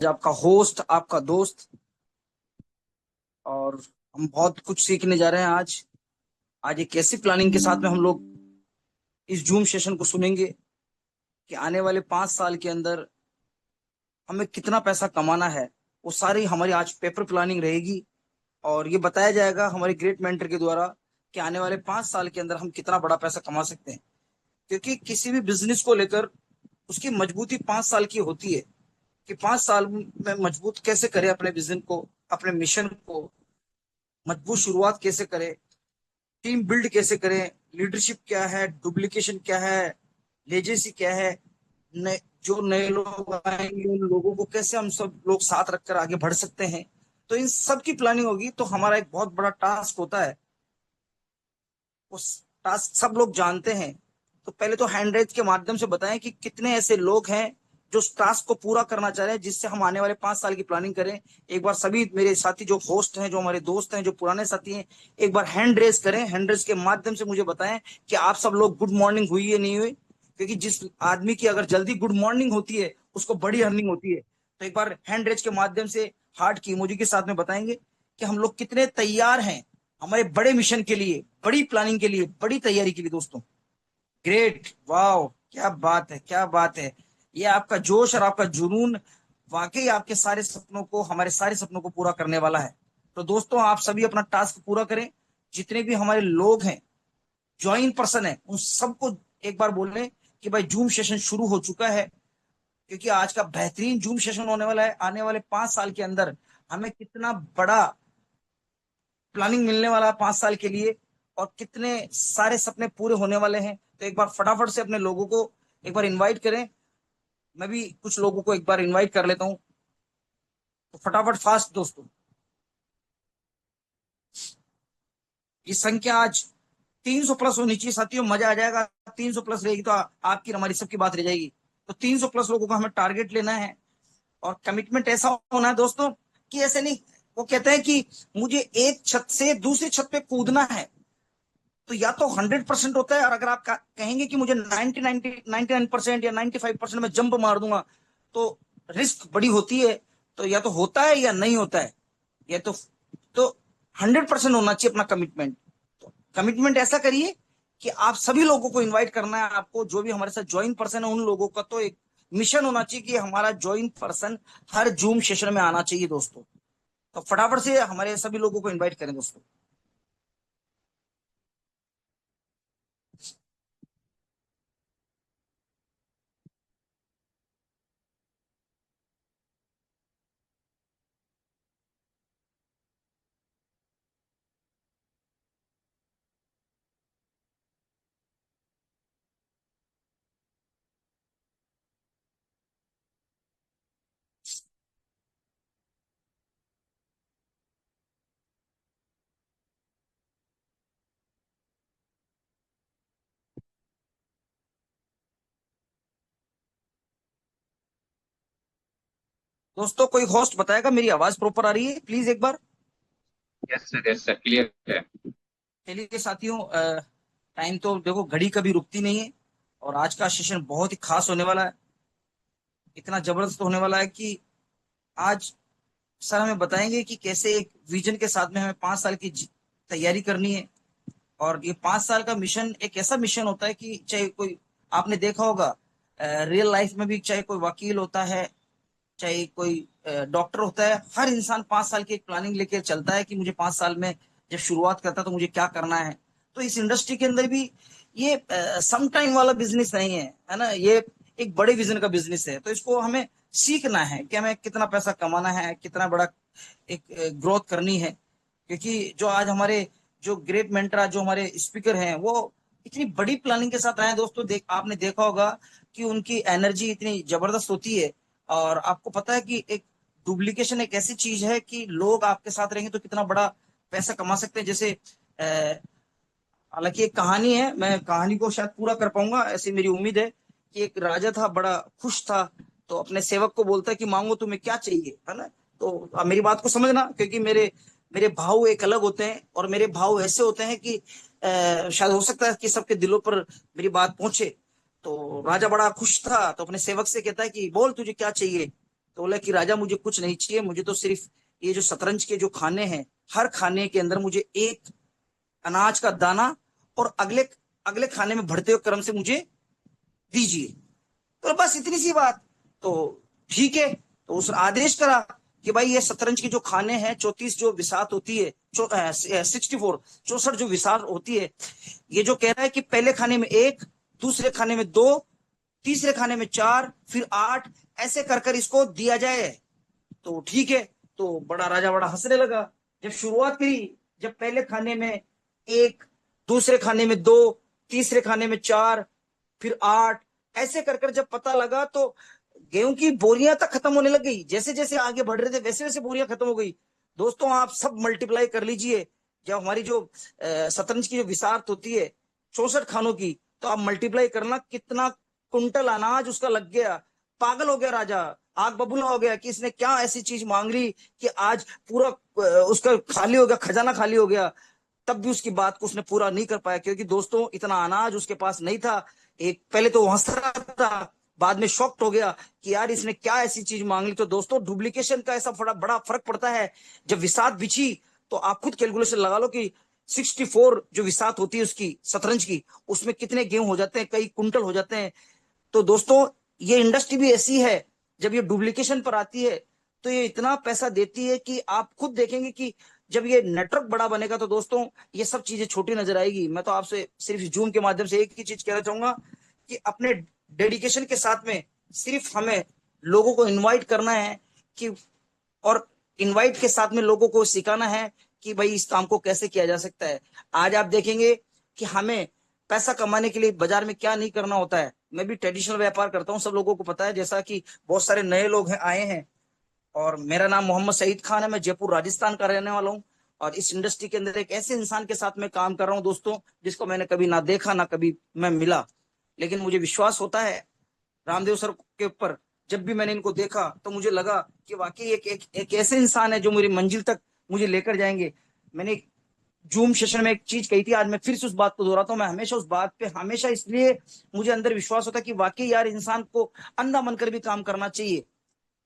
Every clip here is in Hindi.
आपका होस्ट, आपका दोस्त। और हम बहुत कुछ सीखने जा रहे हैं आज। आज एक ऐसी प्लानिंग के साथ में हम लोग इस जूम सेशन को सुनेंगे कि आने वाले 5 साल के अंदर हमें कितना पैसा कमाना है। वो सारी हमारी आज पेपर प्लानिंग रहेगी। और ये बताया जाएगा हमारे ग्रेट मेंटर के द्वारा कि आने वाले 5 साल के अंदर हम कितना बड़ा पैसा कमा सकते हैं। क्योंकि किसी भी बिजनेस को लेकर उसकी मजबूती 5 साल की होती है कि 5 साल में मजबूत कैसे करें अपने विजन को, अपने मिशन को मजबूत शुरुआत कैसे करें, टीम बिल्ड कैसे करें, लीडरशिप क्या है, डुप्लीकेशन क्या है, लेजेसी क्या है, जो नए लोग आएंगे उन लोगों को कैसे हम सब लोग साथ रखकर आगे बढ़ सकते हैं। तो इन सब की प्लानिंग होगी। तो हमारा एक बहुत बड़ा टास्क होता है। उस टास्क सब लोग जानते हैं। तो पहले तो हैंड रेज के माध्यम से बताएं कि कितने ऐसे लोग हैं जो उस टास्क को पूरा करना चाह रहे हैं, जिससे हम आने वाले 5 साल की प्लानिंग करें। एक बार सभी मेरे साथी जो होस्ट हैं, जो हमारे दोस्त हैं, जो पुराने साथी हैं, एक बार हैंड रेज करें। हैंड रेज के माध्यम से मुझे बताएं कि आप सब लोग गुड मॉर्निंग हुई है नहीं हुई। क्योंकि जिस आदमी की अगर जल्दी गुड मॉर्निंग होती है उसको बड़ी अर्निंग होती है। तो एक बार हैंड रेज के माध्यम से हार्ट की इमोजी के साथ में बताएंगे कि हम लोग कितने तैयार हैं हमारे बड़े मिशन के लिए, बड़ी प्लानिंग के लिए, बड़ी तैयारी के लिए दोस्तों। ग्रेट, वाह, क्या बात है, क्या बात है। ये आपका जोश और आपका जुनून वाकई आपके सारे सपनों को, हमारे सारे सपनों को पूरा करने वाला है। तो दोस्तों आप सभी अपना टास्क पूरा करें। जितने भी हमारे लोग हैं, ज्वाइन पर्सन है, उन सबको एक बार बोल लें कि भाई जूम सेशन शुरू हो चुका है। क्योंकि आज का बेहतरीन जूम सेशन होने वाला है। आने वाले 5 साल के अंदर हमें कितना बड़ा प्लानिंग मिलने वाला है 5 साल के लिए, और कितने सारे सपने पूरे होने वाले हैं। तो एक बार फटाफट से अपने लोगों को एक बार इनवाइट करें। मैं भी कुछ लोगों को एक बार इनवाइट कर लेता हूं। तो फटाफट फास्ट दोस्तों। ये संख्या आज 300 प्लस होनी चाहिए साथियों, मजा आ जाएगा। 300 प्लस रहेगी तो आपकी हमारी सबकी बात रह जाएगी। तो 300 प्लस लोगों को हमें टारगेट लेना है। और कमिटमेंट ऐसा होना है दोस्तों कि ऐसे नहीं, वो कहते हैं कि मुझे एक छत से दूसरी छत पे कूदना है। तो या तो 100% होता है, और अगर आप कहेंगे कि मुझे 99% या 95% में जंप मार दूंगा, तो रिस्क बड़ी होती है। तो या तो होता है या नहीं होता है। या तो 100% होना चाहिए अपना कमिटमेंट। तो कमिटमेंट ऐसा करिए कि आप सभी लोगों को इनवाइट करना है। आपको जो भी हमारे साथ ज्वाइन पर्सन है उन लोगों का तो एक मिशन होना चाहिए कि हमारा ज्वाइन पर्सन हर जूम सेशन में आना चाहिए दोस्तों। तो फटाफट से हमारे सभी लोगों को इनवाइट करें दोस्तों। दोस्तों कोई होस्ट बताएगा मेरी आवाज प्रॉपर आ रही है प्लीज एक बार। यस सर, क्लियर है। चलिए साथियों, टाइम तो देखो घड़ी कभी रुकती नहीं है। और आज का सेशन बहुत ही खास होने वाला है। इतना जबरदस्त होने वाला है कि आज सर हमें बताएंगे कि कैसे एक विजन के साथ में हमें 5 साल की तैयारी करनी है। और ये 5 साल का मिशन एक ऐसा मिशन होता है कि चाहे कोई, आपने देखा होगा रियल लाइफ में भी, चाहे कोई वकील होता है, चाहे कोई डॉक्टर होता है, हर इंसान 5 साल की एक प्लानिंग लेके चलता है कि मुझे 5 साल में जब शुरुआत करता है तो मुझे क्या करना है। तो इस इंडस्ट्री के अंदर भी ये सम टाइम वाला बिजनेस नहीं है ना। ये एक बड़े विजन का बिजनेस है। तो इसको हमें सीखना है कि हमें कितना पैसा कमाना है, कितना बड़ा एक ग्रोथ करनी है। क्योंकि जो आज हमारे जो ग्रेट मेंटर, जो हमारे स्पीकर हैं, वो इतनी बड़ी प्लानिंग के साथ आए हैं दोस्तों। आपने देखा होगा कि उनकी एनर्जी इतनी जबरदस्त होती है। और आपको पता है कि एक डुप्लीकेशन एक ऐसी चीज है कि लोग आपके साथ रहेंगे तो कितना बड़ा पैसा कमा सकते हैं। जैसे हालांकि एक कहानी है, मैं कहानी को शायद पूरा कर पाऊंगा ऐसी मेरी उम्मीद है कि एक राजा था, बड़ा खुश था। तो अपने सेवक को बोलता है कि मांगो तुम्हें क्या चाहिए, है ना। तो अब मेरी बात को समझना, क्योंकि मेरे मेरे भाव एक अलग होते हैं और मेरे भाव ऐसे होते हैं कि शायद हो सकता है कि सबके दिलों पर मेरी बात पहुंचे। तो राजा बड़ा खुश था तो अपने सेवक से कहता है कि बोल तुझे क्या चाहिए। तो बोला कि राजा मुझे कुछ नहीं चाहिए, मुझे तो सिर्फ ये जो शतरंज के जो खाने हैं, हर खाने के अंदर मुझे एक अनाज का दाना और अगले अगले खाने में बढ़ते हुए क्रम से मुझे दीजिए। तो बस इतनी सी बात। तो ठीक है, तो उसने आदेश करा कि भाई ये शतरंज के जो खाने हैं, 34 जो विसात होती है, 64 64 जो विसात होती है, ये जो कह रहा है कि पहले खाने में एक, दूसरे खाने में दो, तीसरे खाने में चार, फिर आठ, ऐसे कर कर इसको दिया जाए। तो ठीक है, तो बड़ा राजा बड़ा हंसने लगा। जब शुरुआत करी, जब पहले खाने में एक, दूसरे खाने में दो, तीसरे खाने में चार, फिर आठ, ऐसे कर कर जब पता लगा तो गेहूं की बोरियां तक खत्म होने लग गई। जैसे जैसे आगे बढ़ रहे थे वैसे वैसे बोरियां खत्म हो गई। दोस्तों आप सब मल्टीप्लाई कर लीजिए, जब हमारी जो शतरंज की जो विसात होती है 64 खानों की, तो आप मल्टीप्लाई करना कितना कुंटल अनाज उसका लग गया। पागल हो गया राजा, आग बबूला हो गया कि इसने क्या ऐसी चीज मांग ली कि आज पूरा उसका खाली हो गया, खजाना खाली हो गया। तब भी उसकी बात को उसने पूरा नहीं कर पाया, क्योंकि दोस्तों इतना अनाज उसके पास नहीं था। एक पहले तो हंस रहा था, बाद में शॉक्ड हो गया कि यार इसने क्या ऐसी चीज मांग ली। तो दोस्तों डुप्लीकेशन का ऐसा बड़ा बड़ा फर्क पड़ता है। जब विसात बिछी तो आप खुद कैलकुलेशन लगा लो कि 64 जो विसात होती है उसकी शतरंज की, उसमें कितने गेहूं हो जाते हैं, कई कुंटल हो जाते हैं। तो दोस्तों ये इंडस्ट्री भी ऐसी है, जब ये डुप्लीकेशन पर आती है तो ये इतना पैसा देती है कि आप खुद देखेंगे कि जब ये नेटवर्क बड़ा बनेगा तो दोस्तों ये सब चीजें छोटी नजर आएगी। मैं तो आपसे सिर्फ जूम के माध्यम से एक ही चीज कहना चाहूंगा कि अपने डेडिकेशन के साथ में सिर्फ हमें लोगों को इनवाइट करना है कि, और इनवाइट के साथ में लोगों को सिखाना है कि भाई इस काम को कैसे किया जा सकता है। आज आप देखेंगे कि हमें पैसा कमाने के लिए बाजार में क्या नहीं करना होता है। मैं भी ट्रेडिशनल व्यापार करता हूँ, सब लोगों को पता है, जैसा कि बहुत सारे नए लोग हैं आए हैं। और मेरा नाम मोहम्मद सईद खान है, मैं जयपुर राजस्थान का रहने वाला हूँ। और इस इंडस्ट्री के अंदर एक ऐसे इंसान के साथ में काम कर रहा हूँ दोस्तों, जिसको मैंने कभी ना देखा ना कभी मैं मिला, लेकिन मुझे विश्वास होता है रामदेव सर के ऊपर। जब भी मैंने इनको देखा तो मुझे लगा कि वाकई एक ऐसे इंसान है जो मेरी मंजिल तक मुझे लेकर जाएंगे। मैंने जूम सेशन में एक चीज कही थी, आज मैं फिर से उस बात को दोहराता हूँ। मैं हमेशा उस बात पे हमेशा, इसलिए मुझे अंदर विश्वास होता है कि वाकई यार इंसान को अंधा बनकर भी काम करना चाहिए।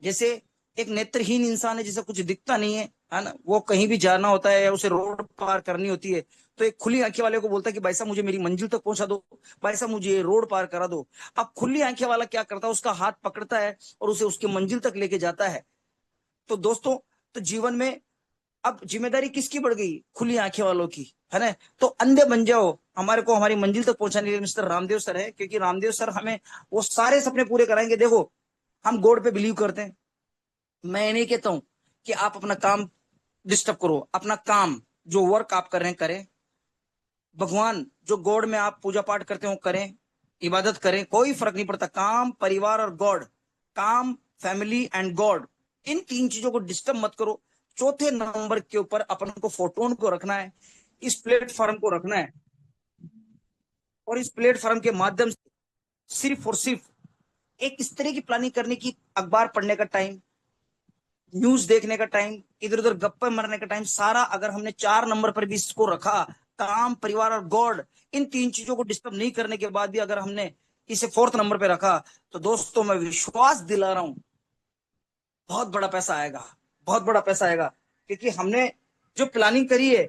जैसे एक नेत्रहीन इंसान है जिसे कुछ दिखता नहीं है ना, वो कहीं भी जाना होता है या उसे रोड पार करनी होती है, तो एक खुली आंखें वाले को बोलता है कि भाई साहब मुझे मेरी मंजिल तक पहुंचा दो, भाई साहब मुझे रोड पार करा दो। अब खुली आंखें वाला क्या करता है, उसका हाथ पकड़ता है और उसे उसकी मंजिल तक लेके जाता है। तो दोस्तों, तो जीवन में अब जिम्मेदारी किसकी बढ़ गई, खुली आंखें वालों की, है ना। तो अंधे बन जाओ, हमारे को हमारी मंजिल तक पहुंचाने के लिए मिस्टर रामदेव सर है, क्योंकि रामदेव सर हमें वो सारे सपने पूरे कराएंगे। देखो हम गॉड पे बिलीव करते हैं, मैं नहीं कहता हूं कि आप अपना काम डिस्टर्ब करो, अपना काम जो वर्क आप कर रहे हैं करें। भगवान जो गॉड में आप पूजा पाठ करते हो करें, इबादत करें, कोई फर्क नहीं पड़ता। काम, परिवार और गॉड, काम, फैमिली एंड गॉड, इन तीन चीजों को डिस्टर्ब मत करो। चौथे नंबर के ऊपर अपन को फोटोन को रखना है, इस प्लेटफॉर्म को रखना है। और इस प्लेटफॉर्म के माध्यम से सिर्फ और सिर्फ एक इस तरह की प्लानिंग करने की, अखबार पढ़ने का टाइम, न्यूज देखने का टाइम, इधर उधर गप्पे मारने का टाइम, सारा अगर हमने 4 नंबर पर भी इसको रखा, काम, परिवार और गॉड, इन तीन चीजों को डिस्टर्ब नहीं करने के बाद भी अगर हमने इसे 4th नंबर पे रखा, तो दोस्तों मैं विश्वास दिला रहा हूं बहुत बड़ा पैसा आएगा, बहुत बड़ा पैसा आएगा। क्योंकि हमने जो प्लानिंग करी है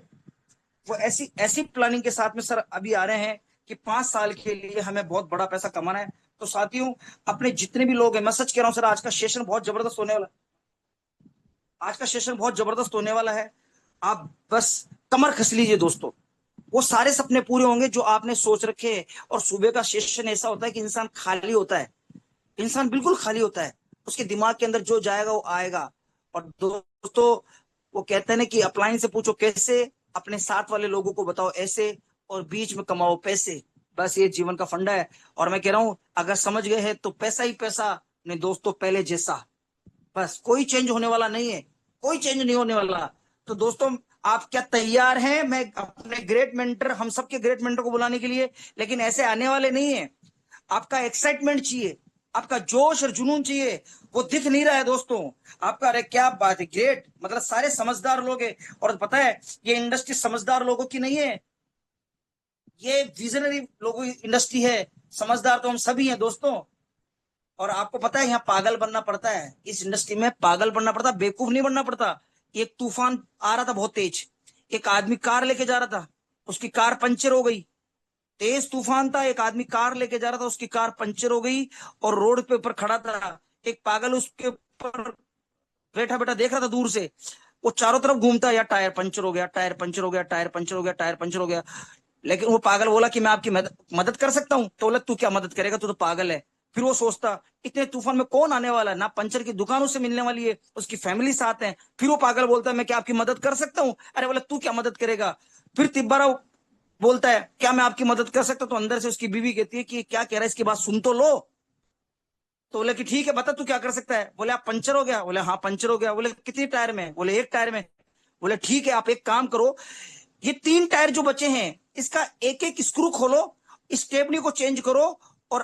वो ऐसी ऐसी प्लानिंग के साथ में सर अभी आ रहे हैं कि 5 साल के लिए हमें बहुत बड़ा पैसा कमाना है। तो साथियों, अपने जितने भी लोग हैं, मैं सच कह रहा हूं सर, आज का सेशन बहुत जबरदस्त होने वाला है। आज का सेशन बहुत जबरदस्त होने वाला है। आप बस कमर कस लीजिए दोस्तों, वो सारे सपने पूरे होंगे जो आपने सोच रखे हैं। और सुबह का सेशन ऐसा होता है कि इंसान खाली होता है, इंसान बिल्कुल खाली होता है, उसके दिमाग के अंदर जो जाएगा वो आएगा। और दोस्तों, वो कहते हैं ना कि अपलाइन से पूछो कैसे, अपने साथ वाले लोगों को बताओ ऐसे, और बीच में कमाओ पैसे। बस ये जीवन का फंडा है। और मैं कह रहा हूं अगर समझ गए हैं तो पैसा ही पैसा, नहीं दोस्तों पहले जैसा। बस कोई चेंज होने वाला नहीं है, कोई चेंज नहीं होने वाला। तो दोस्तों, आप क्या तैयार हैं मैं अपने ग्रेट मेंटर, हम सबके ग्रेट मेंटर को बुलाने के लिए? लेकिन ऐसे आने वाले नहीं है। आपका एक्साइटमेंट चाहिए, आपका जोश और जुनून चाहिए, वो दिख नहीं रहा है दोस्तों। आपका, अरे क्या बात है, ग्रेट, मतलब सारे समझदार लोग हैं। और पता है ये इंडस्ट्री समझदार लोगों की नहीं है, ये विजनरी लोगों की इंडस्ट्री है। समझदार तो हम सभी हैं दोस्तों। और आपको पता है यहाँ पागल बनना पड़ता है, इस इंडस्ट्री में पागल बनना पड़ता, बेवकूफ नहीं बनना पड़ता। एक तूफान आ रहा था बहुत तेज, एक आदमी कार लेके जा रहा था, उसकी कार पंचर हो गई। तेज तूफान था, एक आदमी कार लेके जा रहा था, उसकी कार पंचर हो गई और रोड पे ऊपर खड़ा था। एक पागल उसके ऊपर बैठा बैठा देख रहा था दूर से। वो चारों तरफ घूमता है, यार टायर पंचर हो गया, टायर पंचर हो गया, टायर पंचर हो गया, टायर पंचर हो गया। लेकिन वो पागल बोला कि मैं आपकी मदद कर सकता हूँ। तो बोला तू क्या मदद करेगा, तू तो पागल है। फिर वो सोचता इतने तूफान में कौन आने वाला है, ना पंचर की दुकान उससे मिलने वाली है, उसकी फैमिली साथ है। फिर वो पागल बोलता है मैं क्या आपकी मदद कर सकता हूँ। अरे बोला तू क्या मदद करेगा। फिर तिब्बारा बोलता है क्या मैं आपकी मदद कर सकता हूँ। तो अंदर से उसकी बीवी कहती है कि क्या कह रहा है, इसकी बात सुन तो लो। तो बोले कि ठीक है बता तू क्या कर सकता है। बोले आप पंचर हो गया, बोले हाँ पंचर हो गया। बोले कितने टायर में, बोले एक टायर में। बोले ठीक है आप एक काम करो, ये तीन टायर जो बचे हैं इसका एक एक स्क्रू खोलो, स्टेपनी को चेंज करो और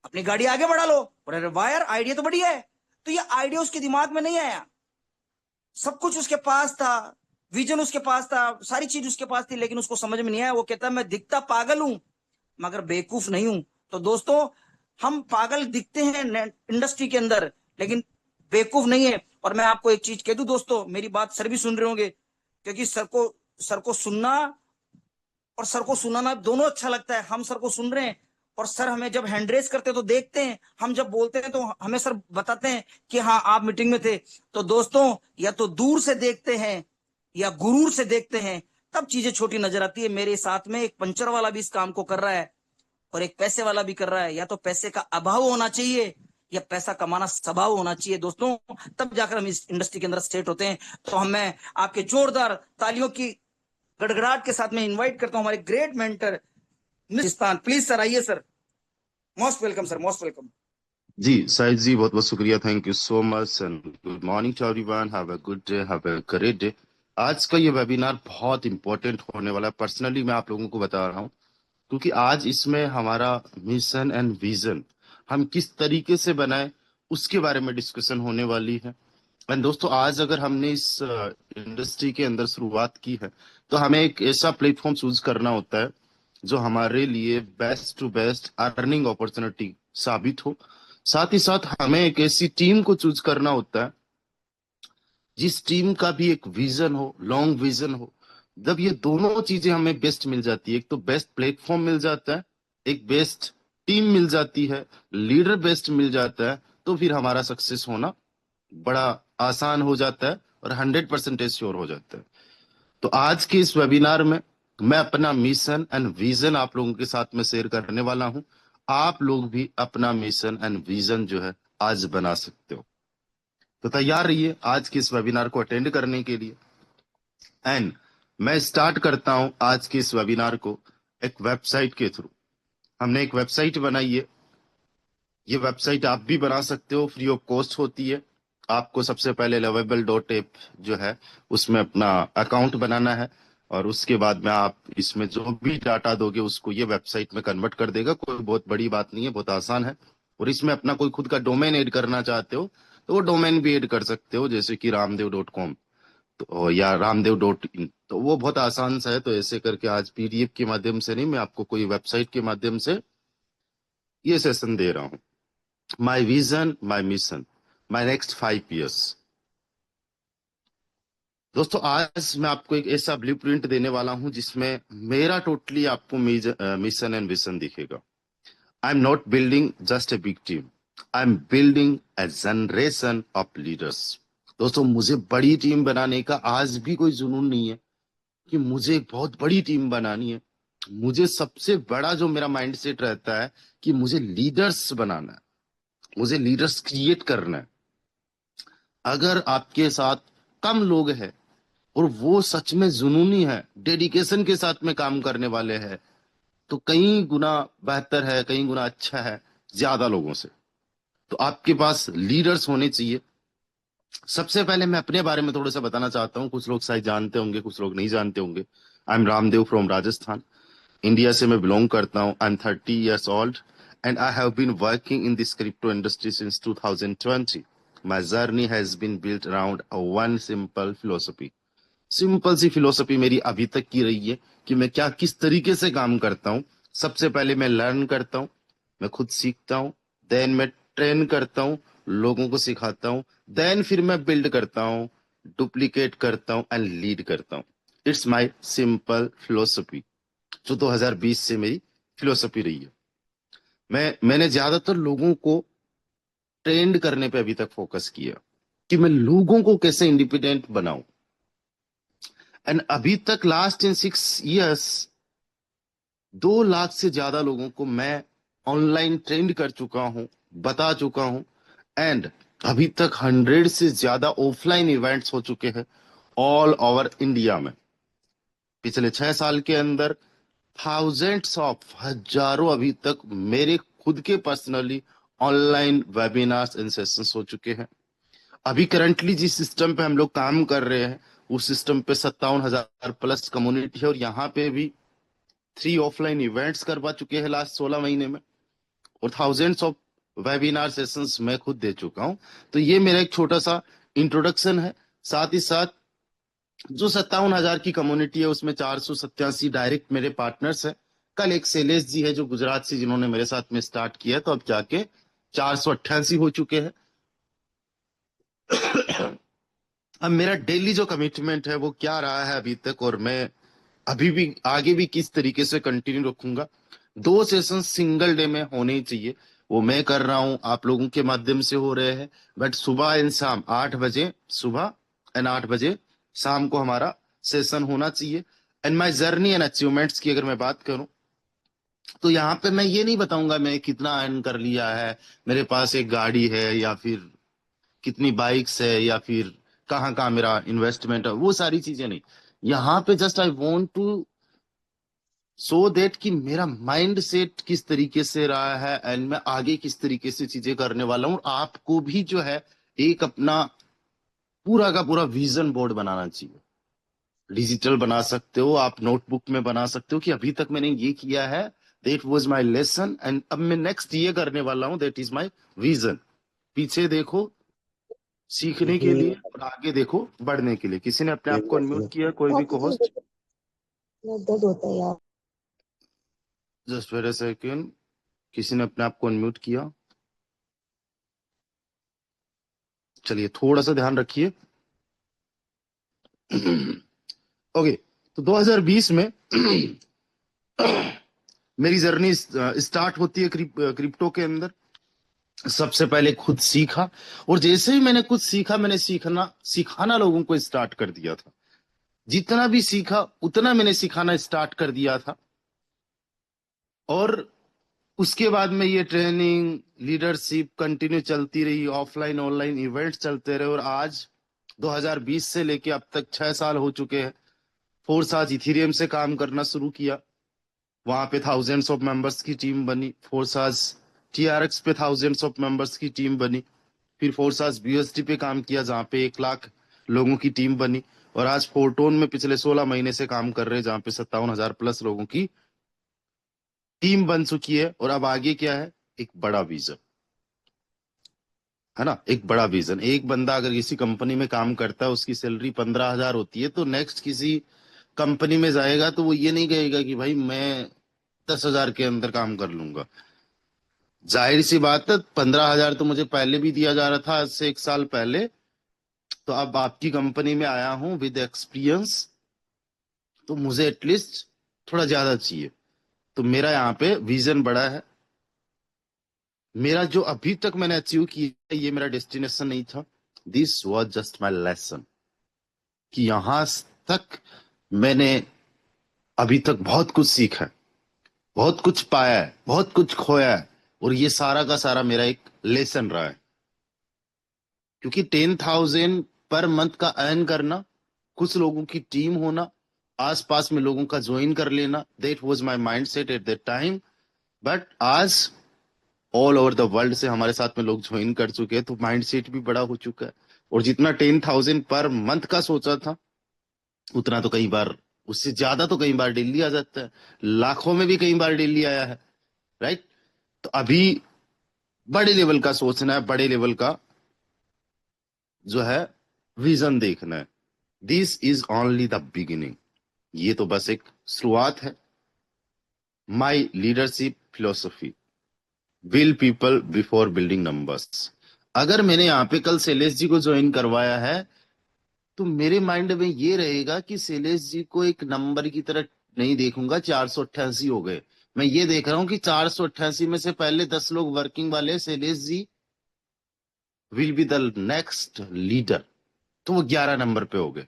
अपनी गाड़ी आगे बढ़ा लो। बोले अरे वाह यार आइडिया तो बढ़िया है। तो ये आइडिया उसके दिमाग में नहीं आया, सब कुछ उसके पास था, विजन उसके पास था, सारी चीज उसके पास थी, लेकिन उसको समझ में नहीं आया। वो कहता है मैं दिखता पागल हूं मगर बेवकूफ नहीं हूं। तो दोस्तों हम पागल दिखते हैं इंडस्ट्री के अंदर, लेकिन बेवकूफ नहीं है। और मैं आपको एक चीज कह दूं दोस्तों, मेरी बात सर भी सुन रहे होंगे, क्योंकि सर को सुनना और सर को सुनाना दोनों अच्छा लगता है। हम सर को सुन रहे हैं और सर हमें जब हैंड रेस करते हैं तो देखते हैं, हम जब बोलते हैं तो हमें सर बताते हैं कि हाँ आप मीटिंग में थे। तो दोस्तों या तो दूर से देखते हैं या गुरूर से देखते हैं, तब चीजें छोटी नजर आती है। मेरे साथ में एक पंचर वाला भी इस काम को कर रहा है और एक पैसे वाला भी कर रहा है। या तो पैसे का अभाव होना चाहिए या पैसा कमाना स्वभाव होना चाहिए दोस्तों, तब जाकर हम इस इंडस्ट्री के अंदर सेट होते हैं। तो हम मैं आपके जोरदार तालियों की गड़गड़ाहट के साथ में इनवाइट करता हूं हमारे great mentor Mistan. Please sir आइए sir, most welcome sir, most welcome. जी साहिद जी, बहुत बहुत शुक्रिया। Thank you so much and good morning to everyone. Have a good day, have a great day. आज का ये वेबिनार बहुत इंपॉर्टेंट होने वाला है। पर्सनली मैं आप लोगों को बता रहा हूँ क्योंकि आज इसमें हमारा मिशन एंड विजन हम किस तरीके से बनाए उसके बारे में डिस्कशन होने वाली है। एंड दोस्तों, आज अगर हमने इस इंडस्ट्री के अंदर शुरुआत की है तो हमें एक ऐसा प्लेटफॉर्म चूज करना होता है जो हमारे लिए best to best earning opportunity साबित हो। साथ ही साथ हमें एक ऐसी टीम को चूज करना होता है जिस टीम का भी एक विजन हो, लॉन्ग विजन हो। जब ये दोनों चीजें हमें बेस्ट मिल जाती है, एक तो बेस्ट प्लेटफॉर्म मिल जाता है, एक बेस्ट टीम मिल जाती है, लीडर बेस्ट मिल जाता है, तो फिर हमारा सक्सेस होना बड़ा आसान हो जाता है और 100% श्योर हो जाता है। तो आज के इस वेबिनार में मैं अपना मिशन एंड विजन आप लोगों के साथ में शेयर करने वाला हूं। आप लोग भी अपना मिशन एंड विजन जो है आज बना सकते हो। तो तैयार रहिए आज के इस वेबिनार को अटेंड करने के लिए। एंड मैं स्टार्ट करता हूं आज के इस वेबिनार को एक वेबसाइट के थ्रू। हमने एक वेबसाइट बनाई है। ये वेबसाइट आप भी बना सकते हो, फ्री ऑफ कॉस्ट होती है। आपको सबसे पहले lovable.app जो है उसमें अपना अकाउंट बनाना है और उसके बाद में आप इसमें जो भी डाटा दोगे उसको ये वेबसाइट में कन्वर्ट कर देगा। कोई बहुत बड़ी बात नहीं है, बहुत आसान है। और इसमें अपना कोई खुद का डोमेन ऐड करना चाहते हो तो वो डोमेन भी ऐड कर सकते हो, जैसे कि रामदेव.com तो या रामदेव.in। तो वो बहुत आसान सा है। तो ऐसे करके आज पीडीएफ के माध्यम से नहीं, मैं आपको कोई वेबसाइट के माध्यम से ये सेशन दे रहा हूँ। My vision, my mission, my next 5 years। दोस्तों, आज मैं आपको एक ऐसा ब्लूप्रिंट देने वाला हूं जिसमें मेरा टोटली आपको मिशन एंड विजन दिखेगा। आई am not building just a big team, I am building A generation of leaders. दोस्तों, मुझे बड़ी टीम बनाने का आज भी कोई जुनून नहीं है कि मुझे एक बहुत बड़ी टीम बनानी है। मुझे सबसे बड़ा जो मेरा माइंडसेट रहता है कि मुझे लीडर्स बनाना है, मुझे लीडर्स क्रिएट करना है। अगर आपके साथ कम लोग हैं और वो सच में जुनूनी है, डेडिकेशन के साथ में काम करने वाले हैं, तो कई गुना बेहतर है, कई गुना अच्छा है ज्यादा लोगों से। तो आपके पास लीडर्स होने चाहिए। सबसे पहले मैं अपने बारे में थोड़ा सा बताना चाहता हूँ। कुछ लोग शायद जानते होंगे, कुछ लोग नहीं जानते होंगे। I am Ramdev from Rajasthan, India से मैं बिलोंग करता हूँ। I am 30 years old and I have been working in this crypto industry since 2020. My journey has been built around a one simple philosophy। Simple सी फिलोसफी मेरी अभी तक की रही है कि मैं क्या किस तरीके से काम करता हूँ। सबसे पहले मैं लर्न करता हूँ, मैं खुद सीखता हूँ, देन मैं ट्रेन करता हूँ, लोगों को सिखाता हूँ, देन फिर मैं बिल्ड करता हूँ, डुप्लीकेट करता हूँ एंड लीड करता हूँ। इट्स माय सिंपल फिलोसफी, जो 2020 से मेरी फिलोसफी रही है। मैंने ज्यादातर लोगों को ट्रेंड करने पे अभी तक फोकस किया कि मैं लोगों को कैसे इंडिपेंडेंट बनाऊं। एंड अभी तक लास्ट इन 6 इयर्स 2 लाख से ज्यादा लोगों को मैं ऑनलाइन ट्रेंड कर चुका हूं, बता चुका हूं। एंड अभी तक 100 से ज्यादा ऑफलाइन इवेंट्स हो चुके हैं ऑल ओवर इंडिया में। पिछले 6 साल के अंदर थाउजेंड्स ऑफ हजारों अभी तक मेरे खुद के personally online webinars and sessions हो चुके हैं। अभी करंटली जिस सिस्टम पे हम लोग काम कर रहे हैं, उस सिस्टम पे 57,000 प्लस कम्युनिटी है, और यहाँ पे भी 3 ऑफलाइन इवेंट्स करवा चुके हैं लास्ट 16 महीने में, और थाउजेंड्स ऑफ वेबिनार सेशंस मैं खुद दे चुका हूं। तो ये मेरा एक छोटा सा इंट्रोडक्शन है। साथ ही साथ जो 57,000 की कम्युनिटी है, उसमें 487 डायरेक्ट मेरे पार्टनर्स हैं। कल एक शैलेश जी है जो गुजरात से, जिन्होंने मेरे साथ में स्टार्ट किया, तो अब जाके 488 हो चुके हैं। अब मेरा डेली जो कमिटमेंट है वो क्या रहा है अभी तक, और मैं अभी भी आगे भी किस तरीके से कंटिन्यू रखूंगा। 2 सेशन सिंगल डे में होने ही चाहिए, वो मैं कर रहा हूं, आप लोगों के माध्यम से हो रहे हैं। बट सुबह एंड शाम 8 बजे सुबह एंड 8 बजे शाम को हमारा सेशन होना चाहिए। And my journey and achievements की अगर मैं बात करूं, तो यहाँ पे मैं ये नहीं बताऊंगा मैं कितना अर्न कर लिया है, मेरे पास एक गाड़ी है, या फिर कितनी बाइक्स है, या फिर कहाँ कहाँ मेरा इन्वेस्टमेंट है, वो सारी चीजें नहीं। यहाँ पे just I want to show that कि मेरा माइंड सेट किस तरीके से रहा है, एंड मैं आगे किस तरीके से चीजें करने वाला हूँ। आपको भी जो है एक अपना पूरा का पूरा विजन बोर्ड बनाना चाहिए। डिजिटल बना सकते हो, आप नोटबुक में बना सकते हो कि अभी तक मैंने ये किया है, that was my lesson, and अब मैं नेक्स्ट ये करने वाला हूँ, दैट इज माय विजन। पीछे देखो सीखने के लिए, और आगे देखो बढ़ने के लिए। किसी ने अपने आप को अनम्यूट किया, कोई भी को होस्ट? दर्द होता है यार। जस्ट वेट अ सेकंड, किसी ने अपने आप को अनम्यूट किया? चलिए थोड़ा सा ध्यान रखिए। ओके, तो 2020 में मेरी जर्नी स्टार्ट होती है क्रिप्टो के अंदर। सबसे पहले खुद सीखा, और जैसे ही मैंने कुछ सीखा, मैंने सिखाना लोगों को स्टार्ट कर दिया था। जितना भी सीखा उतना मैंने सिखाना स्टार्ट कर दिया था। और उसके बाद में ये ट्रेनिंग लीडरशिप कंटिन्यू चलती रही, ऑफलाइन ऑनलाइन इवेंट्स चलते रहे, और आज 2020 से लेके अब तक 6 साल हो चुके हैं। फोर्साज इथीरियम से काम करना शुरू किया, वहां पे थाउजेंड्स ऑफ मेंबर्स की टीम बनी। फोर्साज टीआरएक्स पे थाउजेंड्स ऑफ मेंबर्स की टीम बनी। फिर फोर्साज बीएसटी पे काम किया, जहाँ पे 1 लाख लोगों की टीम बनी। और आज फोर्टोन में पिछले 16 महीने से काम कर रहे हैं, जहाँ पे 57,000 प्लस लोगों की टीम बन चुकी है। और अब आगे क्या है? एक बड़ा विजन है ना, एक बड़ा विजन। एक बंदा अगर किसी कंपनी में काम करता है, उसकी सैलरी 15,000 होती है, तो नेक्स्ट किसी कंपनी में जाएगा तो वो ये नहीं कहेगा कि भाई मैं 10,000 के अंदर काम कर लूंगा। जाहिर सी बात है, 15,000 तो मुझे पहले भी दिया जा रहा था, आज से 1 साल पहले। तो अब आपकी कंपनी में आया हूं विद एक्सपीरियंस, तो मुझे एटलीस्ट थोड़ा ज्यादा चाहिए। तो मेरा यहाँ पे विजन बड़ा है। मेरा जो अभी तक मैंने अचीव किया, ये मेरा डेस्टिनेशन नहीं था, this was just my lesson. कि यहां तक मैंने अभी तक बहुत कुछ सीखा है, बहुत कुछ पाया है, बहुत कुछ खोया है, और ये सारा का सारा मेरा एक लेसन रहा है। क्योंकि 10,000 पर मंथ का अर्न करना, कुछ लोगों की टीम होना, आसपास में लोगों का ज्वाइन कर लेना, that was my mindset at that time. But आज ऑल ओवर द वर्ल्ड से हमारे साथ में लोग ज्वाइन कर चुके हैं, तो माइंडसेट भी बड़ा हो चुका है। और जितना 10,000 पर मंथ का सोचा था, उतना तो कई बार, उससे ज्यादा तो कई बार डेली आ जाता है, लाखों में भी कई बार डेली आया है, राइट? तो अभी बड़े लेवल का सोचना है, बड़े लेवल का जो है विजन देखना है। This is only the beginning, ये तो बस एक शुरुआत है। My leadership philosophy, build people before building numbers. अगर मैंने यहाँ पे कल शैलेश जी को ज्वाइन करवाया है, तो मेरे माइंड में ये रहेगा कि शैलेश जी को एक नंबर की तरह नहीं देखूंगा। 488 हो गए, मैं ये देख रहा हूँ कि 488 में से पहले 10 लोग वर्किंग वाले, Shailesh ji will be the next leader. तो वो 11 नंबर पे हो गए।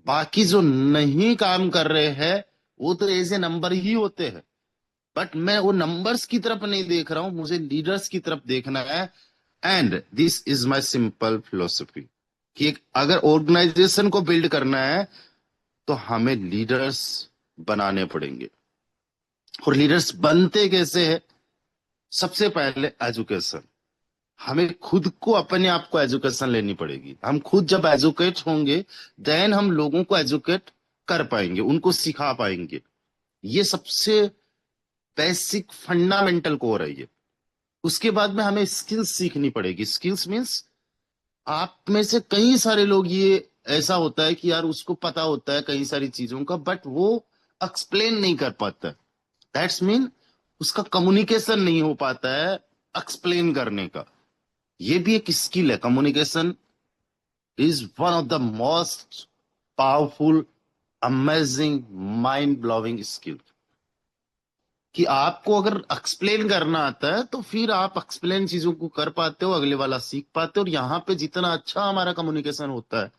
बाकी जो नहीं काम कर रहे हैं वो तो ऐसे नंबर ही होते हैं। बट मैं वो नंबर्स की तरफ नहीं देख रहा हूं, मुझे लीडर्स की तरफ देखना है। And this is my simple philosophy कि अगर ऑर्गेनाइजेशन को बिल्ड करना है तो हमें लीडर्स बनाने पड़ेंगे। और लीडर्स बनते कैसे हैं? सबसे पहले एजुकेशन। हमें खुद को, अपने आप को एजुकेशन लेनी पड़ेगी। हम खुद जब एजुकेट होंगे, देन हम लोगों को एजुकेट कर पाएंगे, उनको सिखा पाएंगे। ये सबसे बेसिक फंडामेंटल कोर है ये। उसके बाद में हमें स्किल्स सीखनी पड़ेगी। स्किल्स मीन्स आप में से कई सारे लोग, ये ऐसा होता है कि यार उसको पता होता है कई सारी चीजों का, बट वो एक्सप्लेन नहीं कर पाता। दैट्स मीन उसका कम्युनिकेशन नहीं हो पाता है एक्सप्लेन करने का। ये भी एक स्किल है। Communication is one of the most powerful, amazing, mind blowing skill. कि आपको अगर एक्सप्लेन करना आता है तो फिर आप एक्सप्लेन चीजों को कर पाते हो, अगले वाला सीख पाते हो। और यहाँ पे जितना अच्छा हमारा कम्युनिकेशन होता है,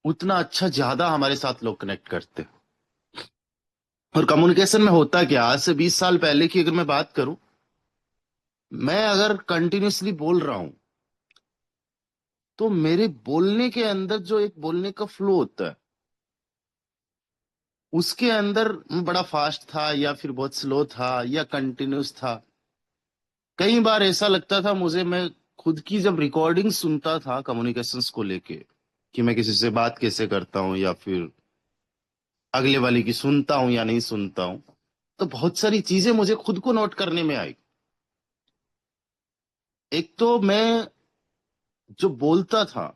उतना अच्छा ज्यादा हमारे साथ लोग कनेक्ट करते हैं। और कम्युनिकेशन में होता क्या, आज से 20 साल पहले की अगर मैं बात करूं, मैं अगर कंटिन्यूअसली बोल रहा हूं तो मेरे बोलने के अंदर जो एक बोलने का फ्लो होता है, उसके अंदर मैं बड़ा फास्ट था या फिर बहुत स्लो था या कंटिन्यूस था। कई बार ऐसा लगता था मुझे, मैं खुद की जब रिकॉर्डिंग सुनता था कम्युनिकेशंस को लेके, कि मैं किसी से बात कैसे करता हूँ या फिर अगले वाले की सुनता हूँ या नहीं सुनता हूँ, तो बहुत सारी चीजें मुझे खुद को नोट करने में आई। एक तो मैं जो बोलता था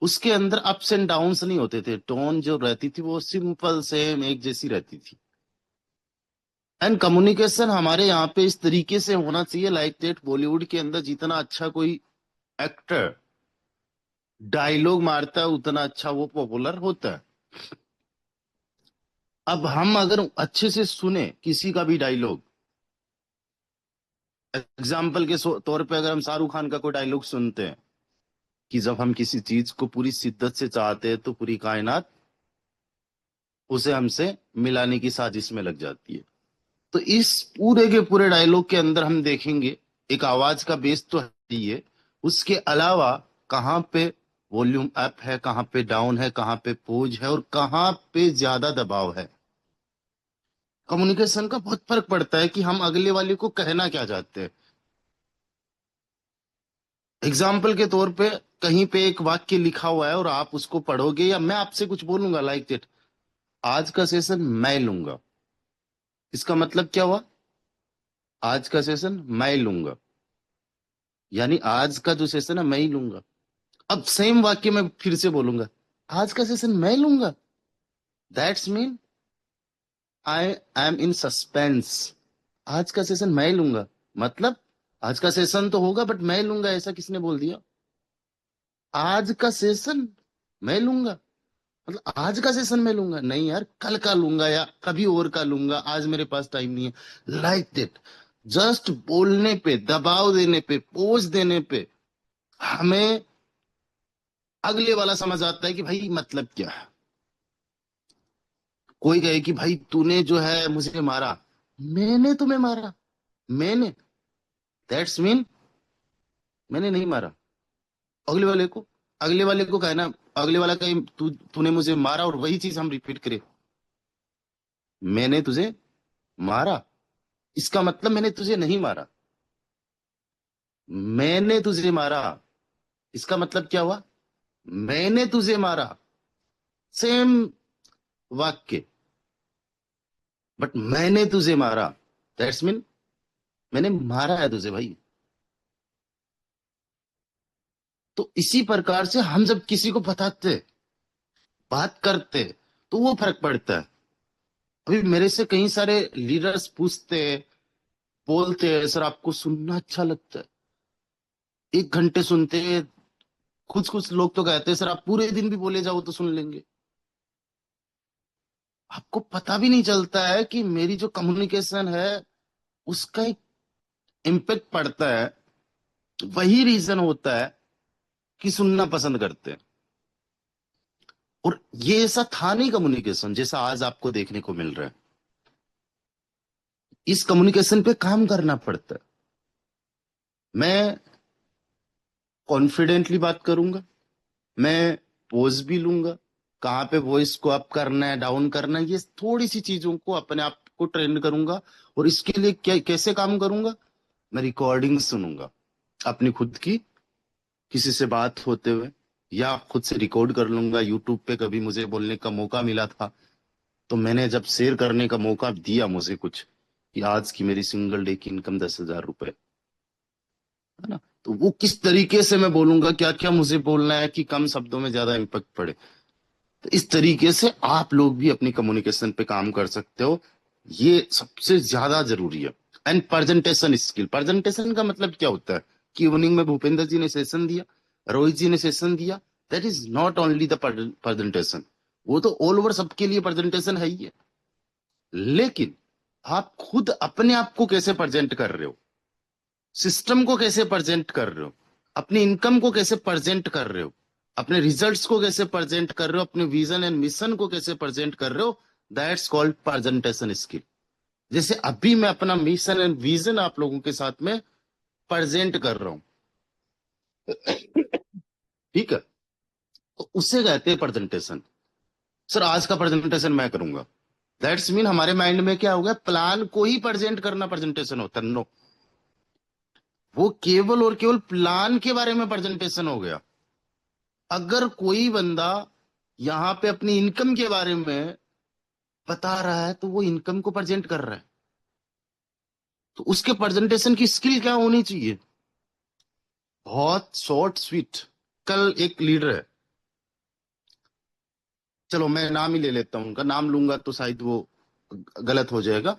उसके अंदर अप्स एंड डाउन्स नहीं होते थे। टोन जो रहती थी वो सिंपल सेम एक जैसी रहती थी। एंड कम्युनिकेशन हमारे यहाँ पे इस तरीके से होना चाहिए, लाइक दैट बॉलीवुड के अंदर जितना अच्छा कोई एक्टर डायलॉग मारता है उतना अच्छा वो पॉपुलर होता है। अब हम अगर अच्छे से सुने किसी का भी डायलॉग, एग्जाम्पल के तौर पे अगर हम शाहरुख खान का कोई डायलॉग सुनते हैं कि जब हम किसी चीज को पूरी शिद्दत से चाहते हैं तो पूरी कायनात उसे हमसे मिलाने की साजिश में लग जाती है। तो इस पूरे के पूरे डायलॉग के अंदर हम देखेंगे एक आवाज का बेस तो है ही है, उसके अलावा कहाँ पे वॉल्यूम अप है, कहाँ पे डाउन है, कहाँ पे पोज है और कहाँ पे ज्यादा दबाव है। कम्युनिकेशन का बहुत फर्क पड़ता है कि हम अगले वाले को कहना क्या चाहते हैं। एग्जाम्पल के तौर पे कहीं पे एक वाक्य लिखा हुआ है और आप उसको पढ़ोगे, या मैं आपसे कुछ बोलूंगा लाइक दैट, आज का सेशन मैं लूंगा। इसका मतलब क्या हुआ? आज का सेशन मैं लूंगा, यानी आज का जो सेशन है मैं ही लूंगा। अब सेम वाक्य मैं फिर से बोलूंगा, आज का सेशन मैं लूंगा। That's mean I am in suspense. आज का सेशन मैं लूंगा मतलब आज का सेशन तो होगा बट मैं लूंगा, ऐसा किसने बोल दिया? आज का सेशन मैं लूंगा मतलब आज का सेशन मैं लूंगा नहीं यार, कल का लूंगा या कभी और का लूंगा, आज मेरे पास टाइम नहीं है। लाइक दैट, जस्ट बोलने पे, दबाव देने पे, पोज देने पे हमें अगले वाला समझ आता है कि भाई मतलब क्या है। कोई कहे कि भाई तूने जो है मुझे मारा, मैंने तुम्हें मारा, मैंने, दैट्स मीन मैंने नहीं मारा। अगले वाले को, अगले वाले को कहना, अगले वाला कहे तूने मुझे मारा और वही चीज हम रिपीट करें, मैंने तुझे मारा, इसका मतलब मैंने तुझे नहीं मारा। मैंने तुझे मारा, इसका मतलब क्या हुआ? मैंने तुझे मारा। सेम वाक्य, बट मैंने तुझे मारा, दैट्स मीन मैंने मारा है तुझे भाई। तो इसी प्रकार से हम जब किसी को बताते, बात करते, तो वो फर्क पड़ता है। अभी मेरे से कई सारे लीडर्स पूछते हैं बोलते हैं सर आपको सुनना अच्छा लगता है, 1 घंटे सुनते हैं। कुछ कुछ लोग तो कहते हैं सर आप पूरे दिन भी बोले जाओ तो सुन लेंगे। आपको पता भी नहीं चलता है कि मेरी जो कम्युनिकेशन है उसका एक इम्पेक्ट पड़ता है। वही रीजन होता है कि सुनना पसंद करते हैं। और ये ऐसा था नहीं कम्युनिकेशन जैसा आज आपको देखने को मिल रहा है। इस कम्युनिकेशन पे काम करना पड़ता है। मैं कॉन्फिडेंटली बात करूंगा, मैं पोज भी लूंगा, कहाँ पे वॉइस को अप करना है डाउन करना है, ये थोड़ी सी चीजों को अपने आप को ट्रेन करूंगा। और इसके लिए क्या कैसे काम करूंगा, मैं रिकॉर्डिंग सुनूंगा अपनी खुद की, किसी से बात होते हुए, या खुद से रिकॉर्ड कर लूंगा। यूट्यूब पे कभी मुझे बोलने का मौका मिला था तो मैंने जब शेयर करने का मौका दिया मुझे कुछ, कि आज की मेरी सिंगल डे की इनकम 10,000 रुपए, है ना, तो वो किस तरीके से मैं बोलूंगा, क्या क्या मुझे बोलना है कि कम शब्दों में ज्यादा इम्पैक्ट पड़े। तो इस तरीके से आप लोग भी अपनी कम्युनिकेशन पे काम कर सकते हो। ये सबसे ज्यादा जरूरी है। एंड प्रेजेंटेशन स्किल, प्रेजेंटेशन का मतलब क्या होता है कि इवनिंग में भूपेंद्र जी ने सेशन दिया, रोहित जी ने सेशन दिया, that is not only the presentation. वो तो ऑल ओवर सबके लिए प्रेजेंटेशन है ही है। लेकिन आप खुद अपने आप को कैसे प्रेजेंट कर रहे हो, सिस्टम को कैसे प्रेजेंट कर रहे हो, अपनी इनकम को कैसे प्रेजेंट कर रहे हो, अपने रिजल्ट्स को कैसे प्रेजेंट कर रहे हो, अपने विजन एंड मिशन को कैसे प्रेजेंट कर रहे हो, दैट्स कॉल्ड प्रेजेंटेशन स्किल। जैसे अभी मैं अपना मिशन एंड विजन आप लोगों के साथ में प्रेजेंट कर रहा हूं, ठीक है, तो उसे कहते हैं प्रेजेंटेशन। सर आज का प्रेजेंटेशन मैं करूंगा, दैट्स मीन हमारे माइंड में क्या हो गया, प्लान को ही प्रेजेंट करना प्रेजेंटेशन होता है। नो, वो केवल और केवल प्लान के बारे में प्रेजेंटेशन हो गया। अगर कोई बंदा यहां पे अपनी इनकम के बारे में बता रहा है तो वो इनकम को प्रेजेंट कर रहा है, तो उसके प्रेजेंटेशन की स्किल क्या होनी चाहिए, बहुत शॉर्ट स्वीट। कल एक लीडर है, चलो मैं नाम ही ले लेता हूं, उनका नाम लूंगा तो शायद वो गलत हो जाएगा,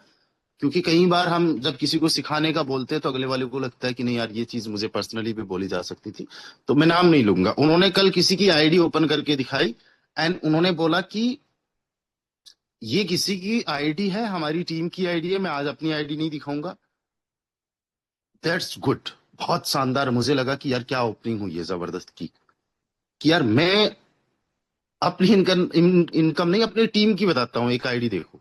क्योंकि कई बार हम जब किसी को सिखाने का बोलते हैं तो अगले वाले को लगता है कि नहीं यार ये चीज मुझे पर्सनली भी बोली जा सकती थी, तो मैं नाम नहीं लूंगा। उन्होंने कल किसी की आईडी ओपन करके दिखाई एंड उन्होंने बोला कि ये किसी की आईडी है, हमारी टीम की आईडी है, मैं आज अपनी आईडी नहीं दिखाऊंगा। दैट्स गुड, बहुत शानदार। मुझे लगा कि यार क्या ओपनिंग हुई है जबरदस्त की, कि यार मैं अपनी इनकम नहीं अपनी टीम की बताता हूँ, एक आईडी देखो।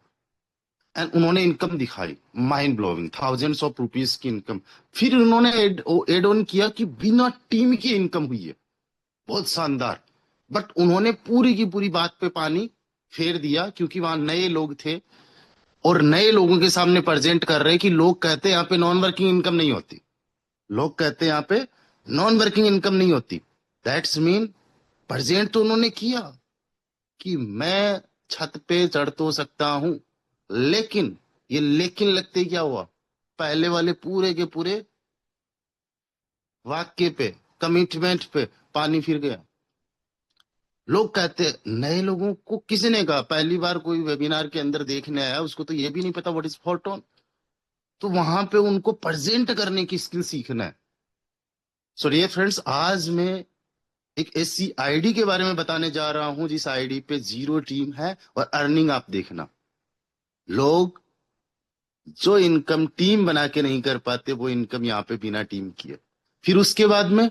एंड उन्होंने इनकम दिखाई, mind blowing, thousands of rupees की इनकम। फिर उन्होंने एड ऑन किया कि बिना टीम की इनकम हुई है, बहुत शानदार। बट उन्होंने पूरी की पूरी बात पे पानी फेर दिया, क्योंकि वहां नए लोग थे और नए लोगों के सामने प्रेजेंट कर रहे कि लोग कहते हैं यहाँ पे नॉन वर्किंग इनकम नहीं होती, लोग कहते हैं यहाँ पे नॉन वर्किंग इनकम नहीं होती। दैट्स मीन प्रेजेंट तो उन्होंने किया कि मैं छत पे चढ़ तो सकता हूं, लेकिन ये लेकिन लगते ही क्या हुआ, पहले वाले पूरे के पूरे वाक्य पे, कमिटमेंट पे पानी फिर गया। लोग कहते हैं, नए लोगों को किसी ने कहा, पहली बार कोई वेबिनार के अंदर देखने आया उसको तो ये भी नहीं पता व्हाट इज फोटोन, तो वहां पे उनको प्रेजेंट करने की स्किल सीखना है। सो डियर फ्रेंड्स, आज मैं एक ऐसी आईडी के बारे में बताने जा रहा हूं जिस आईडी पे 0 टीम है और अर्निंग आप देखना। लोग जो इनकम टीम बना के नहीं कर पाते वो इनकम यहाँ पे बिना टीम किए। फिर उसके बाद में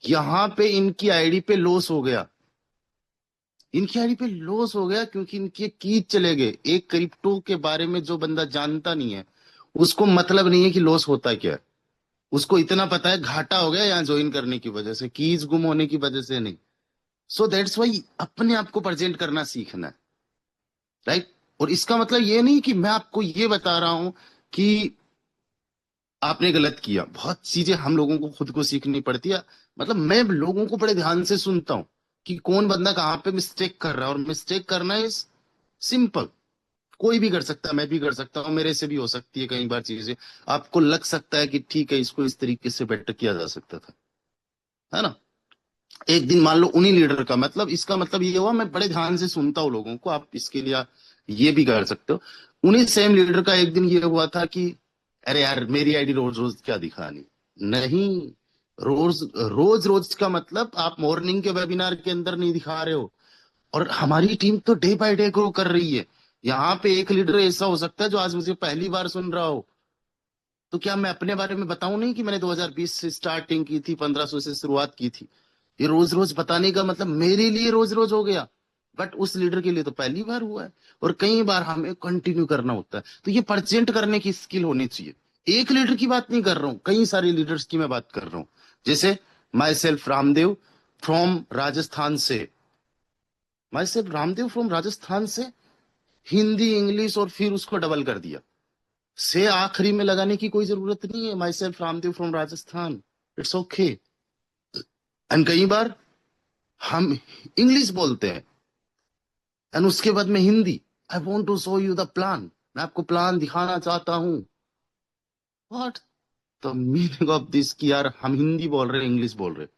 यहाँ पे इनकी आईडी पे लॉस हो गया, इनकी आईडी पे लॉस हो गया क्योंकि इनके कीज चले गए। एक क्रिप्टो के बारे में जो बंदा जानता नहीं है उसको मतलब नहीं है कि लॉस होता क्या है, उसको इतना पता है घाटा हो गया यहाँ ज्वाइन करने की वजह से, कीज गुम होने की वजह से नहीं। सो दैट्स वाई अपने आप को प्रेजेंट करना सीखना है, राइट। और इसका मतलब ये नहीं कि मैं आपको ये बता रहा हूं कि आपने गलत किया। बहुत चीजें हम लोगों को खुद को सीखनी पड़ती है। मतलब मैं लोगों को बड़े ध्यान से सुनता हूं कि कौन बंदा कहाँ पे मिस्टेक कर रहा है, और मिस्टेक करना इज सिंपल, कोई भी कर सकता है, मैं भी कर सकता हूँ, मेरे से भी हो सकती है कई बार चीजें। आपको लग सकता है कि ठीक है इसको इस तरीके से बेटर किया जा सकता था, है ना। एक दिन मान लो उन्हीं लीडर का, मतलब इसका मतलब ये हुआ मैं बड़े ध्यान से सुनता हूँ लोगों को, आप इसके लिए ये भी कर सकते हो। उन्हीं सेम लीडर का एक दिन ये हुआ था कि अरे यार मेरी आईडी रोज रोज क्या दिखानी, नहीं। रोज रोज रोज का मतलब आप मॉर्निंग के वेबिनार के अंदर नहीं दिखा रहे हो। और हमारी टीम तो डे बाय डे ग्रो कर रही है। यहाँ पे एक लीडर ऐसा हो सकता है जो आज मुझे पहली बार सुन रहा हो, तो क्या मैं अपने बारे में बताऊं नहीं कि मैंने 2020 से स्टार्टिंग की थी, 1500 से शुरुआत की थी। ये रोज रोज बताने का मतलब मेरे लिए रोज रोज हो गया, बट उस लीडर के लिए तो पहली बार हुआ है। और कई बार हमें कंटिन्यू करना होता है, तो ये प्रेजेंट करने की स्किल होनी चाहिए। एक लीडर की बात नहीं कर रहा हूँ, कई सारे लीडर्स की मैं बात कर रहा हूँ। जैसे myself Ramdev from Rajasthan से, myself Ramdev from Rajasthan से हिंदी इंग्लिश और फिर उसको डबल कर दिया, से आखिरी में लगाने की कोई जरूरत नहीं है। My self Ramdev from Rajasthan, it's okay. And कई बार हम इंग्लिश बोलते हैं एंड उसके बाद में Hindi. I want to show you the plan, मैं आपको प्लान दिखाना चाहता हूं। What the meaning of this कि यार हम हिंदी बोल रहे हैं इंग्लिश बोल रहे हैं।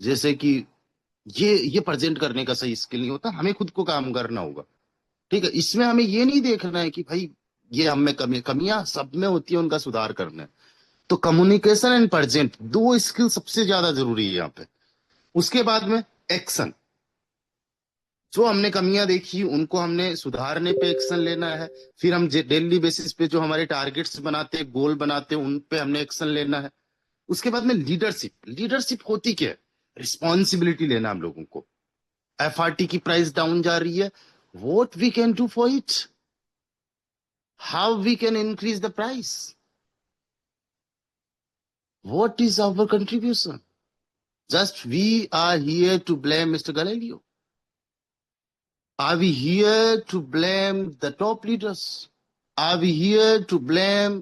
जैसे कि ये प्रेजेंट करने का सही स्किल नहीं होता, हमें खुद को काम करना होगा। ठीक है, इसमें हमें ये नहीं देखना है कि भाई ये हम में कमियां सब में होती है, उनका सुधार करना है। तो कम्युनिकेशन एंड प्रेजेंट दो स्किल सबसे ज्यादा जरूरी है यहाँ पे। उसके बाद में एक्शन, जो हमने कमियां देखी उनको हमने सुधारने पे एक्शन लेना है। फिर हम डेली बेसिस पे जो हमारे टारगेट्स बनाते हैं, गोल बनाते हैं, उन पे हमने एक्शन लेना है। उसके बाद में लीडरशिप, लीडरशिप होती क्या है? रिस्पॉन्सिबिलिटी लेना हम लोगों को। एफआरटी की प्राइस डाउन जा रही है, what we can do for it, how we can increase the price, what is our contribution. Just we are here to blame mister Galileo? Are we here to blame the top leaders? Are we here to blame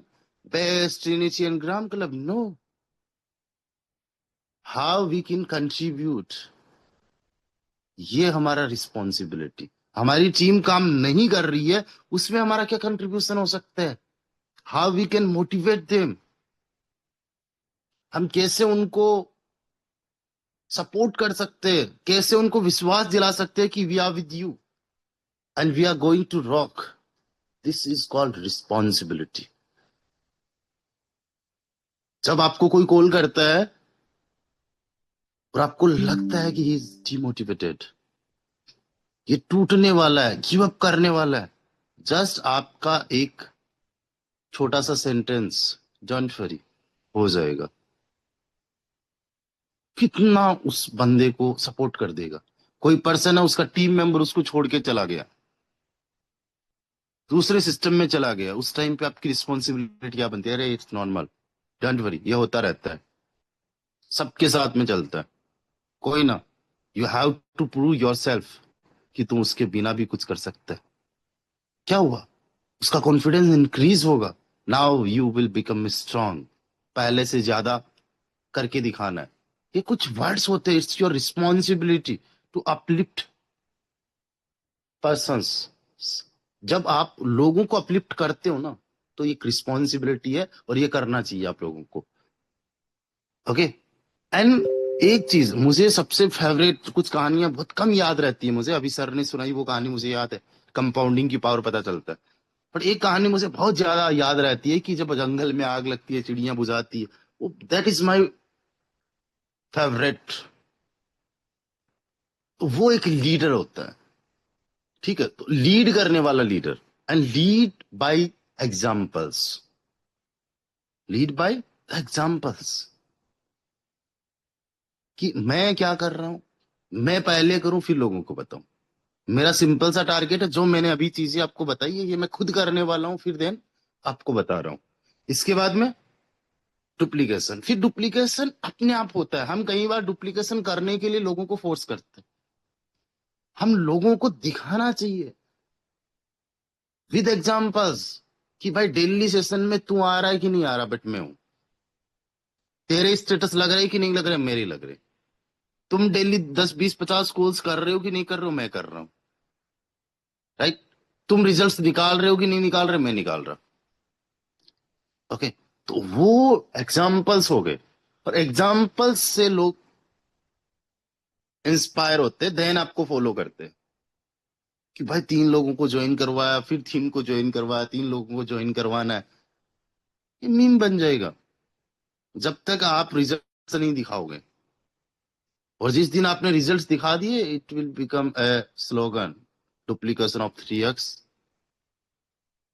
Best Trinity and Gram Club? No. How we can contribute, ये हमारा रिस्पॉन्सिबिलिटी। हमारी टीम काम नहीं कर रही है, उसमें हमारा क्या कंट्रीब्यूशन हो सकता है? How we can motivate them, हम कैसे उनको सपोर्ट कर सकते हैं, कैसे उनको विश्वास दिला सकते हैं कि we are with you and we are going to rock. This is called responsibility. जब आपको कोई कॉल करता है और आपको लगता है कि ही इज डिमोटिवेटेड, ये टूटने वाला है, गिव अप करने वाला है, जस्ट आपका एक छोटा सा सेंटेंस डोंट वरी हो जाएगा, कितना उस बंदे को सपोर्ट कर देगा। कोई पर्सन है, उसका टीम मेंबर उसको छोड़ के चला गया, दूसरे सिस्टम में चला गया, उस टाइम पे आपकी रिस्पॉन्सिबिलिटी क्या बनती है? अरे इट्स नॉर्मल, डोंट वरी, ये होता रहता है, सबके साथ में चलता है, कोई ना। You have to prove yourself कि तुम उसके बिना भी कुछ कर सकते है। क्या हुआ? उसका कॉन्फिडेंस इंक्रीज होगा। Now you will become strong, पहले से ज्यादा करके दिखाना है। ये कुछ वर्ड्स होते हैं, it's your responsibility to uplift persons. जब आप लोगों को अपलिफ्ट करते हो ना, तो एक रिस्पॉन्सिबिलिटी है और ये करना चाहिए आप लोगों को। ओके। एंड एक चीज मुझे सबसे फेवरेट, कुछ कहानियां बहुत कम याद रहती है मुझे, अभी सर ने सुनाई वो कहानी मुझे याद है, कंपाउंडिंग की पावर पता चलता है। पर एक कहानी मुझे बहुत ज्यादा याद रहती है कि जब जंगल में आग लगती है, चिड़ियां बुझाती है, वो दैट इज माई फेवरेट। तो वो एक लीडर होता है, ठीक है, तो लीड करने वाला leader, and lead by examples, lead by examples, कि मैं क्या कर रहा हूं, मैं पहले करूं फिर लोगों को बताऊं। मेरा सिंपल सा टारगेट है, जो मैंने अभी चीजें आपको बताई है ये मैं खुद करने वाला हूं, फिर देन आपको बता रहा हूं। इसके बाद में डुप्लीकेशन, फिर डुप्लीकेशन अपने आप होता है। हम कई बार डुप्लीकेशन करने के लिए लोगों को फोर्स करते हैं, हम लोगों को दिखाना चाहिए विद एग्जाम्पल्स कि भाई डेली सेशन में तू आ रहा है कि नहीं आ रहा, बट मैं हूं, तेरे स्टेटस लग रहे कि नहीं लग रहे, मेरे लग रहे, तुम डेली 10 20 50 कॉल्स कर रहे हो कि नहीं कर रहे हो, मैं कर रहा हूं, राइट। तुम रिजल्ट्स निकाल रहे हो कि नहीं निकाल रहे, मैं निकाल रहा। ओके, तो वो एग्जाम्पल्स हो गए, और एग्जाम्पल्स से लोग इंस्पायर होते, देन आपको फॉलो करते। कि भाई 3 लोगों को ज्वाइन करवाया, फिर 3 को ज्वाइन करवाया, 3 लोगों को ज्वाइन करवाना है, ये मीम बन जाएगा जब तक आप रिजल्ट नहीं दिखाओगे। और जिस दिन आपने रिजल्ट्स दिखा दिए, it will become a slogan, duplication of 3x।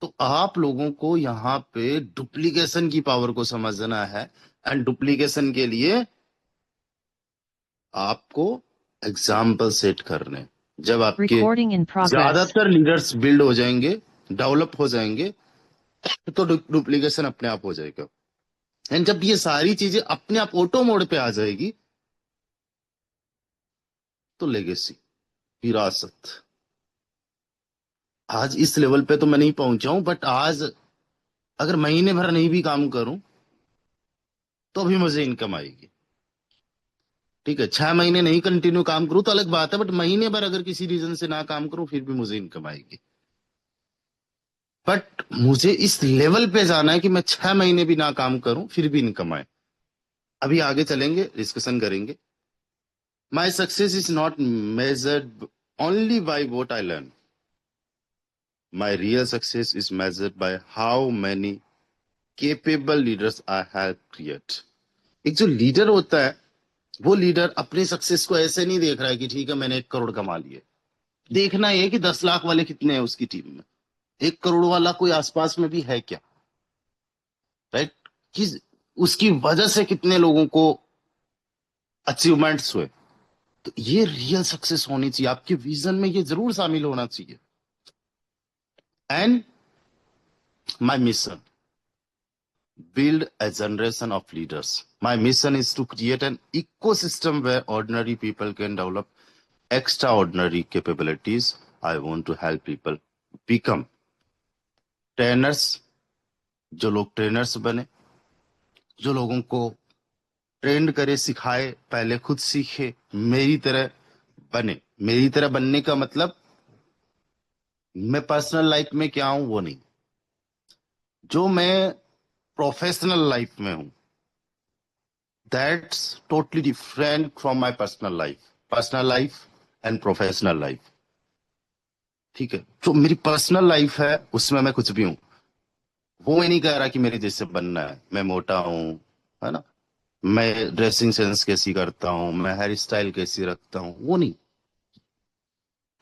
तो आप लोगों को यहाँ पे डुप्लीकेशन की पावर को समझना है। एंड डुप्लीकेशन के लिए आपको एग्जाम्पल सेट करने, जब आपके Recording in progress. ज्यादातर लीडर्स बिल्ड हो जाएंगे, डेवलप हो जाएंगे, तो डुप्लीकेशन अपने आप हो जाएगा। एंड जब ये सारी चीजें अपने आप ऑटो मोड पे आ जाएगी, तो लेगेसी, विरासत। आज इस लेवल पे तो मैं नहीं पहुंचा हूं, बट आज अगर महीने भर नहीं भी काम करूं तो भी मुझे इनकम आएगी। ठीक है, 6 महीने नहीं कंटिन्यू काम करूं तो अलग बात है, बट महीने भर अगर किसी रीजन से ना काम करूं फिर भी मुझे इनकम आएगी। बट मुझे इस लेवल पे जाना है कि मैं 6 महीने भी ना काम करूं फिर भी इनकम आए। अभी आगे चलेंगे, डिस्कशन करेंगे। My success is not measured only by what I learn, my real success is measured by how many capable leaders I have create. एक जो लीडर होता है, वो लीडर अपने सक्सेस को ऐसे नहीं देख रहा है कि ठीक है मैंने 1 करोड़ कमा लिए। देखना है कि 10 लाख वाले कितने हैं उसकी टीम में, 1 करोड़ वाला कोई आसपास में भी है क्या, राइट? कि उसकी वजह से कितने लोगों को अचीवमेंट्स हुए। तो ये रियल सक्सेस होनी चाहिए, आपके विजन में ये जरूर शामिल होना चाहिए। And my mission, build a generation of leaders. My mission is to create an ecosystem where ordinary people can develop extraordinary capabilities. I want to help people become trainers, जो लोग ट्रेनर्स बने, जो लोगों को ट्रेंड करे, सिखाए, पहले खुद सीखे, मेरी तरह बने। मेरी तरह बनने का मतलब मैं पर्सनल लाइफ में क्या हूं वो नहीं, जो मैं प्रोफेशनल लाइफ में हूं, that's totally different from my personal life and professional life. ठीक है, जो मेरी पर्सनल लाइफ है उसमें मैं कुछ भी हूं, वो मैं नहीं कह रहा कि मेरे जैसे बनना है, मैं मोटा हूं, है ना, मैं ड्रेसिंग सेंस कैसी करता हूं, मैं हेयर स्टाइल कैसी रखता हूं, वो नहीं।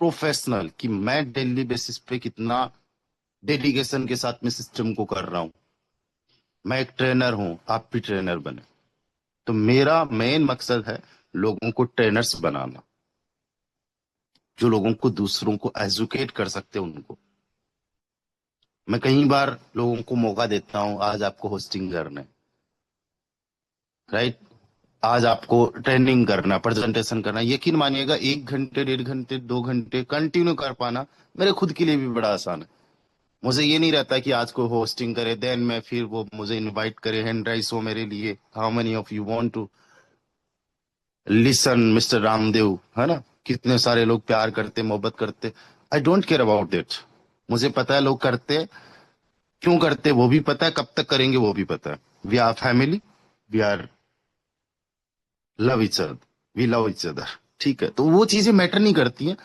प्रोफेशनल, कि मैं डेली बेसिस पे कितना डेडिकेशन के साथ में सिस्टम को कर रहा हूं। मैं एक ट्रेनर हूं, आप भी ट्रेनर बने। तो मेरा मेन मकसद है लोगों को ट्रेनर्स बनाना, जो लोगों को दूसरों को एजुकेट कर सकते हैं उनको। मैं कई बार लोगों को मौका देता हूं, आज आपको होस्टिंग करना है, राइट, आज आपको ट्रेनिंग करना, प्रेजेंटेशन करना। यकीन मानिएगा 1 घंटे, 1.5 घंटे, 2 घंटे कंटिन्यू कर पाना मेरे खुद के लिए भी बड़ा आसान है। मुझे ये नहीं रहता कि आज को होस्टिंग करे, देन मैं फिर वो मुझे इनवाइट करे, हैंड राइस हो मेरे लिए, how many of you want to listen mister Ramdev, है ना, कितने सारे लोग प्यार करते, मोहब्बत करते। I don't care about that. मुझे पता है लोग करते, क्यों करते वो भी पता है, कब तक करेंगे वो भी पता है। We are family, we are love each other, we love each other. ठीक है, तो वो चीजें मैटर नहीं करती हैं।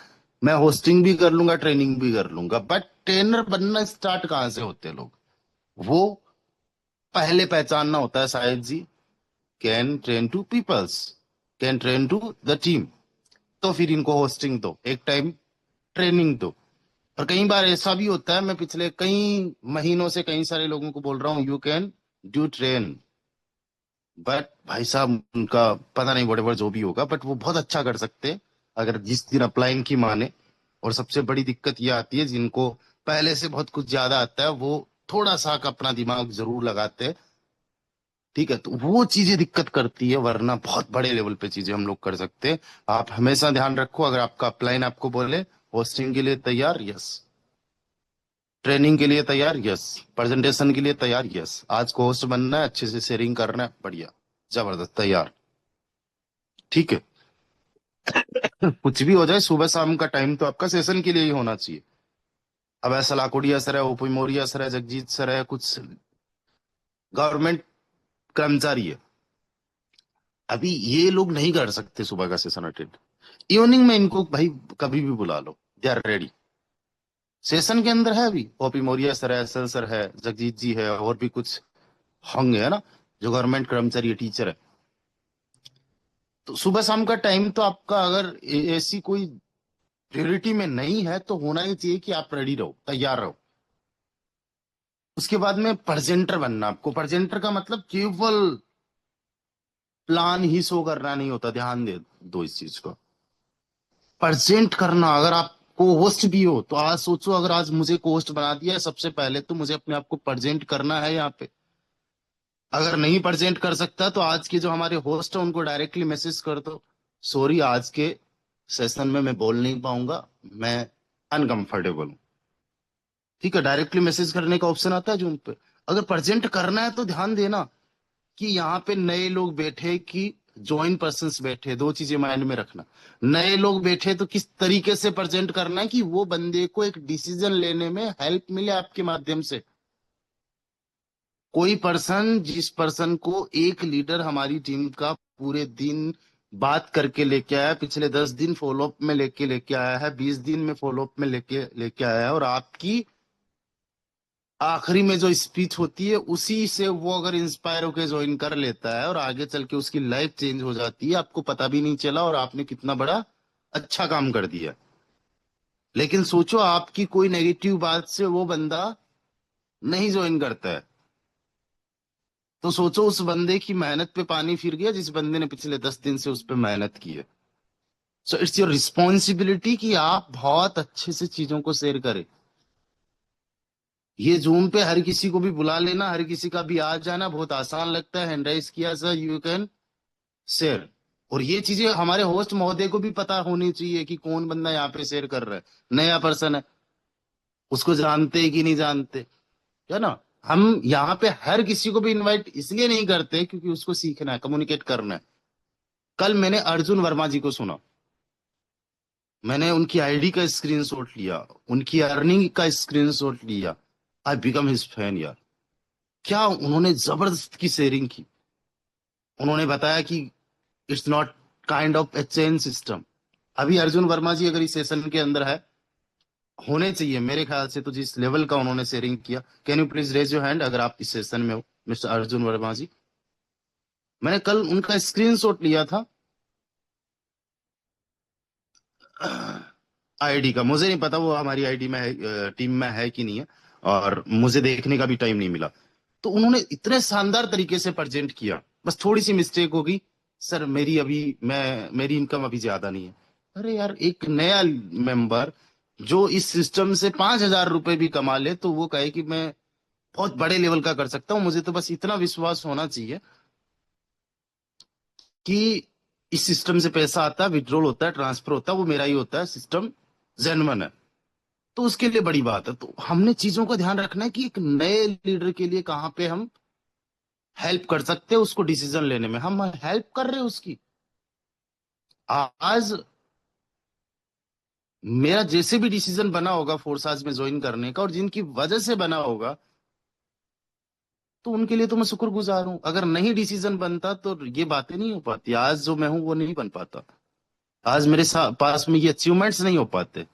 मैं होस्टिंग भी कर लूंगा, ट्रेनिंग भी कर लूंगा, बट ट्रेनर बनना स्टार्ट कहां से होते हैं लोग, वो पहले पहचानना होता है शायद जी, can train to peoples, can train to the team. तो फिर इनको होस्टिंग दो, एक टाइम ट्रेनिंग दो। और कई बार ऐसा भी होता है, मैं पिछले कई महीनों से कई सारे लोगों को बोल रहा हूं you can do train, but भाई साहब उनका पता नहीं, वोटेवर जो भी होगा, बट वो बहुत अच्छा कर सकते हैं अगर जिस दिन अपलाइन की माने। और सबसे बड़ी दिक्कत ये आती है, जिनको पहले से बहुत कुछ ज्यादा आता है वो थोड़ा सा का अपना दिमाग जरूर लगाते हैं। ठीक है, तो वो चीजें दिक्कत करती है, वरना बहुत बड़े लेवल पे चीजें हम लोग कर सकते हैं। आप हमेशा ध्यान रखो, अगर आपका अपलाइन आपको बोले होस्टिंग के लिए तैयार, यस, ट्रेनिंग के लिए तैयार, यस, प्रेजेंटेशन के लिए तैयार, यस, आज को होस्ट बनना है, अच्छे से शेयरिंग करना है, बढ़िया, जबरदस्त, तैयार। ठीक है, कुछ भी हो जाए, सुबह शाम का टाइम तो आपका सेशन के लिए ही होना चाहिए। अब ऐसा लाकोड़िया सर है, ओपी मोरिया सर है, जगजीत सर है, कुछ गवर्नमेंट कर्मचारी है, अभी ये लोग नहीं कर सकते सुबह का सेशन अटेंड। इवनिंग में इनको भाई कभी भी बुला लो, दे आर रेडी। सेशन के अंदर है अभी ओपी मौर्य सर है, एसएल सर है, जगजीत जी है, और भी कुछ होंगे, है ना, जो गवर्नमेंट कर्मचारी टीचर है। तो सुबह शाम का टाइम तो आपका अगर ऐसी कोई प्रायोरिटी में नहीं है तो होना ही चाहिए कि आप रेडी रहो, तैयार रहो। उसके बाद में प्रेजेंटर बनना। आपको प्रेजेंटर का मतलब केवल प्लान ही शो करना नहीं होता, ध्यान दे दो इस चीज को। प्रेजेंट करना, अगर आपको होस्ट भी हो तो आज सोचो, अगर आज मुझे को होस्ट बना दिया है, सबसे पहले तो मुझे अपने आप को प्रेजेंट करना है यहाँ पे। अगर नहीं प्रेजेंट कर सकता तो आज के जो हमारे होस्ट है उनको डायरेक्टली मैसेज कर दो, सॉरी आज के सेशन में मैं बोल नहीं पाऊंगा, मैं अनकंफर्टेबल हूँ। ठीक है, डायरेक्टली मैसेज करने का ऑप्शन आता है जूम पे। अगर प्रेजेंट करना है तो ध्यान देना कि यहाँ पे नए लोग बैठे कि ज्वाइन पर्सन्स बैठे, दो चीजें माइंड में रखना। नए लोग बैठे तो किस तरीके से प्रेजेंट करना है कि वो बंदे को एक डिसीजन लेने में हेल्प मिले आपके माध्यम से। कोई पर्सन, जिस पर्सन को एक लीडर हमारी टीम का पूरे दिन बात करके लेके आया, पिछले 10 दिन फॉलोअप में लेके आया है, 20 दिन में फॉलोअप में लेके लेके आया है, और आपकी आखिरी में जो स्पीच होती है उसी से वो अगर इंस्पायर होकर ज्वाइन कर लेता है और आगे चल के उसकी लाइफ चेंज हो जाती है, आपको पता भी नहीं चला और आपने कितना बड़ा अच्छा काम कर दिया। लेकिन सोचो आपकी कोई नेगेटिव बात से वो बंदा नहीं ज्वाइन करता है, तो सोचो उस बंदे की मेहनत पे पानी फिर गया, जिस बंदे ने पिछले 10 दिन से उस पर मेहनत की है। सो इट्स योर रिस्पॉन्सिबिलिटी कि आप बहुत अच्छे से चीजों को शेयर करें। ये जूम पे हर किसी को भी बुला लेना, हर किसी का भी आ जाना बहुत आसान लगता है, हैंड राइज किया सर यू कैन शेयर। और ये चीजें हमारे होस्ट महोदय को भी पता होनी चाहिए कि कौन बंदा यहाँ पे शेयर कर रहा है, नया पर्सन है, उसको जानते हैं कि नहीं जानते, है ना। हम यहाँ पे हर किसी को भी इनवाइट इसलिए नहीं करते क्योंकि उसको सीखना है, कम्युनिकेट करना है। कल मैंने अर्जुन वर्मा जी को सुना, मैंने उनकी आईडी का स्क्रीनशॉट लिया, उनकी अर्निंग का स्क्रीनशॉट लिया, आई बिकम हिज फैन यार। क्या उन्होंने जबरदस्त की शेयरिंग की। उन्होंने बताया कि it's not kind of A chain system. अभी अर्जुन वर्मा जी अगर इस सेशन के अंदर है, होने चाहिए मेरे ख्याल से, तो जिस लेवल का उन्होंने शेयरिंग किया, can you please raise your hand अगर आप इस सेशन में हो, मिस्टर अर्जुन वर्मा जी। मैंने कल उनका स्क्रीनशॉट लिया था आईडी का, मुझे नहीं पता वो हमारी आईडी में है, टीम में है कि नहीं है, और मुझे देखने का भी टाइम नहीं मिला। तो उन्होंने इतने शानदार तरीके से प्रेजेंट किया, बस थोड़ी सी मिस्टेक होगी, सर मेरी अभी मेरी इनकम अभी ज्यादा नहीं है। अरे यार, एक नया मेंबर जो इस सिस्टम से 5,000 रुपए भी कमा ले तो वो कहे कि मैं बहुत बड़े लेवल का कर सकता हूँ, मुझे तो बस इतना विश्वास होना चाहिए कि इस सिस्टम से पैसा आता है, विड्रॉल होता है, ट्रांसफर होता है, वो मेरा ही होता है, सिस्टम जेन्युइन है, तो उसके लिए बड़ी बात है। तो हमने चीजों का ध्यान रखना है कि एक नए लीडर के लिए कहाँ पे हम हेल्प कर सकते हैं, उसको डिसीजन लेने में हम हेल्प कर रहे हैं उसकी। आज मेरा जैसे भी डिसीजन बना होगा फोर्साज में ज्वाइन करने का, और जिनकी वजह से बना होगा, तो उनके लिए तो मैं शुक्रगुजार हूं। अगर नहीं डिसीजन बनता तो ये बातें नहीं हो पाती, आज जो मैं हूं वो नहीं बन पाता, आज मेरे पास में ये अचीवमेंट्स नहीं हो पाते।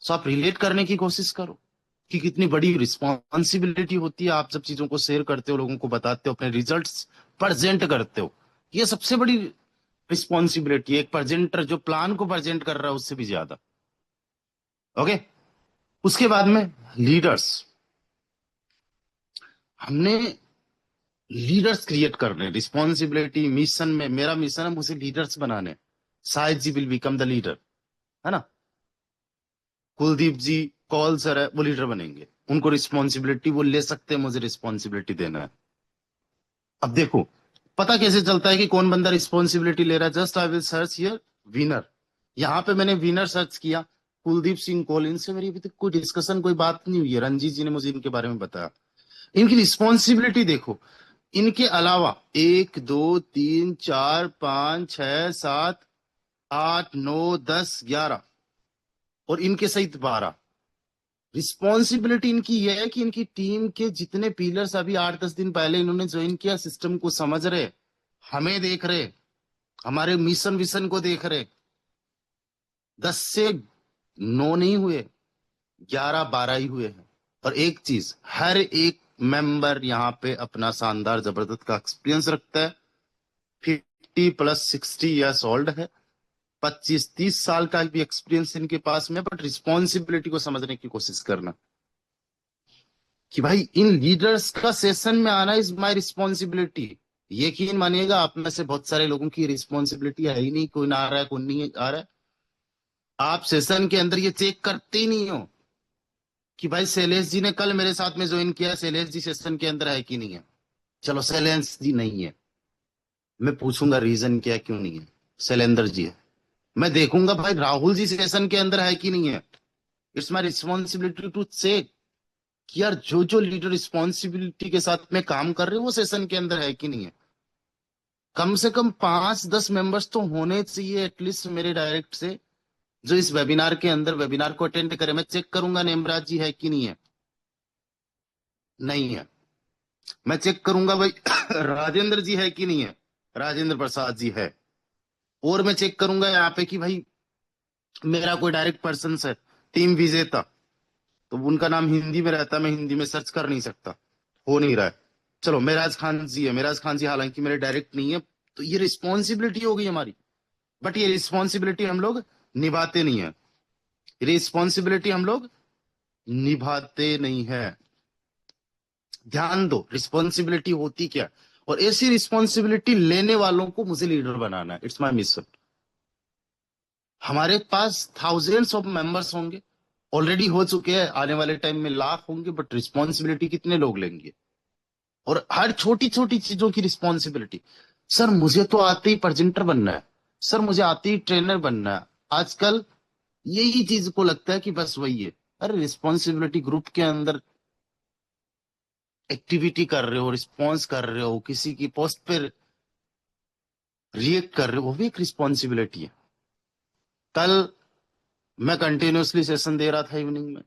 सो आप रिलेट करने की कोशिश करो कि कितनी बड़ी रिस्पॉन्सिबिलिटी होती है। आप जब चीजों को शेयर करते हो, लोगों को बताते हो, अपने रिजल्ट्स प्रेजेंट करते हो, ये सबसे बड़ी रिस्पॉन्सिबिलिटी है, एक प्रेजेंटर जो प्लान को प्रेजेंट कर रहा है उससे भी ज्यादा। ओके, उसके बाद में लीडर्स, हमने लीडर्स क्रिएट करने, रिस्पॉन्सिबिलिटी मिशन में, मेरा मिशन है मुझे लीडर्स बनाने। शायद जी विल बिकम द लीडर, है ना। कुलदीप जी, कौल सर है, वो लीडर बनेंगे, उनको रिस्पॉन्सिबिलिटी वो ले सकते हैं, मुझे रिस्पॉन्सिबिलिटी देना है। अब देखो पता कैसे चलता है कि कौन बंदा रिस्पॉन्सिबिलिटी ले रहा है, just I will search here winner. यहाँ पे मैंने विनर सर्च किया, कुलदीप सिंह कौल, इनसे मेरी अभी तक कोई डिस्कशन, कोई बात नहीं हुई है। रंजीत जी ने मुझे इनके बारे में बताया। इनकी रिस्पॉन्सिबिलिटी देखो, इनके अलावा 1 2 3 4 5 6 7 8 9 10 11 और इनके सहित 12। रिस्पॉन्सिबिलिटी इनकी यह है कि इनकी टीम के जितने पीलर्स अभी 8 10 दिन पहले इन्होंने ज्वाइन किया, सिस्टम को समझ रहे, हमें देख रहे, हमारे मिशन विशन को देख रहे, 10 से 9 नहीं हुए, 11-12 ही हुए हैं। और एक चीज, हर एक मेंबर यहाँ पे अपना शानदार जबरदस्त का एक्सपीरियंस रखता है। 50 + 60 ईयर्स ओल्ड है, 25-30 साल का भी एक्सपीरियंस इनके पास में। बट रिस्पॉन्सिबिलिटी को समझने की कोशिश करना कि भाई इन लीडर्स का सेशन में आना इज माय रिस्पॉन्सिबिलिटी। यकीन मानिएगा, आप में से बहुत सारे लोगों की रिस्पॉन्सिबिलिटी है ही नहीं, कोई ना आ रहा है, कोई नहीं आ रहा है। आप सेशन के अंदर ये चेक करते ही नहीं हो कि भाई शैलेश जी ने कल मेरे साथ में ज्वाइन किया, शैलेश जी सेशन के अंदर है कि नहीं है। चलो शैलेश जी नहीं है, मैं पूछूंगा रीजन क्या है, क्यों नहीं है। शैलेंद्र जी है, मैं देखूंगा भाई राहुल जी सेशन के अंदर है कि नहीं है। It's my responsibility to check कि यार जो जो लीडर रिस्पॉन्सिबिलिटी के साथ में काम कर रहे हैं वो सेशन के अंदर है कि नहीं है। कम से कम 5-10 मेंबर्स तो होने चाहिए एटलीस्ट मेरे डायरेक्ट से, जो इस वेबिनार के अंदर वेबिनार को अटेंड करे। मैं चेक करूंगा नेमराज जी है कि नहीं है, नहीं है। मैं चेक करूंगा भाई राजेंद्र जी है कि नहीं है, राजेंद्र प्रसाद जी है। और मैं चेक करूंगा यहाँ पे कि भाई मेरा कोई डायरेक्ट पर्सन है, टीम विजेता, तो उनका नाम हिंदी में रहता है, मैं हिंदी में सर्च कर नहीं सकता, हो नहीं रहा है। चलो मेराज खान जी है, मेराज खान जी हालांकि मेरे डायरेक्ट नहीं है। तो ये रिस्पॉन्सिबिलिटी होगी हमारी, बट ये रिस्पॉन्सिबिलिटी हम लोग निभाते नहीं है। रिस्पॉन्सिबिलिटी हम लोग निभाते नहीं है। ध्यान दो, रिस्पॉन्सिबिलिटी होती क्या, और ऐसी रिस्पॉन्सिबिलिटी लेने वालों को मुझे लीडर बनाना है। It's my mission. हमारे पास थाउजेंड्स ऑफ मेंबर्स होंगे, ऑलरेडी हो चुके हैं, आने वाले टाइम में लाख होंगे, बट रिस्पॉन्सिबिलिटी कितने लोग लेंगे। और हर छोटी छोटी चीजों की रिस्पॉन्सिबिलिटी। सर मुझे तो आते ही प्रेजेंटर बनना है, सर मुझे आते ही ट्रेनर बनना है। आजकल यही चीज को लगता है कि बस वही है। अरे रिस्पॉन्सिबिलिटी, ग्रुप के अंदर एक्टिविटी कर रहे हो, रिस्पॉन्स कर रहे हो, किसी की पोस्ट पे रिएक्ट कर रहे हो, वो भी एक रिस्पॉन्सिबिलिटी है। कल मैं कंटिन्यूअसली सेशन दे रहा था इवनिंग में,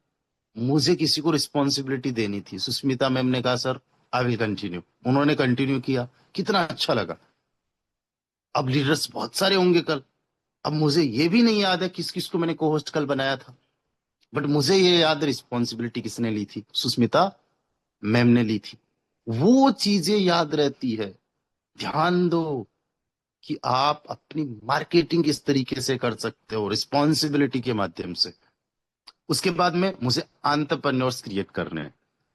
मुझे किसी को रिस्पॉन्सिबिलिटी देनी थी। सुष्मिता मैम ने कहा सर आई विल कंटिन्यू, उन्होंने कंटिन्यू किया, कितना अच्छा लगा। अब लीडर्स बहुत सारे होंगे कल। अब मुझे ये भी नहीं याद है किस किस को मैंने को होस्ट कल बनाया था, बट मुझे ये याद है रिस्पॉन्सिबिलिटी किसने ली थी, सुष्मिता मैम ने ली थी। वो चीजें याद रहती है। ध्यान दो कि आप अपनी मार्केटिंग किस तरीके से कर सकते हो रिस्पॉन्सिबिलिटी के माध्यम से। उसके बाद में मुझे एंटरप्रेन्योर्स क्रिएट करने हैं,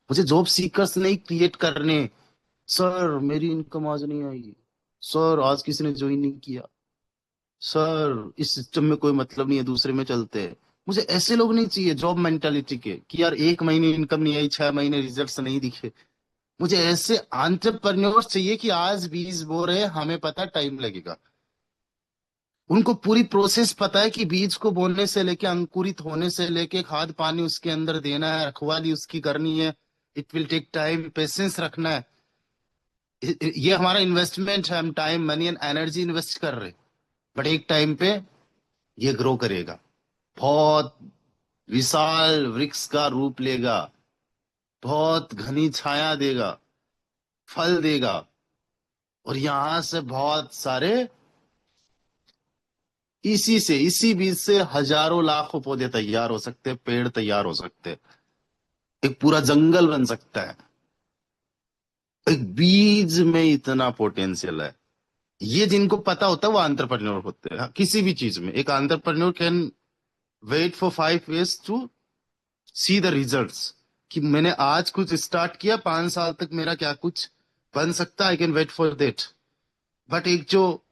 मुझे जॉब सीकर्स नहीं क्रिएट करने। सर मेरी इनकम आज नहीं आई, सर आज किसी ने ज्वाइन नहीं किया, सर इस सिस्टम में कोई मतलब नहीं है, दूसरे में चलते हैं। मुझे ऐसे लोग नहीं चाहिए जॉब मेंटालिटी के कि यार 1 महीने इनकम नहीं आई, 6 महीने रिजल्ट्स नहीं दिखे। मुझे ऐसे एंटरप्रेन्योर्स चाहिए कि आज बीज बो रहे हैं, हमें पता टाइम लगेगा, उनको पूरी प्रोसेस पता है कि बीज को बोने से लेके अंकुरित होने से लेके खाद पानी उसके अंदर देना है, रखवाली उसकी करनी है। It will take time, patience रखना है। ये हमारा इन्वेस्टमेंट है, हम time money and energy invest कर रहे हैं। बट एक टाइम पे ये ग्रो करेगा, बहुत विशाल वृक्ष का रूप लेगा, बहुत घनी छाया देगा, फल देगा, और यहां से बहुत सारे, इसी से, इसी बीज से हजारों लाखों पौधे तैयार हो सकते हैं, पेड़ तैयार हो सकते हैं, एक पूरा जंगल बन सकता है। एक बीज में इतना पोटेंशियल है। ये जिनको पता होता है वो एंटरप्रेन्योर होते हैं। किसी भी चीज में एक entrepreneur can wait for 5 years to see the results, कि मैंने आज कुछ स्टार्ट किया, 5 साल तक मेरा क्या कुछ बन सकता है, I can wait for that. But एक जो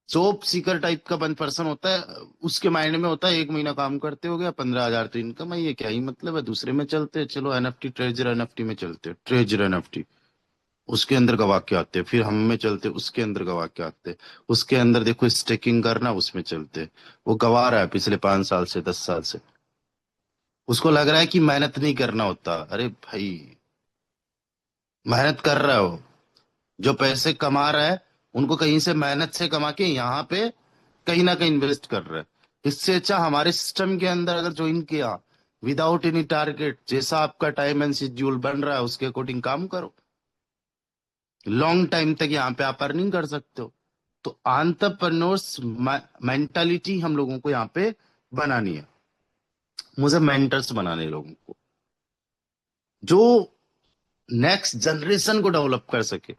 जॉब सीकर टाइप का बन पर्सन होता है, उसके माइंड में होता है 1 महीना काम करते हो गया 15,000 तो इनकम है, ये क्या ही मतलब है, दूसरे में चलते हैं, चलो एनएफटी ट्रेजर एनएफटी में चलते हैं, ट्रेजर एनएफटी उसके अंदर गवा के आते हैं, फिर हम में चलते हैं, उसके अंदर गवा के आते हैं, उसके अंदर देखो स्टेकिंग करना, उसमें चलते हैं। वो गवा रहा है पिछले 5 साल से, 10 साल से, उसको लग रहा है कि मेहनत नहीं करना होता। अरे भाई मेहनत कर रहा हो, जो पैसे कमा रहा है उनको कहीं से मेहनत से कमा के यहाँ पे कहीं ना कहीं इन्वेस्ट कर रहा है। इससे अच्छा हमारे सिस्टम के अंदर अगर ज्वाइन किया विदाउट एनी टारगेट, जैसा आपका टाइम एंड शेड्यूल बन रहा है उसके अकॉर्डिंग काम करो, लॉन्ग टाइम तक यहाँ पे आप अर्निंग कर सकते हो। तो एंटरप्रेन्योर्स मेंटालिटी हम लोगों को यहाँ पे बनानी है। मुझे मेंटर्स बनाने लोगों को, जो नेक्स्ट जनरेशन को डेवलप कर सके।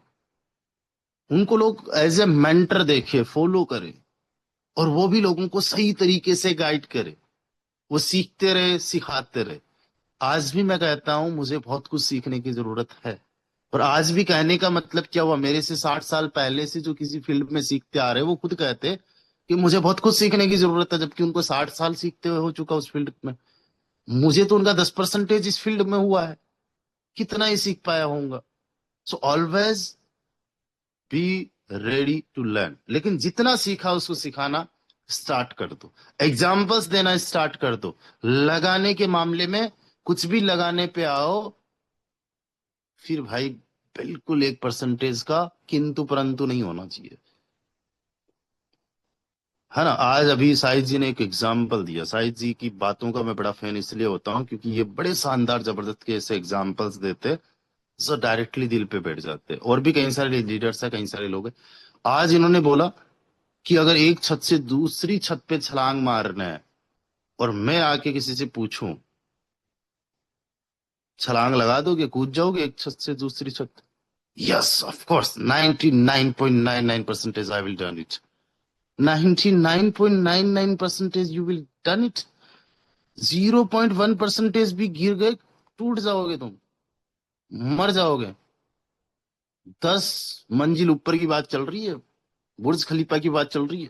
उनको लोग एज ए मेंटर देखे, फॉलो करे, और वो भी लोगों को सही तरीके से गाइड करे। वो सीखते रहे, सिखाते रहे। आज भी मैं कहता हूं मुझे बहुत कुछ सीखने की जरूरत है। और आज भी कहने का मतलब क्या हुआ, मेरे से 60 साल पहले से जो किसी फील्ड में सीखते आ रहे हैं, वो खुद कहते कि मुझे बहुत कुछ सीखने की जरूरत है, जबकि उनको 60 साल सीखते हुए हो चुका उस फील्ड में। मुझे तो उनका 10% इस फील्ड में हुआ है, कितना ही सीख पाया होऊंगा। So always be ready to learn. लेकिन जितना सीखा उसको सिखाना स्टार्ट कर दो, एग्जाम्पल्स देना स्टार्ट कर दो। लगाने के मामले में कुछ भी लगाने पे आओ, फिर भाई बिल्कुल 1% का किंतु परंतु नहीं होना चाहिए, है ना। आज अभी साहिद जी ने एक एग्जाम्पल दिया। साहिद जी की बातों का मैं बड़ा फैन इसलिए होता हूँ क्योंकि ये बड़े शानदार जबरदस्त के ऐसे एग्जाम्पल्स देते जो डायरेक्टली दिल पे बैठ जाते हैं। और भी कई सारे लीडर्स है, कई सारे लोग हैं। आज इन्होंने बोला कि अगर एक छत से दूसरी छत पे छलांग मारना है और मैं आके किसी से पूछूं, छलांग लगा दोगे, कूद जाओगे एक छत से दूसरी छत? Yes of course, 99.99% I will done it. 99.99% you will done it. 0.1% भी गिर गए, टूट जाओगे तुम, मर जाओगे। 10 मंजिल ऊपर की बात चल रही है, बुर्ज खलीफा की बात चल रही है,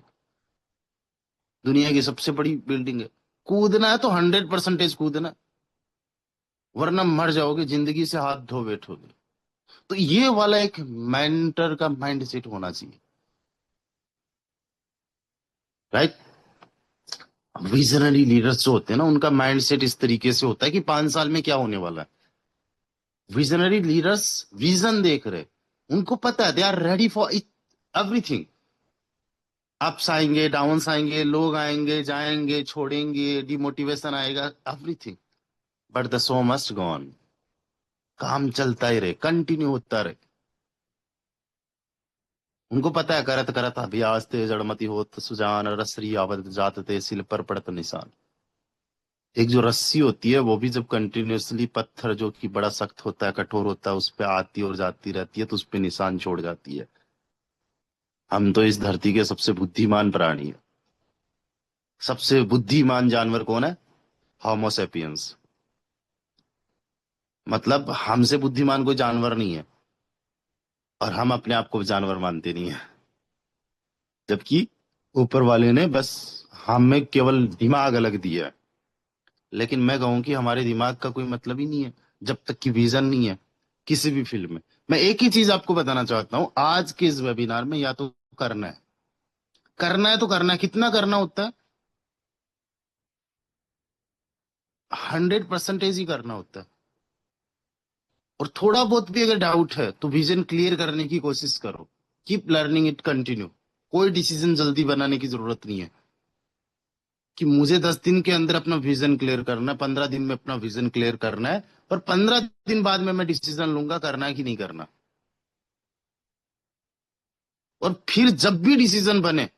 दुनिया की सबसे बड़ी बिल्डिंग है। कूदना है तो 100% कूदना है, वरना मर जाओगे, जिंदगी से हाथ धो बैठोगे। तो ये वाला एक मेंटर का माइंड सेट होना चाहिए, राइट। विजनरी लीडर्स जो होते हैं ना, उनका माइंड सेट इस तरीके से होता है कि 5 साल में क्या होने वाला है। विजनरी लीडर्स विजन देख रहे, उनको पता है, they are ready for everything. Ups आएंगे, डाउन्स आएंगे, लोग आएंगे जाएंगे, छोड़ेंगे, डिमोटिवेशन आएगा, everything, but the show must go on. काम चलता ही रहे, कंटिन्यू होता रहे। उनको पता है, करत करत अभ्यास ते जड़मति होत सुजान, रसरी आवत जात ते सिल पर पड़त निशान। एक जो रस्सी होती है वो भी जब कंटिन्यूअसली पत्थर जो कि बड़ा सख्त होता है, कठोर होता है, उस पे आती और जाती रहती है तो उस पे निशान छोड़ जाती है। हम तो इस धरती के सबसे बुद्धिमान प्राणी है। सबसे बुद्धिमान जानवर कौन है? होमोसेपियंस। मतलब हमसे बुद्धिमान कोई जानवर नहीं है, और हम अपने आप को जानवर मानते नहीं है। जबकि ऊपर वाले ने बस हमें केवल दिमाग अलग दिया है। लेकिन मैं कहूं कि हमारे दिमाग का कोई मतलब ही नहीं है जब तक कि विजन नहीं है किसी भी फील्ड में। मैं एक ही चीज आपको बताना चाहता हूं आज के इस वेबिनार में, या तो करना है, करना है तो करना है। कितना करना होता है? 100% ही करना होता है। और थोड़ा बहुत भी अगर डाउट है तो विजन क्लियर करने की कोशिश करो। Keep learning it, continue. कोई डिसीजन जल्दी बनाने की जरूरत नहीं है कि मुझे 10 दिन के अंदर अपना विजन क्लियर करना है, 15 दिन में अपना विजन क्लियर करना है, और 15 दिन बाद में मैं डिसीजन लूंगा करना है कि नहीं करना। और फिर जब भी डिसीजन बने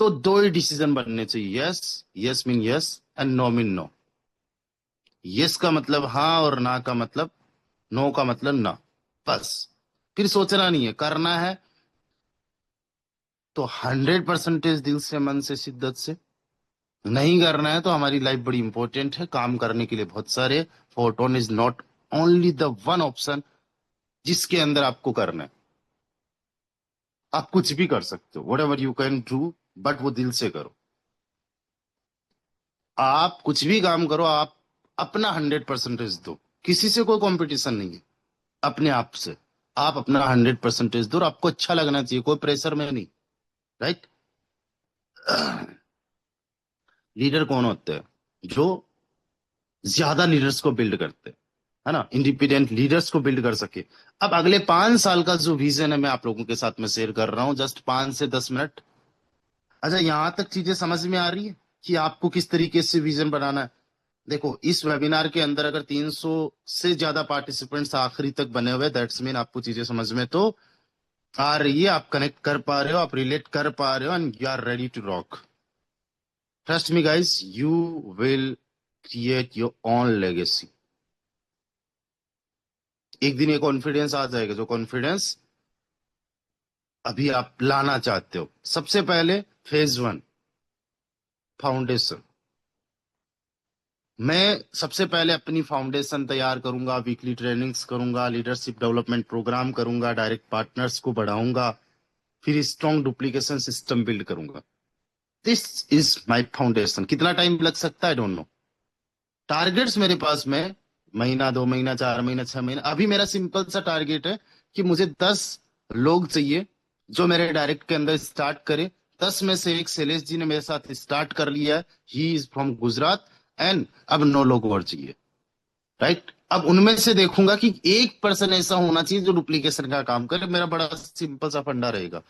तो दो ही डिसीजन बनने चाहिए, yes, yes mean yes and no mean no. Yes का मतलब हाँ, और ना का मतलब, नो का मतलब ना। बस, फिर सोचना नहीं है, करना है तो 100% दिल से, मन से, शिद्दत से। नहीं करना है तो हमारी लाइफ बड़ी इंपॉर्टेंट है, काम करने के लिए बहुत सारे। Photon is not only the one option जिसके अंदर आपको करना है। आप कुछ भी कर सकते हो, what ever you can do, but वो दिल से करो। आप कुछ भी काम करो, आप अपना 100% दो। किसी से कोई कंपटीशन नहीं है, अपने आप से। आप अपना 100% दो और आपको अच्छा लगना चाहिए, कोई प्रेशर में नहीं, राइट। लीडर कौन होते हैं? जो ज्यादा लीडर्स को बिल्ड करते हैं, है ना, इंडिपेंडेंट लीडर्स को बिल्ड कर सके। अब अगले 5 साल का जो विजन है मैं आप लोगों के साथ में शेयर कर रहा हूं, जस्ट 5 से 10 मिनट। अच्छा, यहां तक चीजें समझ में आ रही है कि आपको किस तरीके से विजन बनाना है? देखो, इस वेबिनार के अंदर अगर 300 से ज्यादा पार्टिसिपेंट्स आखिरी तक बने हुए, दैट्स मीन आपको चीजें समझ में तो आ रही है, आप कनेक्ट कर पा रहे हो, आप रिलेट कर पा रहे हो, and you are ready to rock. Trust me guys, you will create your own legacy. एक दिन ये कॉन्फिडेंस आ जाएगा, जो कॉन्फिडेंस अभी आप लाना चाहते हो। सबसे पहले फेज 1, फाउंडेशन। मैं सबसे पहले अपनी फाउंडेशन तैयार करूंगा, वीकली ट्रेनिंग्स करूंगा, लीडरशिप डेवलपमेंट प्रोग्राम करूंगा, डायरेक्ट पार्टनर्स को बढ़ाऊंगा, फिर स्ट्रॉन्ग डुप्लीकेशन सिस्टम बिल्ड करूंगा। This is my foundation. कितना टाइम लग सकता है, डोंट नो। टारगेट्स मेरे पास में महीना, 2 महीना, 4 महीना, 6 महीना। अभी मेरा सिंपल सा टारगेट है कि मुझे 10 लोग चाहिए जो मेरे डायरेक्ट के अंदर स्टार्ट करे। 10 में से एक शैलेश जी ने मेरे साथ स्टार्ट कर लिया है, he is from Gujarat. And अब 9 लोग और चाहिए, राइट। अब उनमें से देखूंगा कि एक पर्सन ऐसा होना चाहिए जो डुप्लीकेशन का काम करे। मेरा बड़ा सिंपल सा फंडा रहेगा।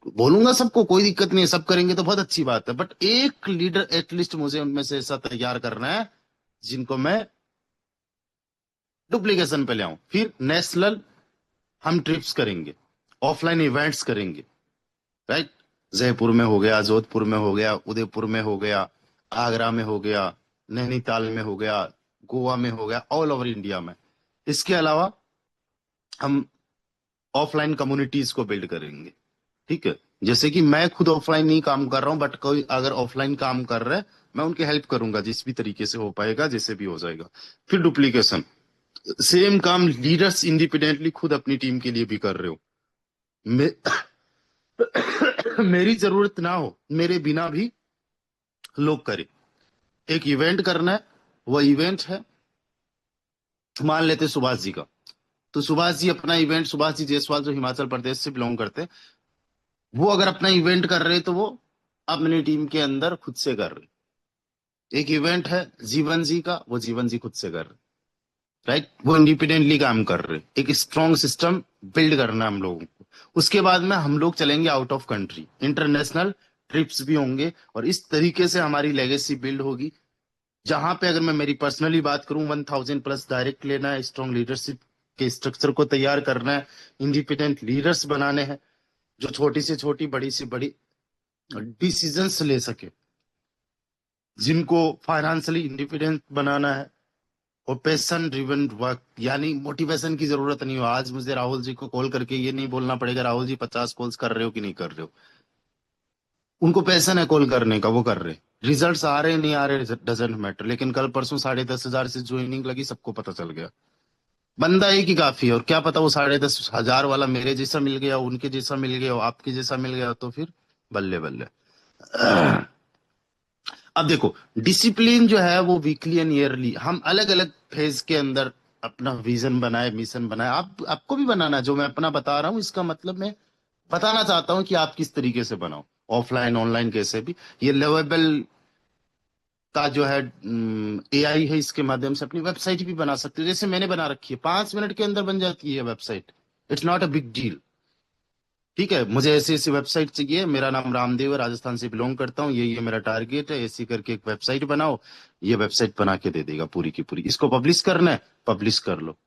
बोलूंगा सबको, कोई दिक्कत नहीं है, सब करेंगे तो बहुत अच्छी बात है, बट एक लीडर एटलीस्ट मुझे उनमें से ऐसा तैयार करना है जिनको मैं डुप्लीकेशन पे ले आऊं। फिर नेशनल हम ट्रिप्स करेंगे, ऑफलाइन इवेंट्स करेंगे, राइट। जयपुर में हो गया, जोधपुर में हो गया, उदयपुर में हो गया, आगरा में हो गया, नैनीताल में हो गया, गोवा में हो गया, ऑल ओवर इंडिया में। इसके अलावा हम ऑफलाइन कम्युनिटीज को बिल्ड करेंगे, ठीक है। जैसे कि मैं खुद ऑफलाइन नहीं काम कर रहा हूं, बट कोई अगर ऑफलाइन काम कर रहा है, मैं उनकी हेल्प करूंगा जिस भी तरीके से हो पाएगा, जैसे भी हो जाएगा। फिर डुप्लीकेशन, सेम काम लीडर्स इंडिपेंडेंटली खुद अपनी टीम के लिए भी कर रहे हो। मे, मेरी जरूरत ना हो, मेरे बिना भी लोग करें। एक इवेंट करना है, वो इवेंट है, मान लेते हैं सुभाष जी का। तो सुभाष जी अपना इवेंट, सुभाष जी जायसवाल जो हिमाचल प्रदेश से बिलोंग करते हैं, वो अगर अपना इवेंट कर रहे हैं तो वो अपनी टीम के अंदर खुद से कर रहे। एक इवेंट है जीवन जी का, वो जीवन जी खुद से कर रहे, राइट। वो इंडिपेंडेंटली काम कर रहे। एक स्ट्रॉन्ग सिस्टम बिल्ड करना है हम लोगों को। उसके बाद में हम लोग चलेंगे out of country, international trips भी होंगे, और इस तरीके से हमारी लेगेसी बिल्ड होगी। जहां पे अगर मैं मेरी पर्सनली बात करूं, 1000+ डायरेक्ट लेना है, स्ट्रॉन्ग लीडरशिप के स्ट्रक्चर को तैयार करना है, इंडिपेंडेंट लीडर्स बनाने हैं जो छोटी से छोटी, बड़ी से बड़ी डिसीजंस ले सके, जिनको फाइनेंशियली इंडिपेंडेंट बनाना है, और पैशन ड्रिवन वर्क, यानी मोटिवेशन की जरूरत नहीं हो। आज मुझे राहुल जी को कॉल करके ये नहीं बोलना पड़ेगा राहुल जी 50 कॉल्स कर रहे हो कि नहीं कर रहे हो। उनको पैशन है कॉल करने का, वो कर रहे। रिजल्ट्स आ रहे नहीं आ रहे डजेंट मैटर, लेकिन कल परसों 10,500 से ज्वाइनिंग लगी, सबको पता चल गया। बंदा एक ही काफी है, और क्या पता वो 10,500 वाला मेरे जैसा मिल गया, उनके जैसा मिल गया, आपके जैसा मिल गया, तो फिर बल्ले बल्ले। अब देखो, डिसिप्लिन जो है वो वीकली एंड ईयरली, हम अलग अलग फेज के अंदर अपना विजन बनाए, मिशन बनाए। आपको भी बनाना है। जो मैं अपना बता रहा हूँ, इसका मतलब मैं बताना चाहता हूँ कि आप किस तरीके से बनाओ, ऑफलाइन ऑनलाइन कैसे भी। ये लेवेबल का जो है एआई है, इसके माध्यम से अपनी वेबसाइट भी बना सकते हो, जैसे मैंने बना रखी है, 5 मिनट के अंदर बन जाती है website. It's not a big deal, ठीक है। मुझे ऐसी ऐसी वेबसाइट चाहिए, मेरा नाम रामदेव है, राजस्थान से बिलोंग करता हूँ, ये मेरा टारगेट है, ऐसी करके एक वेबसाइट बनाओ। ये वेबसाइट बना के दे देगा पूरी की पूरी। इसको पब्लिश करना है, पब्लिश कर लो,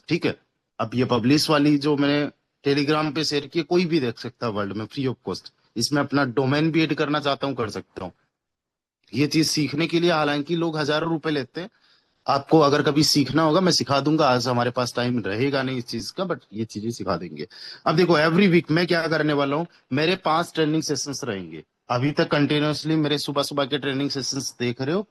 ठीक है। अब ये पब्लिश वाली जो मैंने टेलीग्राम पे शेयर की है, कोई भी देख सकता है वर्ल्ड में, फ्री ऑफ कॉस्ट। इसमें अपना डोमेन भी ऐड करना चाहता हूँ, कर सकता हूँ। ये चीज सीखने के लिए हालांकि लोग हजारों रुपए लेते हैं। आपको अगर कभी सीखना होगा, मैं सिखा दूंगा। आज हमारे पास टाइम रहेगा नहीं इस चीज का, बट ये चीजें सिखा देंगे। अब देखो, एवरी वीक मैं क्या करने वाला हूँ, मेरे 5 ट्रेनिंग सेशंस रहेंगे। अभी तक कंटिन्यूअसली मेरे सुबह सुबह के ट्रेनिंग सेशंस देख रहे हो,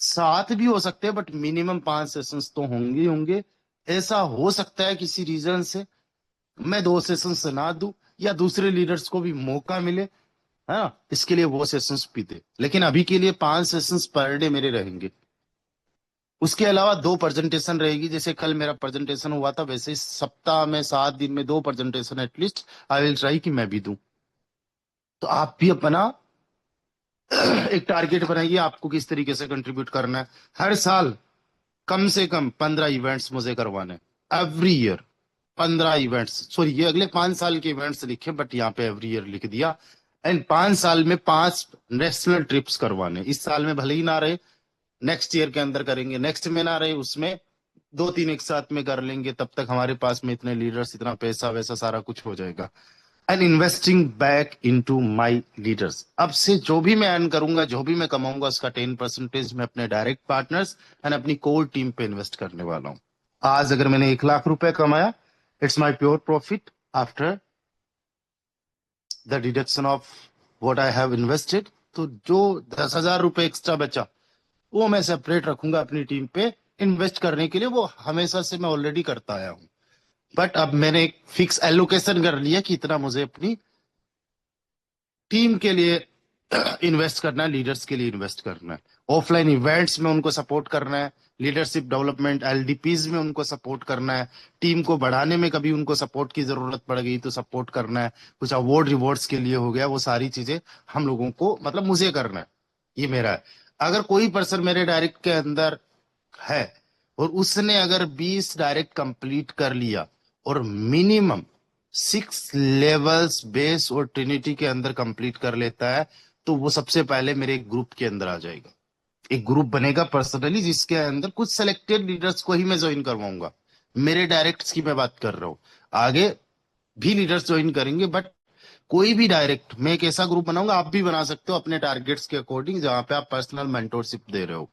7 भी हो सकते हैं, बट मिनिमम 5 सेशंस तो होंगे ही होंगे। ऐसा हो सकता है किसी रीजन से मैं 2 सेशंस ना दूं, या दूसरे लीडर्स को भी मौका मिले, हाँ, इसके लिए वो सेशंस भी दे। लेकिन अभी के लिए 5 सेशंस पर डे मेरे रहेंगे। उसके अलावा 2 प्रेजेंटेशन रहेगी। जैसे कल मेरा प्रेजेंटेशन हुआ था, वैसे ही सप्ताह में 7 दिन में 2 presentation at least I will try कि मैं भी दूं। तो आप भी अपना एक टारगेट बनाइए, आपको किस तरीके से कंट्रीब्यूट करना है। हर साल कम से कम 15 इवेंट्स मुझे करवाने, एवरी ईयर 15 इवेंट्स। सॉरी, ये अगले 5 साल के इवेंट्स लिखे, बट यहाँ पे एवरी ईयर लिख दिया। एंड 5 साल में 5 नेशनल ट्रिप्स करवाने। इस साल में भले ही ना रहे, नेक्स्ट ईयर के अंदर करेंगे। नेक्स्ट में ना रहे, उसमें 2-3 एक साथ में कर लेंगे। तब तक हमारे पास में इतने लीडर्स, इतना पैसा वैसा सारा कुछ हो जाएगा। And investing back into my leaders. अब से जो भी मैं अर्न करूंगा, जो भी मैं कमाऊंगा, उसका 10% मैं अपने डायरेक्ट पार्टनर्स एंड अपनी कोर टीम पे इन्वेस्ट करने वाला हूं। आज अगर मैंने 1 लाख रुपए कमाया, it's my pure profit after the deduction of what I have invested. तो जो 10,000 रुपए एक्स्ट्रा बचा, वो मैं सेपरेट रखूंगा अपनी टीम पे इन्वेस्ट करने के लिए। वो हमेशा से मैं ऑलरेडी करता आया हूं, बट अब मैंने एक फिक्स एलोकेशन कर लिया कि इतना मुझे अपनी टीम के लिए इन्वेस्ट करना है, लीडर्स के लिए इन्वेस्ट करना है। ऑफलाइन इवेंट्स में उनको सपोर्ट करना है, लीडरशिप डेवलपमेंट एलडीपीज में उनको सपोर्ट करना है, टीम को बढ़ाने में कभी उनको सपोर्ट की जरूरत पड़ गई तो सपोर्ट करना है, कुछ अवार्ड रिवॉर्ड्स के लिए हो गया, वो सारी चीजें हम लोगों को मतलब मुझे करना है। ये मेरा है। अगर कोई पर्सन मेरे डायरेक्ट के अंदर है और उसने अगर 20 डायरेक्ट कंप्लीट कर लिया और मिनिमम 6 लेवल्स बेस और ट्रिनिटी के अंदर कंप्लीट कर लेता है, तो वो सबसे पहले मेरे एक ग्रुप के अंदर आ जाएगा। एक ग्रुप बनेगा पर्सनली, जिसके अंदर कुछ सिलेक्टेड लीडर्स को ही मैं ज्वाइन करवाऊंगा। मेरे डायरेक्ट्स की मैं बात कर रहा हूं, आगे भी लीडर्स ज्वाइन करेंगे, बट कोई भी डायरेक्ट मैं एक ऐसा ग्रुप बनाऊंगा, आप भी बना सकते हो अपने टारगेट्स के अकॉर्डिंग, जहां पे आप पर्सनल मेंटोरशिप दे रहे हो,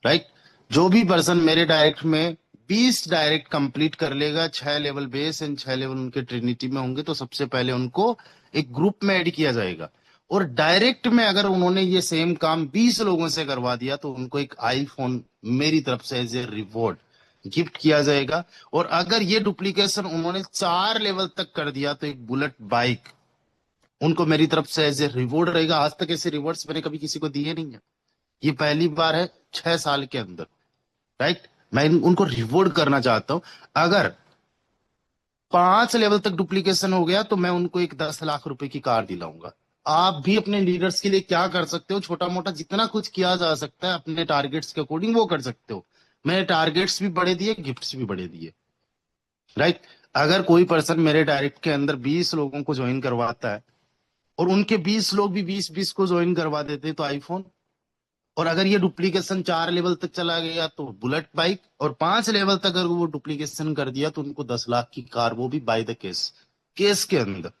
राइट। जो भी पर्सन मेरे डायरेक्ट में 20 डायरेक्ट कंप्लीट कर लेगा, 6 लेवल बेस एंड 6 लेवल उनके ट्रिनिटी में होंगे, तो सबसे पहले उनको एक ग्रुप में ऐड किया जाएगा। और डायरेक्ट में अगर उन्होंने ये सेम काम 20 लोगों से करवा दिया, तो उनको एक आईफोन मेरी तरफ से एज ए रिवॉर्ड गिफ्ट किया जाएगा। और अगर ये डुप्लीकेशन उन्होंने 4 लेवल तक कर दिया, तो एक बुलेट बाइक उनको मेरी तरफ से एज ए रिवॉर्ड रहेगा। आज तक ऐसे रिवॉर्ड्स मैंने कभी किसी को दिए नहीं है, ये पहली बार है 6 साल के अंदर, राइट। मैं उनको रिवॉर्ड करना चाहता हूं। अगर 5 लेवल तक डुप्लीकेशन हो गया, तो मैं उनको एक 10 लाख रुपए की कार दिलाऊंगा। आप भी अपने लीडर्स के लिए क्या कर सकते हो, छोटा मोटा जितना कुछ किया जा सकता है अपने टारगेट्स के अकॉर्डिंग वो कर सकते हो। मैंने टारगेट्स भी बढ़े दिए, गिफ्ट्स भी बढ़े दिए, राइट। अगर कोई पर्सन मेरे डायरेक्ट के अंदर 20 लोगों को ज्वाइन करवाता है और उनके 20 लोग भी 20-20 को ज्वाइन करवा देते हैं, तो आईफोन। और अगर ये डुप्लीकेशन 4 लेवल तक चला गया, तो बुलेट बाइक। और 5 लेवल तक अगर वो डुप्लीकेशन कर दिया, तो उनको 10 लाख की कार, वो भी बाय द केस केस के अंदर,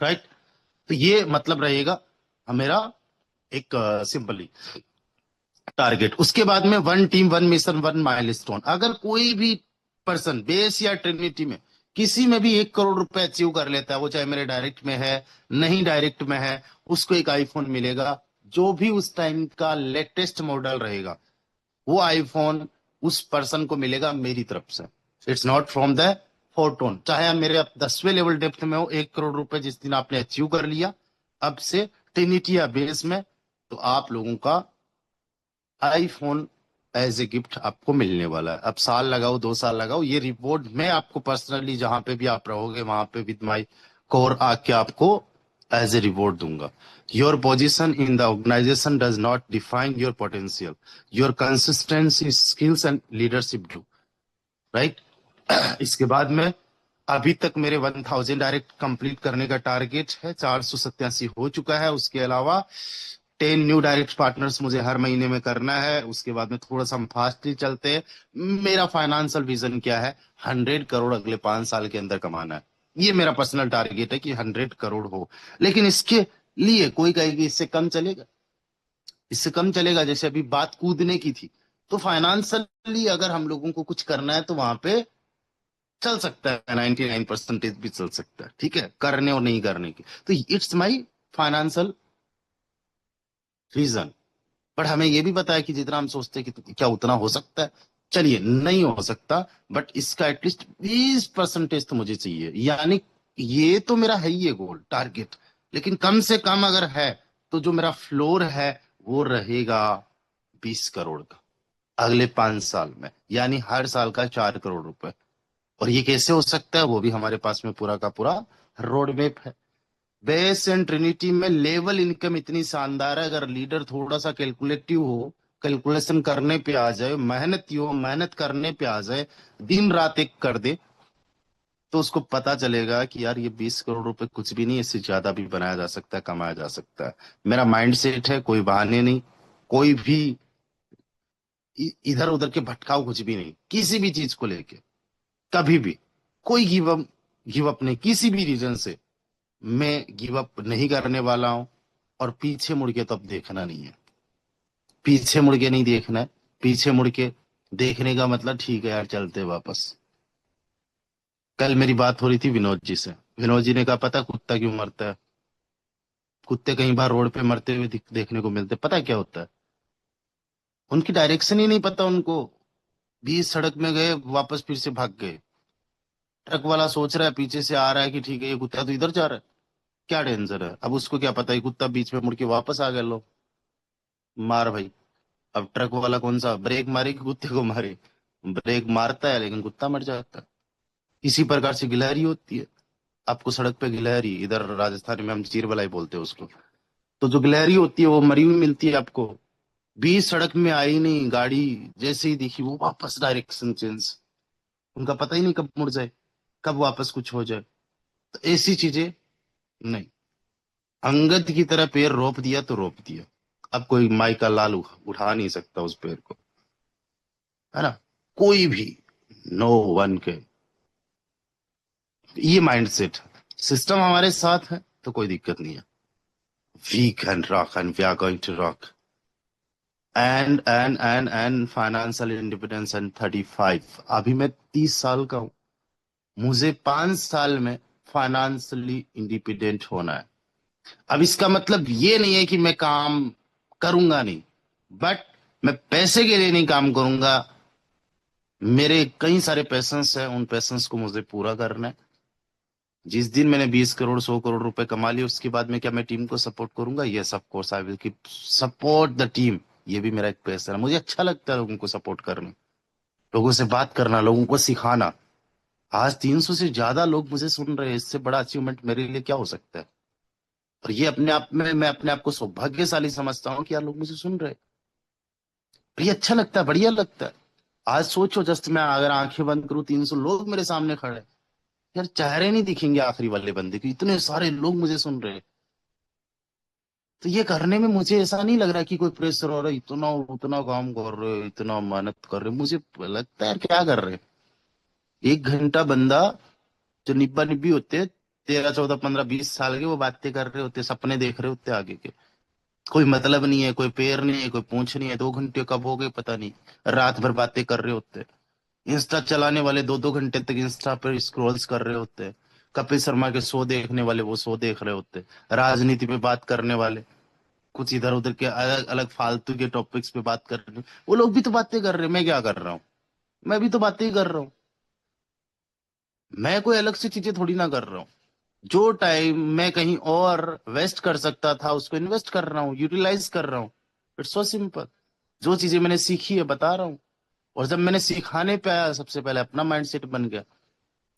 राइट। तो ये मतलब रहेगा मेरा एक सिंपली टारगेट। उसके बाद में 1 टीम 1 मिशन 1 माइलस्टोन। अगर कोई भी पर्सन बेस या ट्रिनिटी में किसी में भी 1 करोड़ रुपए अचीव कर लेता है, वो चाहे मेरे डायरेक्ट में है नहीं डायरेक्ट में है, उसको एक आईफोन मिलेगा। जो भी उस टाइम का लेटेस्ट मॉडल रहेगा, वो आईफोन उस पर्सन को मिलेगा मेरी तरफ से। It's not from the Fortune. चाहे आप मेरे 10वें लेवल डेप्थ में हो, 1 करोड़ रुपए जिस दिन आपने अचीव कर लिया अब से ट्रिनिटी या बेस में, तो आप लोगों का आईफोन एज ए गिफ्ट आपको मिलने वाला है। अब साल लगाओ 2 साल लगाओ, ये रिवॉर्ड मैं आपको पर्सनली जहां पे भी आप रहोगे वहां पे विद माई कोर आके आपको एज ए रिवॉर्ड दूंगा। Your position in the organization does not define your potential, your consistency skills and leadership do, right. इसके बाद में अभी तक मेरे 1000 डायरेक्ट कंप्लीट करने का टारगेट है, 487 हो चुका है। उसके अलावा 10 न्यू डायरेक्ट पार्टनर्स मुझे हर महीने में करना है। उसके बाद में थोड़ा सा हम फास्टली चलते हैं। मेरा फाइनेंशियल विजन क्या है, 100 करोड़ अगले 5 साल के अंदर कमाना है। ये मेरा पर्सनल टारगेट है कि 100 करोड़ हो। लेकिन इसके लिए कोई कहेगी इससे कम चलेगा, इससे कम चलेगा, जैसे अभी बात कूदने की थी, तो फाइनेंशियली अगर हम लोगों को कुछ करना है तो वहां पे चल सकता है, 99% भी चल सकता है, ठीक है, करने और नहीं करने की। तो it's my financial reason. But हमें ये भी पता है कि जितना हम सोचते हैं कि क्या उतना हो सकता है, चलिए नहीं हो सकता, बट इसका एटलीस्ट 20% तो मुझे चाहिए। यानी ये तो मेरा है ही है गोल टारगेट, लेकिन कम से कम अगर है तो जो मेरा फ्लोर है वो रहेगा 20 करोड़ का अगले 5 साल में, यानी हर साल का 4 करोड़ रुपए। और ये कैसे हो सकता है, वो भी हमारे पास में पूरा का पूरा रोड मैप है। बेस एंड ट्रिनिटी में लेवल इनकम इतनी शानदार है, अगर लीडर थोड़ा सा कैलकुलेटिव हो, कैलकुलेशन करने पे आ जाए, मेहनती हो, मेहनत करने पे आ जाए, दिन रात एक कर दे, तो उसको पता चलेगा कि यार ये 20 करोड़ रुपए कुछ भी नहीं, इससे ज्यादा भी बनाया जा सकता है, कमाया जा सकता है। मेरा माइंड सेट है, कोई बहाने नहीं, कोई भी इधर उधर के भटकाव कुछ भी नहीं, किसी भी चीज को लेके कभी भी कोई गिव अप गिव अप नहीं, किसी भी रीजन से मैं गिव अप नहीं करने वाला हूं। और पीछे मुड़ के तो अब देखना नहीं है, पीछे मुड़ के नहीं देखना है। पीछे मुड़ के देखने का मतलब ठीक है यार, चलते हैं वापस। कल मेरी बात हो रही थी विनोद जी से। विनोद जी ने कहा पता कुत्ता क्यों मरता है? कुत्ते कई बार रोड पे मरते हुए देखने को मिलते, पता है क्या होता है? उनकी डायरेक्शन ही नहीं पता उनको, बीच सड़क में गए, वापस फिर से भाग गए। ट्रक वाला सोच रहा है पीछे से आ रहा है कि ठीक है ये कुत्ता तो इधर जा रहा है, क्या डेंजर है? अब उसको क्या पता है कुत्ता बीच में मुड़ के वापस आ गया, लो मार भाई। अब ट्रक वाला कौन सा ब्रेक मारे कि कुत्ते को मारे? ब्रेक मारता है लेकिन कुत्ता मर जाता है। इसी प्रकार से गिलहरी होती है। आपको सड़क पे गिलहरी, इधर राजस्थान में हम चीरबलाई बोलते हैं उसको, तो जो गिलहरी होती है वो मरी हुई मिलती है आपको। बीच सड़क में आई नहीं गाड़ी, जैसे ही दिखी वो वापस डायरेक्शन चेंज। उनका पता ही नहीं कब मुड़ जाए, कब वापस कुछ हो जाए। तो ऐसी चीजें नहीं। अंगद की तरह पैर रोप दिया तो रोप दिया। अब कोई माई का लाल उठा नहीं सकता उस पैर को, है ना? कोई भी, नो वन के। ये माइंडसेट, सिस्टम हमारे साथ है तो कोई दिक्कत नहीं है। We can rock and we are going to rock. And financial independence and 35। अभी मैं 30 साल का हूं, मुझे 5 साल में फाइनेंशियली इंडिपेंडेंट होना है। अब इसका मतलब ये नहीं है कि मैं काम करूंगा नहीं, बट मैं पैसे के लिए नहीं काम करूंगा। मेरे कई सारे पैशंस हैं, उन पैशंस को मुझे पूरा करना है। जिस दिन मैंने 20 करोड़ 100 करोड़ रुपए कमा लिए उसके बाद में क्या मैं टीम को सपोर्ट करूंगा? Yes of course I will keep support the team. ये भी मेरा एक पैशन है, मुझे अच्छा लगता है लोगों को सपोर्ट करना, लोगों से बात करना, लोगों को सिखाना। आज 300 से ज्यादा लोग मुझे सुन रहे हैं, इससे बड़ा अचीवमेंट मेरे लिए क्या हो सकता है? और ये अपने आप में मैं अपने आप को सौभाग्यशाली समझता हूँ कि यार लोग मुझे सुन रहे हैं। और ये अच्छा लगता है, बढ़िया लगता है। आज सोचो, जस्ट मैं अगर आंखें बंद करूं 300 लोग मेरे सामने खड़े हैं, यार चेहरे नहीं दिखेंगे आखिरी वाले बंदे के, इतने सारे लोग मुझे सुन रहे हैं। तो ये करने में मुझे ऐसा नहीं लग रहा कि कोई प्रेशर हो रहा है, इतना उतना काम कर रहे हो, इतना मेहनत कर रहे हो। मुझे लगता है यार क्या कर रहे हैं? 1 घंटा बंदा, जो निब्बा निब्बी होते हैं 13 14 15 20 साल के, वो बातें कर रहे होते, सपने देख रहे होते आगे के। कोई मतलब नहीं है, कोई पैर नहीं है, कोई पूंछ नहीं है, 2 घंटे कब हो गए पता नहीं। रात भर बातें कर रहे होते। इंस्टा चलाने वाले 2 2 घंटे तक इंस्टा पर स्क्रॉल्स कर रहे होते हैं। कपिल शर्मा के शो देखने वाले वो शो देख रहे होते। राजनीति पे बात करने वाले, कुछ इधर उधर के अलग अलग फालतू के टॉपिक्स पे बात कर रहे हैं, वो लोग भी तो बातें कर रहे हैं। मैं क्या कर रहा हूँ? मैं भी तो बातें ही कर रहा हूँ। मैं कोई अलग से चीजें थोड़ी ना कर रहा हूँ। जो टाइम मैं कहीं और वेस्ट कर सकता था उसको इन्वेस्ट कर रहा हूँ, यूटिलाइज कर रहा हूँ। It's so simple. जो चीजें मैंने सीखी है बता रहा हूँ। और जब मैंने सिखाने पे आया, सबसे पहले अपना माइंडसेट बन गया।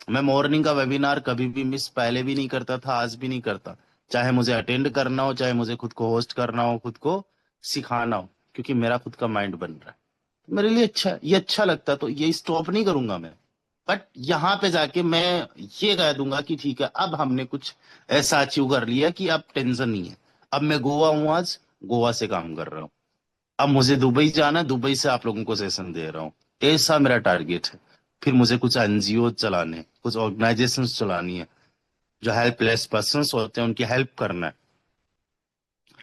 मैं मॉर्निंग का वेबिनार कभी भी मिस पहले भी नहीं करता था, आज भी नहीं करता। चाहे मुझे अटेंड करना हो, चाहे मुझे खुद को होस्ट करना हो, खुद को सिखाना हो, क्योंकि मेरा खुद का माइंड बन रहा है। मेरे लिए अच्छा है, ये अच्छा लगता है, तो ये स्टॉप नहीं करूंगा मैं। बट यहाँ पे जाके मैं ये कह दूंगा कि ठीक है, अब हमने कुछ ऐसा अचीव कर लिया कि अब टेंशन नहीं है। अब मैं गोवा हूँ, आज गोवा से काम कर रहा हूँ। अब मुझे दुबई जाना है, दुबई से आप लोगों को सेशन दे रहा हूँ। ऐसा मेरा टारगेट है। फिर मुझे कुछ एनजीओ चलाने, कुछ ऑर्गेनाइजेशन चलानी है, जो हेल्पलेस पर्सन होते हैं उनकी हेल्प करना है।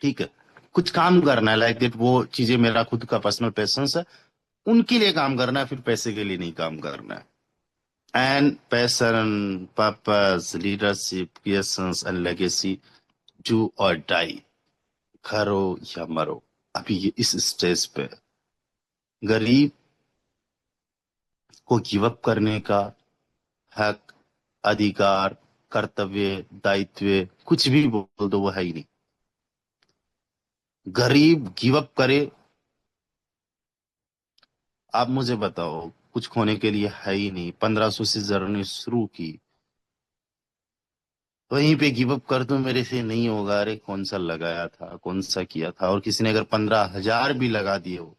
ठीक है, कुछ काम करना है लाइक दैट। वो चीजें मेरा खुद का पर्सनल पैशन है, उनके लिए काम करना है, फिर पैसे के लिए नहीं काम करना है। And passion, purpose, leadership, creations and legacy, do और डाई, करो या मरो। अभी ये इस स्टेज पे गरीब को गिव अप करने का हक, अधिकार, कर्तव्य, दायित्व, कुछ भी बोल दो, वो है ही नहीं। गरीब गिव अप करे, आप मुझे बताओ, कुछ खोने के लिए है ही नहीं। 1500 से जर्नी शुरू की, वहीं पे गिव अप कर दो, मेरे से नहीं होगा। अरे कौन सा लगाया था, कौन सा किया था? और किसी ने अगर 15,000 भी लगा दिए हो,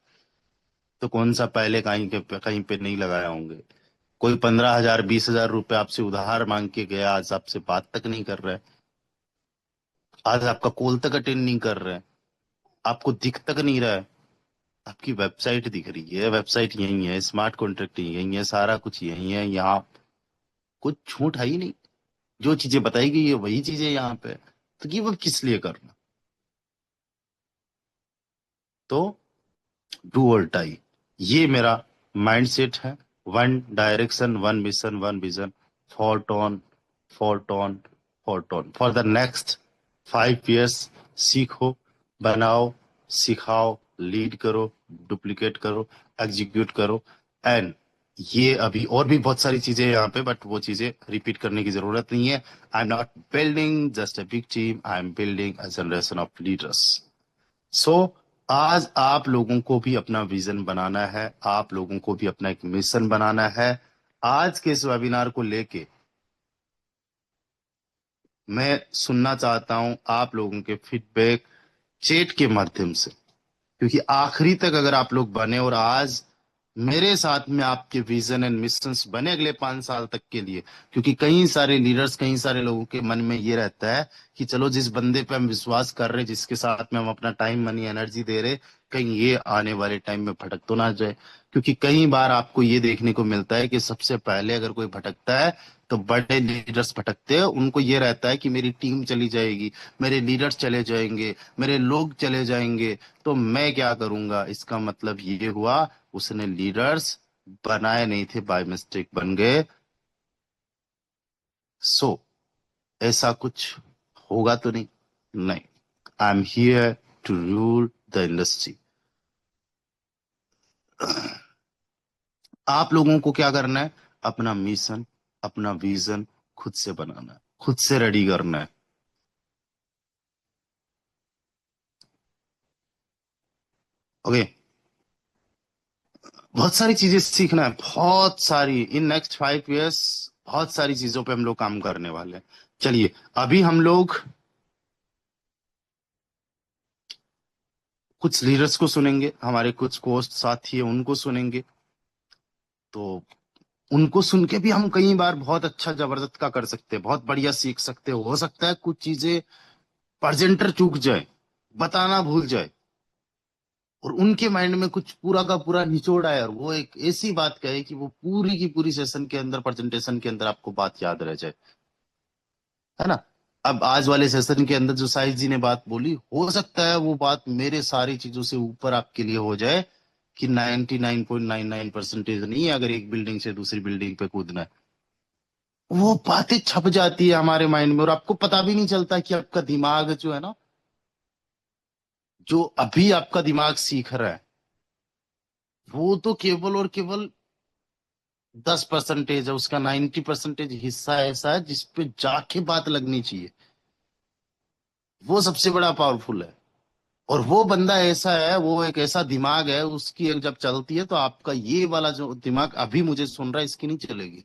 तो कौन सा पहले कहीं पे नहीं लगाया होंगे। कोई 15,000 20,000 रुपए आपसे उधार मांग के गया, आज आपसे बात तक नहीं कर रहा है, आज आपका कॉल तक अटेंड नहीं कर रहा है, आपको दिख तक नहीं रहा है। आपकी वेबसाइट दिख रही है, वेबसाइट यही है, स्मार्ट कॉन्ट्रैक्ट यही है, सारा कुछ यही है, यहाँ कुछ छूट है ही नहीं। जो चीजें बताई गई है वही चीजें यहाँ पे, तो गिव अप किस लिए करना? तो डू और डाई, ये मेरा माइंडसेट है। One direction, one mission, one vision, for on, for on, for on for the next 5 years। सीखो, बनाओ, सिखाओ, लीड करो, डुप्लीकेट करो, एग्जीक्यूट करो। एंड ये अभी और भी बहुत सारी चीजें हैं यहाँ पे, बट वो चीजें रिपीट करने की जरूरत नहीं है। I am not building just a big team, I am building a generation of leaders. So आज आप लोगों को भी अपना विजन बनाना है, आप लोगों को भी अपना एक मिशन बनाना है। आज के इस वेबिनार को लेके मैं सुनना चाहता हूं आप लोगों के फीडबैक चैट के माध्यम से, क्योंकि आखिरी तक अगर आप लोग बने और आज मेरे साथ में आपके विजन एंड मिशंस बने अगले 5 साल तक के लिए, क्योंकि कई सारे लीडर्स, कई सारे लोगों के मन में ये रहता है कि चलो जिस बंदे पे हम विश्वास कर रहे हैं, जिसके साथ में हम अपना टाइम, मनी, एनर्जी दे रहे, कहीं ये आने वाले टाइम में भटक तो ना जाए। क्योंकि कई बार आपको ये देखने को मिलता है कि सबसे पहले अगर कोई भटकता है तो बड़े लीडर्स भटकते हैं, उनको ये रहता है कि मेरी टीम चली जाएगी, मेरे लीडर्स चले जाएंगे, मेरे लोग चले जाएंगे, तो मैं क्या करूंगा। इसका मतलब ये हुआ उसने लीडर्स बनाए नहीं थे, बाय मिस्टेक बन गए। सो ऐसा कुछ होगा तो नहीं? नहीं। I am here to rule the industry. आप लोगों को क्या करना है? अपना मिशन, अपना विजन खुद से बनाना है, खुद से रेडी करना है। ओके, बहुत सारी चीजें सीखना है, बहुत सारी। इन नेक्स्ट 5 years बहुत सारी चीजों पे हम लोग काम करने वाले हैं। चलिए, अभी हम लोग कुछ लीडर्स को सुनेंगे, हमारे कुछ कोच साथी है उनको सुनेंगे। तो उनको सुन के भी हम कई बार बहुत अच्छा जबरदस्त का कर सकते हैं, बहुत बढ़िया सीख सकते हैं। हो सकता है कुछ चीजें प्रेजेंटर चूक जाए, बताना भूल जाए, और उनके माइंड में कुछ पूरा का पूरा निचोड़ आए और वो एक ऐसी बात कहे कि वो पूरी की पूरी सेशन के अंदर, प्रेजेंटेशन के अंदर आपको बात याद रह जाए, है ना। अब आज वाले सेशन के अंदर जो साहिल जी ने बात बोली, हो सकता है वो बात मेरे सारी चीजों से ऊपर आपके लिए हो जाए कि 99.99% नहीं है, अगर एक बिल्डिंग से दूसरी बिल्डिंग पे कूदना है। वो बातें छप जाती है हमारे माइंड में और आपको पता भी नहीं चलता कि आपका दिमाग जो है ना, जो अभी आपका दिमाग सीख रहा है, वो तो केवल और केवल 10% है, उसका 90% हिस्सा ऐसा है जिसपे जाके बात लगनी चाहिए। वो सबसे बड़ा पावरफुल है। और वो बंदा ऐसा है, वो एक ऐसा दिमाग है, उसकी एक जब चलती है तो आपका ये वाला जो दिमाग अभी मुझे सुन रहा है, इसकी नहीं चलेगी।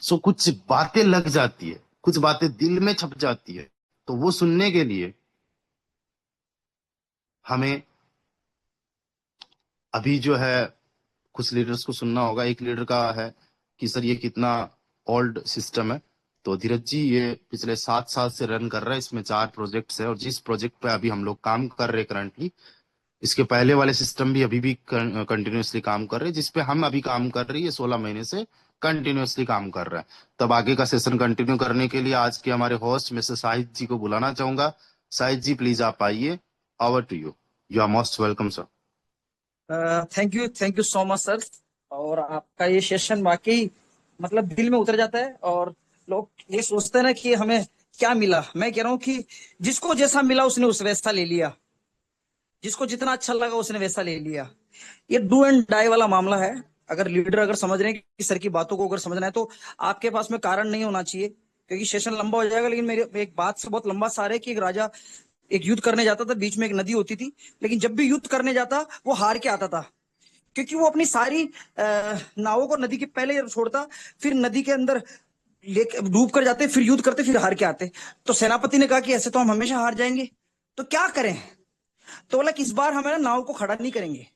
सो कुछ बातें लग जाती है, कुछ बातें दिल में छप जाती है। तो वो सुनने के लिए हमें अभी जो है कुछ लीडर्स को सुनना होगा। एक लीडर का है कि सर ये कितना ओल्ड सिस्टम है। तो धीरज जी, ये पिछले 7 साल से रन कर रहा है, इसमें 4 प्रोजेक्ट्स है, और जिस प्रोजेक्ट पे अभी हम लोग काम कर रहे हैं करंटली, इसके पहले वाले सिस्टम भी अभी भी कंटिन्यूअसली काम कर रहे हैं। जिसपे हम अभी काम कर रही है 16 महीने से कंटिन्यूअसली काम कर रहा है। तब आगे का सेशन कंटिन्यू करने के लिए आज के हमारे होस्ट मिस्टर साहिद जी को बुलाना चाहूंगा। साहिद जी प्लीज आप आइए। Over to you. You are most welcome sir. Thank you so much sir. और आपका ये सेशन वाकई मतलब दिल में उतर जाता है। और लोग ये सोचते हैं ना कि हमें क्या मिला। मैं कह रहा हूँ कि जिसको जैसा मिला उसने उस वैसा ले लिया, जिसको जितना अच्छा लगा उसने वैसा ले लिया। ये डू एंड डाई वाला मामला है। अगर लीडर अगर समझ रहे हैं कि सर की बातों को अगर समझना है तो आपके पास में कारण नहीं होना चाहिए, क्योंकि सेशन लंबा हो जाएगा। लेकिन मेरे एक बात से बहुत लंबा सार है कि एक राजा एक युद्ध करने जाता था, बीच में एक नदी होती थी, लेकिन जब भी युद्ध करने जाता वो हार के आता था, क्योंकि वो अपनी सारी नावों को नदी के पहले छोड़ता, फिर नदी के अंदर लेके डूब कर जाते, फिर युद्ध करते, फिर हार के आते। तो सेनापति ने कहा कि ऐसे तो हम हमेशा हार जाएंगे, तो क्या करें। तो बोला कि इस बार हम है ना नाव को खड़ा नहीं करेंगे,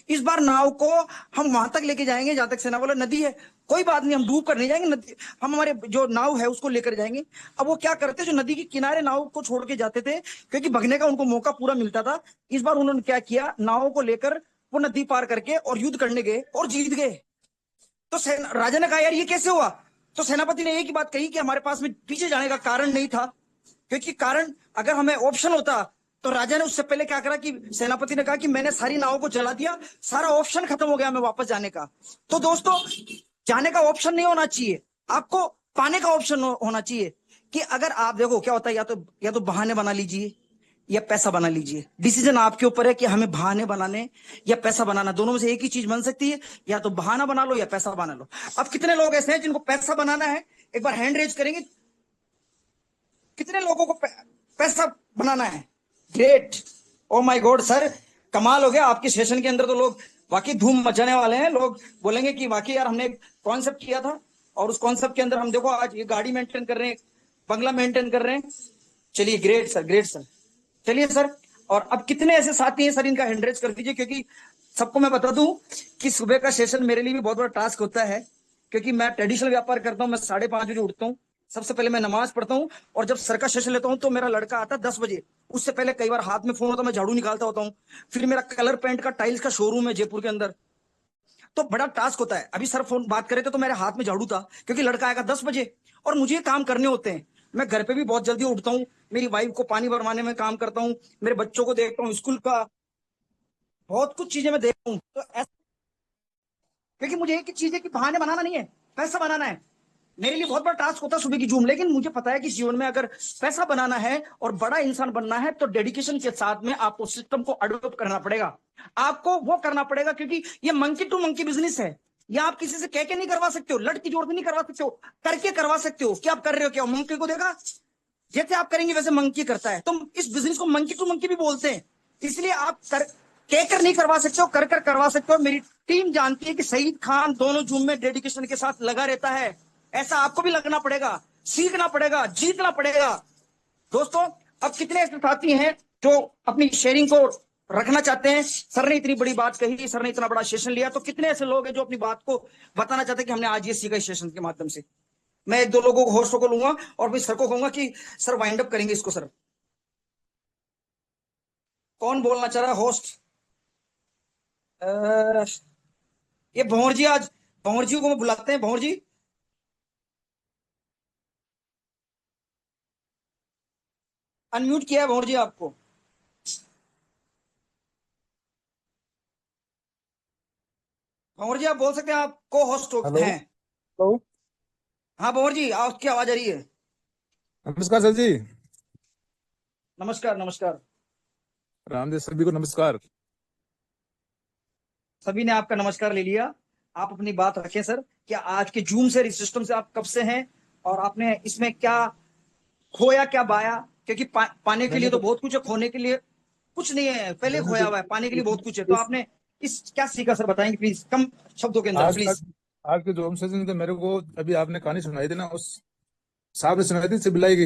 इस बार नाव को हम वहां तक लेके जाएंगे जहां तक सेना। बोला नदी है, कोई बात नहीं, हम डूब कर नहीं जाएंगे, नदी हम हमारे जो नाव है उसको लेकर जाएंगे। अब वो क्या करते, जो नदी के किनारे नाव को छोड़ के जाते थे, क्योंकि भगने का उनको मौका पूरा मिलता था। इस बार उन्होंने क्या किया, नाव को लेकर वो नदी पार करके और युद्ध करने गए और जीत गए। तो राजा ने कहा यार ये कैसे हुआ। तो सेनापति ने एक ही बात कही कि हमारे पास में पीछे जाने का कारण नहीं था, क्योंकि कारण अगर हमें ऑप्शन होता तो राजा ने उससे पहले क्या करा कि सेनापति ने कहा कि मैंने सारी नावों को जला दिया, सारा ऑप्शन खत्म हो गया हमें वापस जाने का। तो दोस्तों, जाने का ऑप्शन नहीं होना चाहिए, आपको पाने का ऑप्शन होना चाहिए। कि अगर आप देखो क्या होता है, या तो बहाने बना लीजिए या पैसा बना लीजिए। डिसीजन आपके ऊपर है कि हमें बहाने बनाने या पैसा बनाना, दोनों में से एक ही चीज बन सकती है, या तो बहाना बना लो या पैसा बना लो। अब कितने लोग ऐसे हैं जिनको पैसा बनाना है? एक बार हैंड रेज करेंगे, कितने लोगों को पैसा बनाना है? Great, oh my God sir, कमाल हो गया। आपके सेशन के अंदर तो लोग वाकई धूम मचाने वाले हैं। लोग बोलेंगे कि वाकई यार हमने कॉन्सेप्ट किया था और उस कॉन्सेप्ट के अंदर हम देखो आज ये गाड़ी मेंटेन कर रहे हैं, बंगला मेंटेन कर रहे हैं। चलिए ग्रेट सर, ग्रेट सर। चलिए सर, और अब कितने ऐसे साथी हैं सर, इनका हैंड रेज कर दीजिए, क्योंकि सबको मैं बता दूं कि सुबह का सेशन मेरे लिए भी बहुत बड़ा टास्क होता है, क्योंकि मैं ट्रेडिशनल व्यापार करता हूं। मैं 5:30 बजे उठता हूं, सबसे पहले मैं नमाज पढ़ता हूं, और जब सर का सेशन लेता हूं तो मेरा लड़का आता है 10 बजे। उससे पहले कई बार हाथ में फोन होता है, मैं झाड़ू निकालता होता हूं। फिर मेरा कलर पेंट का टाइल्स का शोरूम है जयपुर के अंदर, तो बड़ा टास्क होता है। अभी सर फोन बात करे तो मेरे हाथ में झाड़ू था, क्योंकि लड़का आएगा 10 बजे और मुझे काम करने होते हैं। मैं घर पे भी बहुत जल्दी उठता हूँ, मेरी वाइफ को पानी भरवाने में काम करता हूँ, मेरे बच्चों को देखता हूँ स्कूल का, बहुत कुछ चीजें मैं देखता हूँ। तो ऐसा, क्योंकि मुझे एक ही चीज है कि बहाने बनाना नहीं है, पैसा बनाना है। मेरे लिए बहुत बड़ा टास्क होता है सुबह की जूम, लेकिन मुझे पता है कि जीवन में अगर पैसा बनाना है और बड़ा इंसान बनना है तो डेडिकेशन के साथ में आपको सिस्टम को अडोप्ट करना पड़ेगा। आपको वो करना पड़ेगा, क्योंकि ये मंकी टू मंकी बिजनेस है। ये आप किसी से कह के नहीं करवा सकते हो, लड़ की जोड़ से नहीं करवा सकते हो, करके करवा सकते हो। क्या आप कर रहे हो? क्या मंकी को देखा? जैसे आप करेंगे वैसे मंकी करता है। तो इस बिजनेस को मंकी टू मंकी भी बोलते हैं। इसलिए आप कहकर नहीं करवा सकते हो, कर कर करवा सकते हो। मेरी टीम जानती है कि सईद खान दोनों जूम में डेडिकेशन के साथ लगा रहता है। ऐसा आपको भी लगना पड़ेगा, सीखना पड़ेगा, जीतना पड़ेगा। दोस्तों, अब कितने ऐसे साथी हैं जो अपनी शेयरिंग को रखना चाहते हैं? सर ने इतनी बड़ी बात कही, सर ने इतना बड़ा सेशन लिया, तो कितने ऐसे लोग हैं जो अपनी बात को बताना चाहते हैं कि हमने आज ये सीखा इस सेशन के माध्यम से? मैं 1-2 लोगों को, होस्टों को लूंगा और फिर सर को कहूंगा कि सर वाइंड अप करेंगे इसको। सर कौन बोलना चाह रहा है? होस्ट, ये भंवर जी, आज भंवर जी को मैं बुलाते हैं। भंवर जी, अनम्यूट किया है भंवर जी आपको। भंवर जी आप बोल सकते हैं, आप को होस्ट हेलो हैं। हेलो। हाँ भंवर जी, आपकी आवाज आ रही है। नमस्कार सर जी। नमस्कार नमस्कार। रामदेव सभी को नमस्कार। सभी ने आपका नमस्कार ले लिया। आप अपनी बात रखें सर। क्या आज के जूम से, इस सिस्टम से आप कब से हैं, और आपने इसमें क्या खोया क्या पाया? क्योंकि पाने के लिए मैंने तो तो बहुत कुछ है, खोने के लिए कुछ नहीं है। पहले मैंने खोया तो हुआ है, पाने के लिए बहुत कुछ है। तो इस आपने इस क्या सीखा सर, बताएंगे प्लीज, कम शब्दों के अंदर आज का प्लीज। आज के जो हम सेशन थे, मेरे को अभी आपने कहानी सुनाई थी ना, उस साहब ने सुनाई थी सिबिलाई की,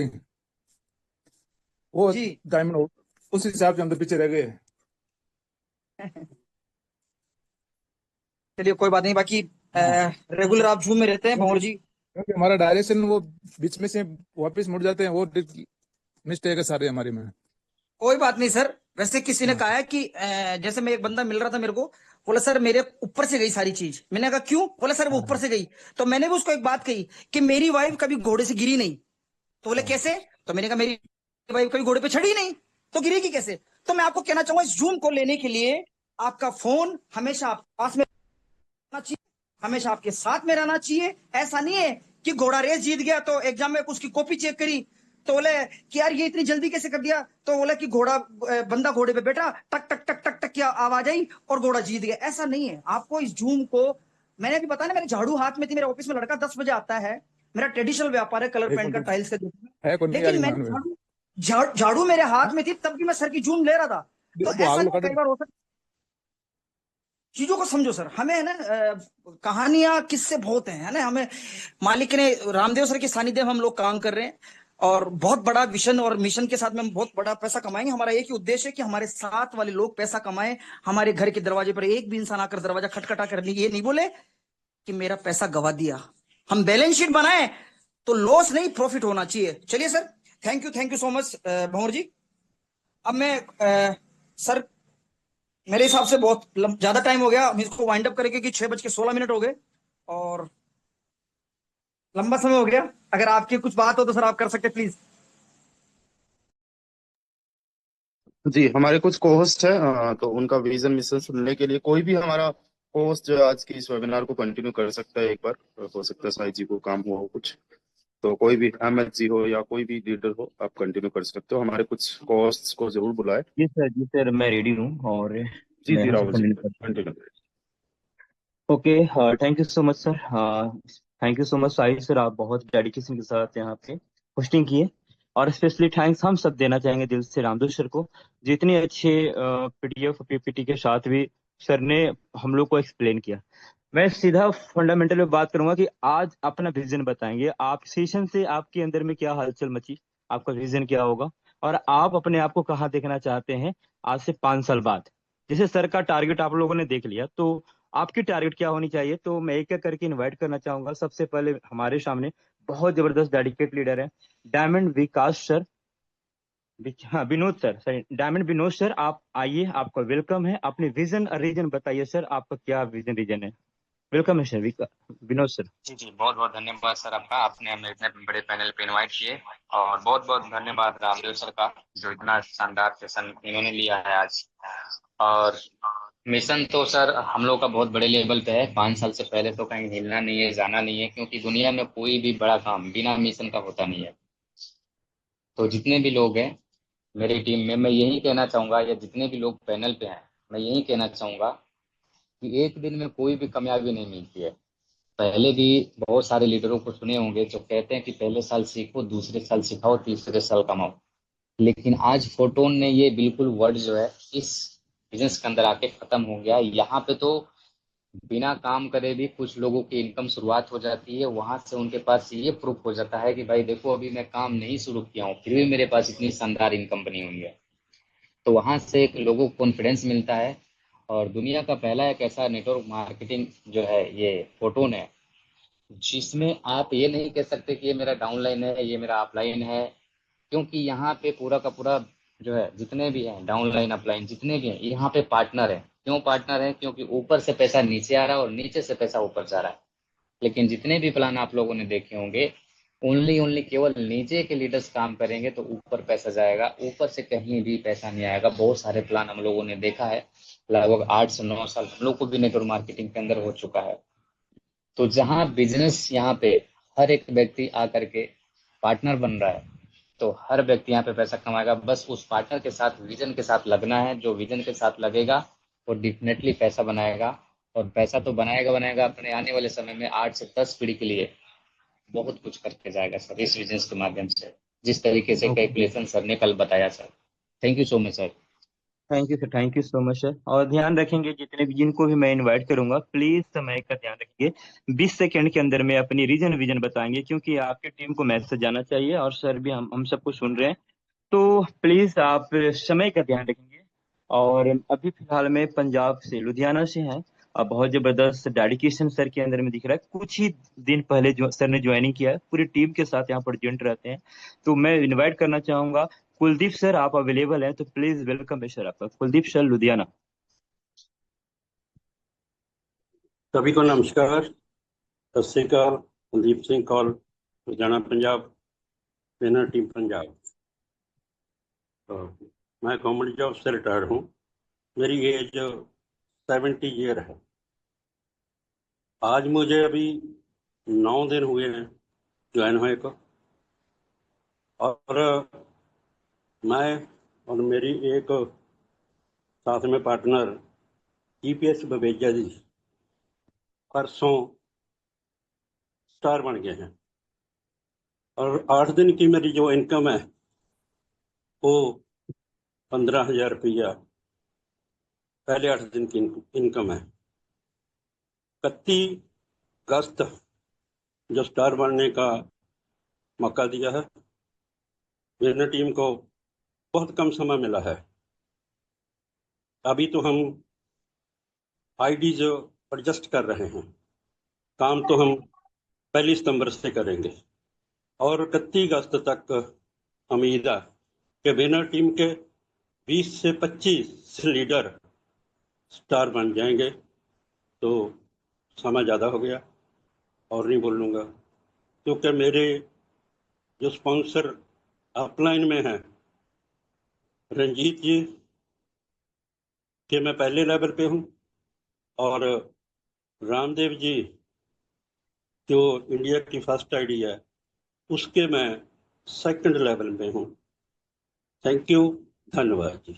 वो जी। डायमंड हो, उस हिसाब से हम तो पीछे रह गए। चलिए कोई बात नहीं। बाकी हाँ, रेगुलर आप जूम में रहते हैं भंवर क्योंकि जी? क्योंकि हमारा डायरेक्शन वो बीच में से वापस मुड़ जाते हैं, वो मिस्टेक है सारे हमारी में। कोई बात नहीं सर। वैसे किसी ने हाँ, कहा है कि जैसे मैं, एक बंदा मिल रहा था मेरे को, बोला सर मेरे ऊपर से गई सारी चीज। मैंने कहा क्यों? बोला सर वो हाँ, ऊपर हाँ, से गई। तो मैंने भी उसको एक बात कही कि मेरी वाइफ कभी घोड़े से गिरी नहीं। तो बोले हाँ, कैसे? तो मैंने कहा मेरी वाइफ कभी घोड़े पे चढ़ी नहीं, तो गिरेगी कैसे? तो मैं आपको कहना चाहूंगा, इस जूम को लेने के लिए आपका फोन हमेशा आपके पास में रहना चाहिए, हमेशा आपके साथ में रहना चाहिए। ऐसा नहीं है कि घोड़ा रेस जीत गया तो एग्जाम में उसकी कॉपी चेक करी तो बोले कि यार ये इतनी जल्दी कैसे कर दिया, तो बोला कि घोड़ा, बंदा घोड़े पे बैठा, टक टक टक टक टक की आवाज आई और घोड़ा जीत गया। ऐसा नहीं है। आपको इस जूम को, मैंने अभी बताया ना, मेरे झाड़ू हाथ में थी, मेरे ऑफिस में लड़का 10 बजे आता है, मेरा ट्रेडिशनल व्यापार है, कलर एक पेंट का, मिनट, टाइल्स का। है कौन नहीं लेकिन आगे मान मैंने में। झाड़ू मेरे हाथ में थी, तब भी मैं सर की जूम ले रहा था। तो वो ऐसा आग लो नहीं, काटे। कई बार हो सकता, चीजों को समझो सर। हमें है ना, कहानियां किससे बहुत है ना। हमें मालिक ने, रामदेव सर के सानिध्य में हम लोग काम कर रहे हैं, और बहुत बड़ा विजन और मिशन के साथ में हम बहुत बड़ा पैसा कमाएंगे। हमारा एक ही उद्देश्य है कि हमारे साथ वाले लोग पैसा कमाएं। हमारे घर के दरवाजे पर एक भी इंसान आकर दरवाजा खटखटा कर ये नहीं बोले कि मेरा पैसा गवा दिया। हम बैलेंस शीट बनाए तो लॉस नहीं, प्रॉफिट होना चाहिए। चलिए sir, thank you so much Bhanwar ji. अब मैं सर, मेरे हिसाब से बहुत ज्यादा टाइम हो गया, हम इसको वाइंड अप करेंगे कि 6:16 हो गए। और लंबा समय हो गया, अगर आपकी कुछ बात हो तो सर आप कर सकते प्लीज। जी, हमारे कुछ कोहोस्ट है, तो उनका विजन मिशन सुनने के लिए कोई भी हमारा कोहोस्ट जो आज की इस वेबिनार को कंटिन्यू कर सकता है एक बार। हो सकता है साई जी को काम हुआ हो कुछ, तो कोई भी अहमद जी हो या कोई भी लीडर हो, आप कंटिन्यू कर सकते हो। हमारे कुछ कोहोस्ट को जरूर बुलाए। जी सर मैं रेडी हूँ और जी मैं जी यहाँ से राहुल जी, कंटिन्यू कर। Continue. Okay, thank you so much sir. Thank you so much Sahil sir, आप बहुत डेडिकेशन के साथ यहाँ पे होस्टिंग किए। और स्पेशली थैंक्स हम सब देना चाहेंगे दिल से रामदूत सर को, जितने अच्छे पीडीएफ पीपीटी के साथ भी सर ने हम लोग को एक्सप्लेन किया। मैं सीधा फंडामेंटल में बात करूंगा कि आज अपना विजन बताएंगे आप सेशन से, आपके अंदर में क्या हलचल मची, आपका विजन क्या होगा और आप अपने आप को कहाँ देखना चाहते हैं आज से 5 साल बाद। जैसे सर का टारगेट आप लोगों ने देख लिया, तो आपकी टारगेट क्या होनी चाहिए। तो मैं एक एक करके इनवाइट करना चाहूंगा। सबसे पहले हमारे सामने बहुत जबरदस्त डेडिकेट लीडर है, डायमंड विकास सर। हाँ Vinod sir, sorry diamond Vinod sir, आप आइए, आपका वेलकम है। अपने विजन और रीजन बताइए सर, आपका क्या विजन रीजन है। वेलकम है सर विनोद सर। जी जी, बहुत बहुत धन्यवाद सर आपका, आपने हमें इतने बड़े पैनल पे इनवाइट किए। और बहुत बहुत धन्यवाद रामदेव सर का, जो इतना शानदार सेशन इन्होंने लिया है आज। और मिशन तो सर हम लोग का बहुत बड़े लेवल पे है। 5 साल से पहले तो कहीं हिलना नहीं है, जाना नहीं है, क्योंकि दुनिया में कोई भी बड़ा काम बिना मिशन का होता नहीं है। तो जितने भी लोग हैं मेरी टीम में, मैं यही कहना चाहूंगा, या जितने भी लोग पैनल पे हैं, मैं यही कहना चाहूंगा कि एक दिन में कोई भी कामयाबी नहीं मिलती है। पहले भी बहुत सारे लीडरों को सुने होंगे जो कहते हैं कि पहले साल सीखो, दूसरे साल सिखाओ, तीसरे साल कमाओ। लेकिन आज फोटोन ने ये बिल्कुल वर्ड जो है इस बिजनेस के अंदर आके खत्म हो गया। यहाँ पे तो बिना काम करे भी कुछ लोगों की इनकम शुरुआत हो जाती है। वहां से उनके पास ये प्रूफ हो जाता है कि भाई देखो, अभी मैं काम नहीं शुरू किया हूँ, फिर भी मेरे पास इतनी शानदार इनकम बनी हुई है। तो वहां से एक लोगों को कॉन्फिडेंस मिलता है। और दुनिया का पहला एक ऐसा नेटवर्क मार्केटिंग जो है ये फोटोन है, जिसमें आप ये नहीं कह सकते कि ये मेरा डाउनलाइन है, ये मेरा अपलाइन है। क्योंकि यहाँ पे पूरा का पूरा जो है, जितने भी हैं डाउनलाइन अपलाइन जितने भी हैं, यहाँ पे पार्टनर है। क्यों पार्टनर है? क्योंकि ऊपर से पैसा नीचे आ रहा है और नीचे से पैसा ऊपर जा रहा है। लेकिन जितने भी प्लान आप लोगों ने देखे होंगे, ओनली ओनली केवल नीचे के लीडर्स काम करेंगे तो ऊपर पैसा जाएगा, ऊपर से कहीं भी पैसा नहीं आएगा। बहुत सारे प्लान हम लोगों ने देखा है, लगभग 8 से 9 साल हम लोग को भी नेटवर्क मार्केटिंग के अंदर हो चुका है। तो जहाँ बिजनेस यहाँ पे हर एक व्यक्ति आकर के पार्टनर बन रहा है, तो हर व्यक्ति यहाँ पे पैसा कमाएगा। बस उस पार्टनर के साथ, विजन के साथ लगना है। जो विजन के साथ लगेगा वो डेफिनेटली पैसा बनाएगा। और पैसा तो बनाएगा बनाएगा, अपने आने वाले समय में 8 से 10 पीढ़ी के लिए बहुत कुछ करके जाएगा सर, इस बिजनेस के माध्यम से, जिस तरीके से ओके, कैलकुलेशन सर ने कल बताया sir. Thank you so much sir. Thank you sir, thank you so much sir. और ध्यान रखेंगे जितने भी जिनको भी मैं इनवाइट करूंगा, प्लीज समय का ध्यान रखिए। 20 सेकंड के अंदर में अपनी रीजन विजन बताएंगे, क्योंकि आपकी टीम को मैसेज जाना चाहिए और सर भी हम सबको सुन रहे हैं। तो प्लीज आप समय का ध्यान रखेंगे। और अभी फिलहाल में पंजाब से, लुधियाना से हैं। अब बहुत जबरदस्त डेडिकेशन सर के अंदर में दिख रहा है। कुछ ही दिन पहले जो सर ने ज्वाइनिंग किया है, पूरी टीम के साथ यहाँ पर ज्वाइंट रहते हैं। तो मैं इनवाइट करना चाहूंगा कुलदीप सर, आप अवेलेबल हैं तो प्लीज वेलकम है सर आपका। कुलदीप सर लुधियाना। सभी को नमस्कार। सत श्री अकाल। Kuldeep Singh Kaul, Ludhiana Punjab, trainer team Punjab. तो मैं गवर्नमेंट जॉब से रिटायर्ड हूँ। मेरी एज 70 ईयर है। आज मुझे अभी 9 दिन हुए हैं ज्वाइन हुए को। और मैं और मेरी एक साथ में पार्टनर ईपीएस बवेजा जी परसों स्टार बन गए हैं। और 8 दिन की मेरी जो इनकम है वो 15,000 रुपया पहले 8 दिन की इनकम है। 31 अगस्त जो स्टार बनने का मौका दिया है, मेरी टीम को बहुत कम समय मिला है। अभी तो हम आईडी जो एडजस्ट कर रहे हैं, काम तो हम 1 सितंबर से करेंगे। और 31 अगस्त तक उम्मीद है कि विनर टीम के 20 से 25 लीडर स्टार बन जाएंगे। तो समय ज़्यादा हो गया और नहीं बोलूँगा। क्योंकि मेरे जो स्पॉन्सर अपलाइन में हैं, रंजीत जी के मैं पहले लेवल पे हूँ, और रामदेव जी जो इंडिया की फर्स्ट आईडी है उसके मैं सेकंड लेवल में हूँ। थैंक यू, धन्यवाद जी।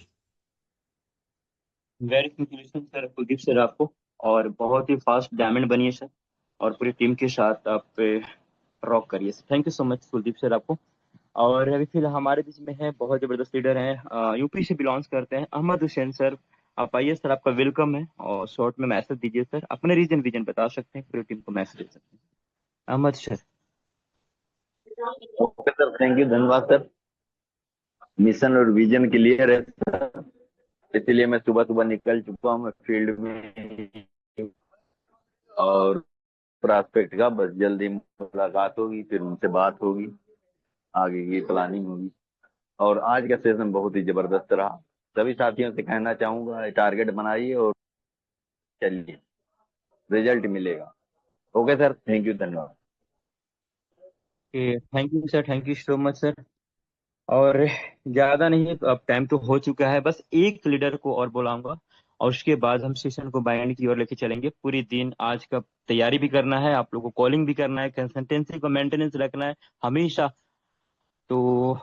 Very congratulation sir Kuldeep sir आपको, और बहुत ही फास्ट डायमंड बनिए सर, और पूरी टीम के साथ आप रॉक करिए sir. Thank you so much Kuldeep sir आपको। और अभी फिलहाल हमारे बीच में है बहुत जबरदस्त लीडर हैं, यूपी से बिलोंग्स करते हैं, अहमद हुसैन सर। आप आइए सर, आपका वेलकम है, और शॉर्ट में मैसेज दीजिए सर, अपने रीजन विजन बता सकते हैं, पूरी टीम को मैसेज दे सकते हैं। Ahmed sir. Okay sir, thank you, धन्यवाद सर। मिशन और विजन क्लियर है सर, इसलिए मैं सुबह सुबह निकल चुका हूँ फील्ड में, और प्रॉस्पेक्ट का बस जल्दी मुलाकात होगी, फिर उनसे बात होगी, आगे की प्लानिंग होगी। और आज का सेशन बहुत ही जबरदस्त रहा। सभी साथियों से कहना चाहूंगा, टारगेट बनाइए और चलिए, रिजल्ट मिलेगा। ओके सर, थैंक यू, धन्यवाद। Thank you sir, thank you so much sir. और ज्यादा नहीं, अब टाइम तो हो चुका है, बस एक लीडर को और बुलाऊंगा, और उसके बाद हम सेशन को बाइंड की ओर लेके चलेंगे। पूरी दिन आज का तैयारी भी करना है, आप लोगों को कॉलिंग भी करना है, कंसिस्टेंसी को मेंटेनेंस रखना है हमेशा। तो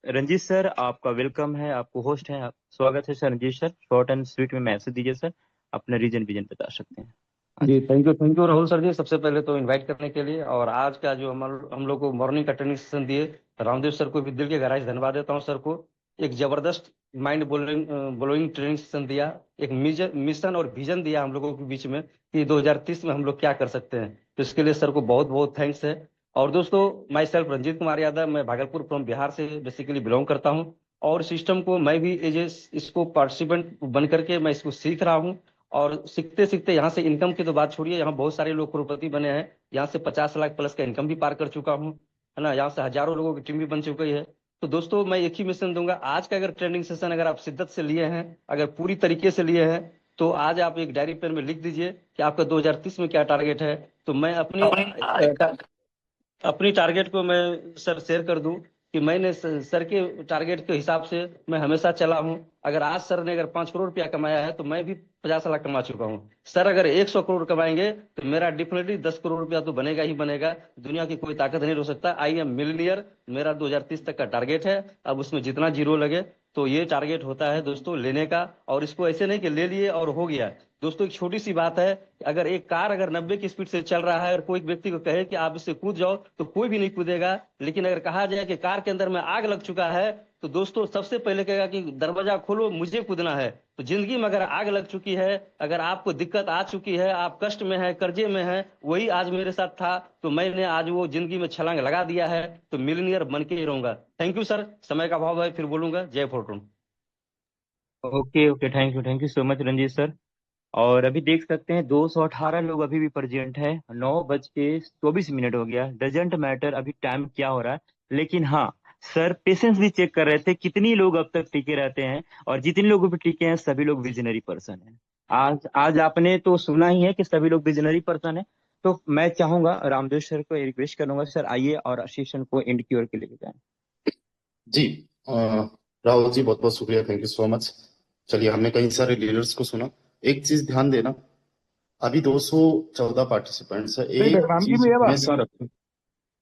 रंजीत सर आपका वेलकम है, आपको होस्ट है, स्वागत है sir. Ranjit sir, short and sweet में मैसेज दीजिए सर, अपना रीजन विजन बता सकते हैं। जी, thank you Rahul sir ji, सबसे पहले तो इनवाइट करने के लिए। और आज का जो हम लोग को मॉर्निंग का ट्रेनिंग सेशन दिए, रामदेव सर को भी दिल के गहराई से धन्यवाद देता हूँ सर को। एक जबरदस्त माइंड ब्लोइंग ट्रेनिंग सेशन दिया, एक मिशन और विजन दिया हम लोगों के बीच में कि 2030 में हम लोग क्या कर सकते हैं। तो इसके लिए सर को बहुत बहुत थैंक्स है। और दोस्तों, माई सेल्फ रंजीत कुमार यादव, मैं भागलपुर फ्रॉम बिहार से बेसिकली बिलोंग करता हूँ, और सिस्टम को मैं भी एज इसको पार्टिसिपेंट बन करके मैं इसको सीख रहा हूँ। और सीखते सीखते यहाँ से इनकम की तो बात छोड़िए, यहाँ बहुत सारे लोग करोड़पति बने हैं, यहाँ से 50 लाख प्लस का इनकम भी पार कर चुका हूँ, है ना। यहाँ से हजारों लोगों की टीम भी बन चुकी है। तो दोस्तों, मैं एक ही मिशन दूंगा, आज का अगर ट्रेनिंग सेशन अगर आप शिद्दत से लिए हैं, अगर पूरी तरीके से लिए हैं, तो आज आप एक डायरी पेन में लिख दीजिए कि आपका 2030 में क्या टारगेट है। तो मैं अपनी टारगेट को मैं सर शेयर कर दूं कि मैंने सर के टारगेट के हिसाब से मैं हमेशा चला हूं। अगर आज सर ने अगर 5 करोड़ रुपया कमाया है, तो मैं भी 50 लाख कमा चुका हूं। सर अगर 100 करोड़ कमाएंगे, तो मेरा डेफिनेटली 10 करोड़ रुपया तो बनेगा ही बनेगा। दुनिया की कोई ताकत नहीं रोक सकता। आई एम मिलियनियर, मेरा 2030 तक का टारगेट है। अब उसमें जितना जीरो लगे, तो ये टारगेट होता है दोस्तों लेने का। और इसको ऐसे नहीं कि ले लिए और हो गया। दोस्तों, एक छोटी सी बात है, अगर एक कार अगर 90 की स्पीड से चल रहा है और कोई व्यक्ति को कहे कि आप इससे कूद जाओ, तो कोई भी नहीं कूदेगा। लेकिन अगर कहा जाए कि कार के अंदर में आग लग चुका है, तो दोस्तों सबसे पहले कहेगा कि दरवाजा खोलो, मुझे कूदना है। तो जिंदगी में अगर आग लग चुकी है, अगर आपको दिक्कत आ चुकी है, आप कष्ट में है, कर्जे में है, वही आज मेरे साथ था, तो मैंने आज वो जिंदगी में छलांग लगा दिया है। तो मिलीनियर बन के ही रहूंगा। थैंक यू सर, समय का अभाव है, फिर बोलूंगा। जय Fortune. Okay okay, thank you so much Ranjeet sir. और अभी देख सकते हैं 218 लोग अभी भी प्रेजेंट है, 9:24 हो गया। डजेंट मैटर अभी टाइम क्या हो रहा है, लेकिन हाँ, सर पेशेंस भी चेक कर रहे थे कितनी लोग अब तक टिके रहते हैं, और जितने लोग भी टिके हैं सभी लोग विजनरी पर्सन हैं। आज आज आपने तो सुना ही है कि सभी लोग विजनरी पर्सन है। तो मैं चाहूंगा रामदेव सर को रिक्वेस्ट करूंगा, सर आइए और सेशन को एंड की ओर के लेके जाएं। जी राहुल जी, बहुत बहुत शुक्रिया, थैंक यू सो मच। चलिए, हमने कई सारे लीडर्स को सुना। एक चीज ध्यान देना, अभी 214 पार्टिसिपेंट्स है।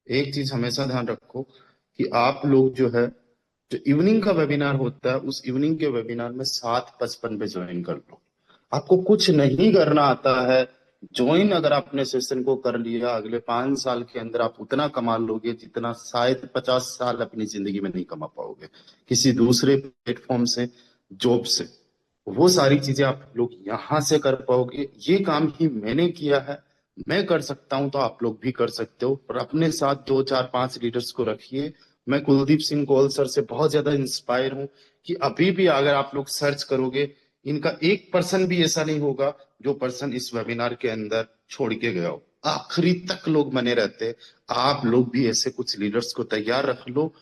एक चीज हमेशा ध्यान रखो कि आप लोग जो है, जो इवनिंग का वेबिनार होता है, उस इवनिंग के वेबिनार में 7:55 पे ज्वाइन कर लो। आपको कुछ नहीं करना आता है, ज्वाइन अगर आपने सेशन को कर लिया, अगले 5 साल के अंदर आप उतना कमा लोगे जितना शायद 50 साल अपनी जिंदगी में नहीं कमा पाओगे किसी दूसरे प्लेटफॉर्म से, जॉब से। वो सारी चीजें आप लोग यहाँ से कर पाओगे। ये काम ही मैंने किया है, मैं कर सकता हूं, तो आप लोग भी कर सकते हो। और अपने साथ 2 4 5 लीडर्स को रखिए। मैं कुलदीप सिंह गोयल सर से बहुत ज्यादा इंस्पायर हूं कि अभी भी अगर आप लोग सर्च करोगे, इनका 1% भी ऐसा नहीं होगा जो पर्सन इस वेबिनार के अंदर छोड़ के गया हो। आखिरी तक लोग बने रहते। आप लोग भी ऐसे कुछ लीडर्स को तैयार रख लो,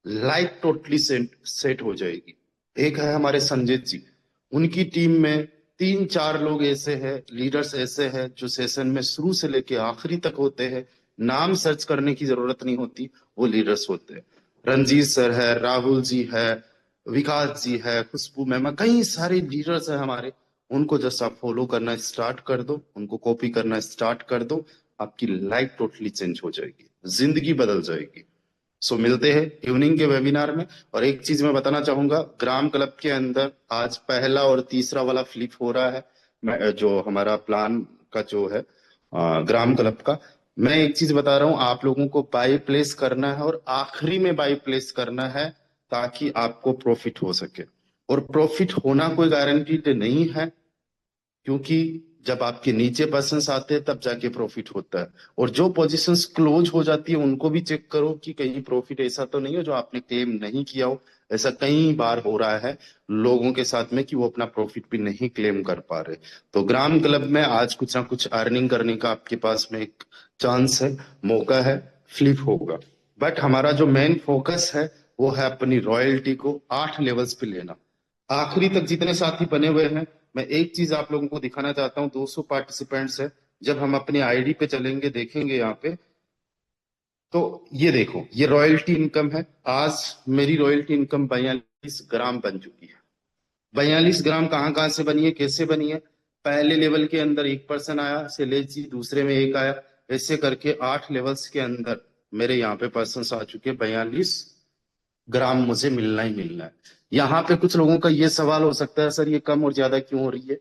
लाइफ टोटली सेट हो जाएगी। एक है हमारे संजीत जी, उनकी टीम में 3 4 लोग ऐसे हैं, लीडर्स ऐसे हैं जो सेशन में शुरू से लेके आखिरी तक होते हैं। नाम सर्च करने की जरूरत नहीं होती, वो लीडर्स होते हैं। रंजीत सर है, राहुल जी है, विकास जी है, खुशबू मैम, कई सारे लीडर्स हैं हमारे। उनको जस्ट आप फॉलो करना स्टार्ट कर दो, उनको कॉपी करना स्टार्ट कर दो, आपकी लाइफ टोटली चेंज हो जाएगी, जिंदगी बदल जाएगी। सो मिलते हैं इवनिंग के वेबिनार में। और एक चीज मैं बताना चाहूंगा, ग्राम क्लब के अंदर आज पहला और तीसरा वाला फ्लिप हो रहा है। जो हमारा प्लान का जो है ग्राम क्लब का, मैं एक चीज बता रहा हूं, आप लोगों को बाय प्लेस करना है और आखिरी में बाय प्लेस करना है, ताकि आपको प्रॉफिट हो सके। और प्रॉफिट होना कोई गारंटीड नहीं है, क्योंकि जब आपके नीचे पर्सन्स आते हैं तब जाके प्रॉफिट होता है। और जो पोजीशंस क्लोज हो जाती है उनको भी चेक करो कि कहीं प्रॉफिट ऐसा तो नहीं हो जो आपने क्लेम नहीं किया हो। ऐसा कई बार हो रहा है लोगों के साथ में कि वो अपना प्रॉफिट भी नहीं क्लेम कर पा रहे। तो ग्राम क्लब में आज कुछ ना कुछ अर्निंग करने का आपके पास में एक चांस है, मौका है, फ्लिप होगा। बट हमारा जो मेन फोकस है वो है अपनी रॉयल्टी को 8 लेवल्स पे लेना। आखिरी तक जितने साथी बने हुए हैं, मैं एक चीज आप लोगों को दिखाना चाहता हूँ। 200 पार्टिसिपेंट्स है। जब हम अपने आईडी पे चलेंगे, देखेंगे यहाँ पे, तो ये देखो, ये रॉयल्टी इनकम है। आज मेरी रॉयल्टी इनकम 42 ग्राम बन चुकी है। 42 ग्राम कहाँ कहाँ से बनी है, कैसे बनी है? पहले लेवल के अंदर एक पर्सन आया शैलेश जी, दूसरे में एक आया, ऐसे करके 8 लेवल्स के अंदर मेरे यहाँ पे पर्सन आ चुके। 42 ग्राम मुझे मिलना ही मिलना है। यहाँ पे कुछ लोगों का ये सवाल हो सकता है, सर ये कम और ज्यादा क्यों हो रही है?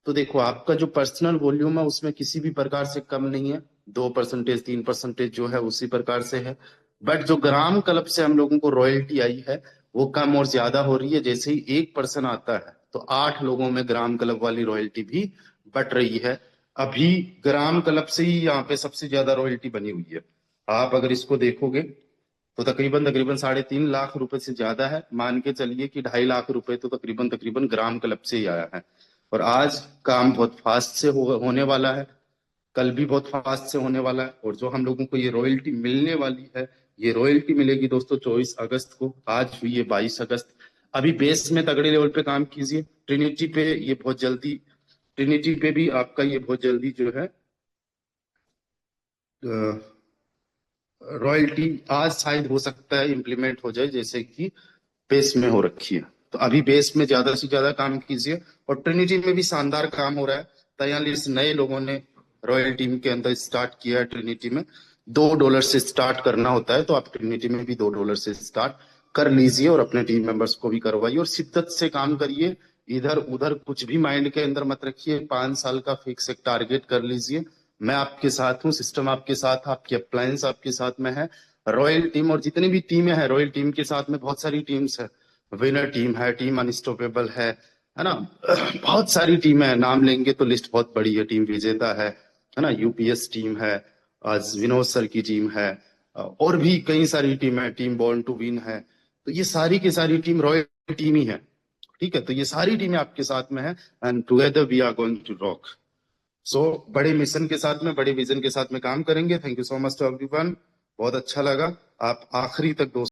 तो देखो, आपका जो पर्सनल वॉल्यूम है उसमें किसी भी प्रकार से कम नहीं है। 2%, 3% जो है उसी प्रकार से है। बट जो ग्राम क्लब से हम लोगों को रॉयल्टी आई है वो कम और ज्यादा हो रही है। जैसे ही एक पर्सन आता है तो 8 लोगों में ग्राम क्लब वाली रॉयल्टी भी बट रही है। अभी ग्राम क्लब से ही यहाँ पे सबसे ज्यादा रॉयल्टी बनी हुई है। आप अगर इसको देखोगे तो तकरीबन तकरीबन 3.5 लाख रुपए से ज्यादा है। मान के चलिए कि 2.5 लाख रुपए तो तकरीबन तकरीबन ग्राम क्लब से ही आया है। और आज काम बहुत फास्ट से होने वाला है, कल भी बहुत फास्ट से होने वाला है। और जो हम लोगों को ये रॉयल्टी मिलने वाली है, ये रॉयल्टी मिलेगी दोस्तों 24 अगस्त को। आज हुई है 22 अगस्त। अभी बेस में तगड़े लेवल पे काम कीजिए। ट्रिनिटी पे ये बहुत जल्दी, ट्रिनिटी पे भी आपका ये बहुत जल्दी जो है रॉयल्टी आज शायद हो सकता है इम्प्लीमेंट हो जाए, जैसे कि बेस में हो रखी है। तो अभी बेस में ज्यादा से ज्यादा काम कीजिए। और ट्रिनिटी में भी शानदार काम हो रहा है। 43 नए लोगों ने रॉयल टीम के अंदर स्टार्ट किया है। ट्रिनिटी में $2 से स्टार्ट करना होता है, तो आप ट्रिनिटी में भी $2 से स्टार्ट कर लीजिए और अपने टीम मेंबर्स को भी करवाइए और शिद्दत से काम करिए। इधर उधर कुछ भी माइंड के अंदर मत रखिए। 5 साल का फिक्स एक टारगेट कर लीजिए। मैं आपके साथ हूँ, सिस्टम आपके साथ, आपकी अप्लायंस आपके साथ में है। रॉयल टीम और जितनी भी टीमें हैं, रॉयल टीम के साथ में बहुत सारी टीम्स है। विनर टीम है, टीम अनस्टॉपेबल है ना, बहुत सारी टीमें हैं। नाम लेंगे तो लिस्ट बहुत बड़ी है। टीम विजेता है ना, यूपीएस टीम है, आज विनोद सर की टीम है, और भी कई सारी टीम है, टीम बॉर्न टू विन है। तो ये सारी की सारी टीम रॉयल टीम ही है। ठीक है, तो ये सारी टीमें आपके साथ में है and together we are going to rock. So बड़े मिशन के साथ में, बड़े विजन के साथ में काम करेंगे। Thank you so much to everyone. बहुत अच्छा लगा। आप आखिरी तक दोस्तों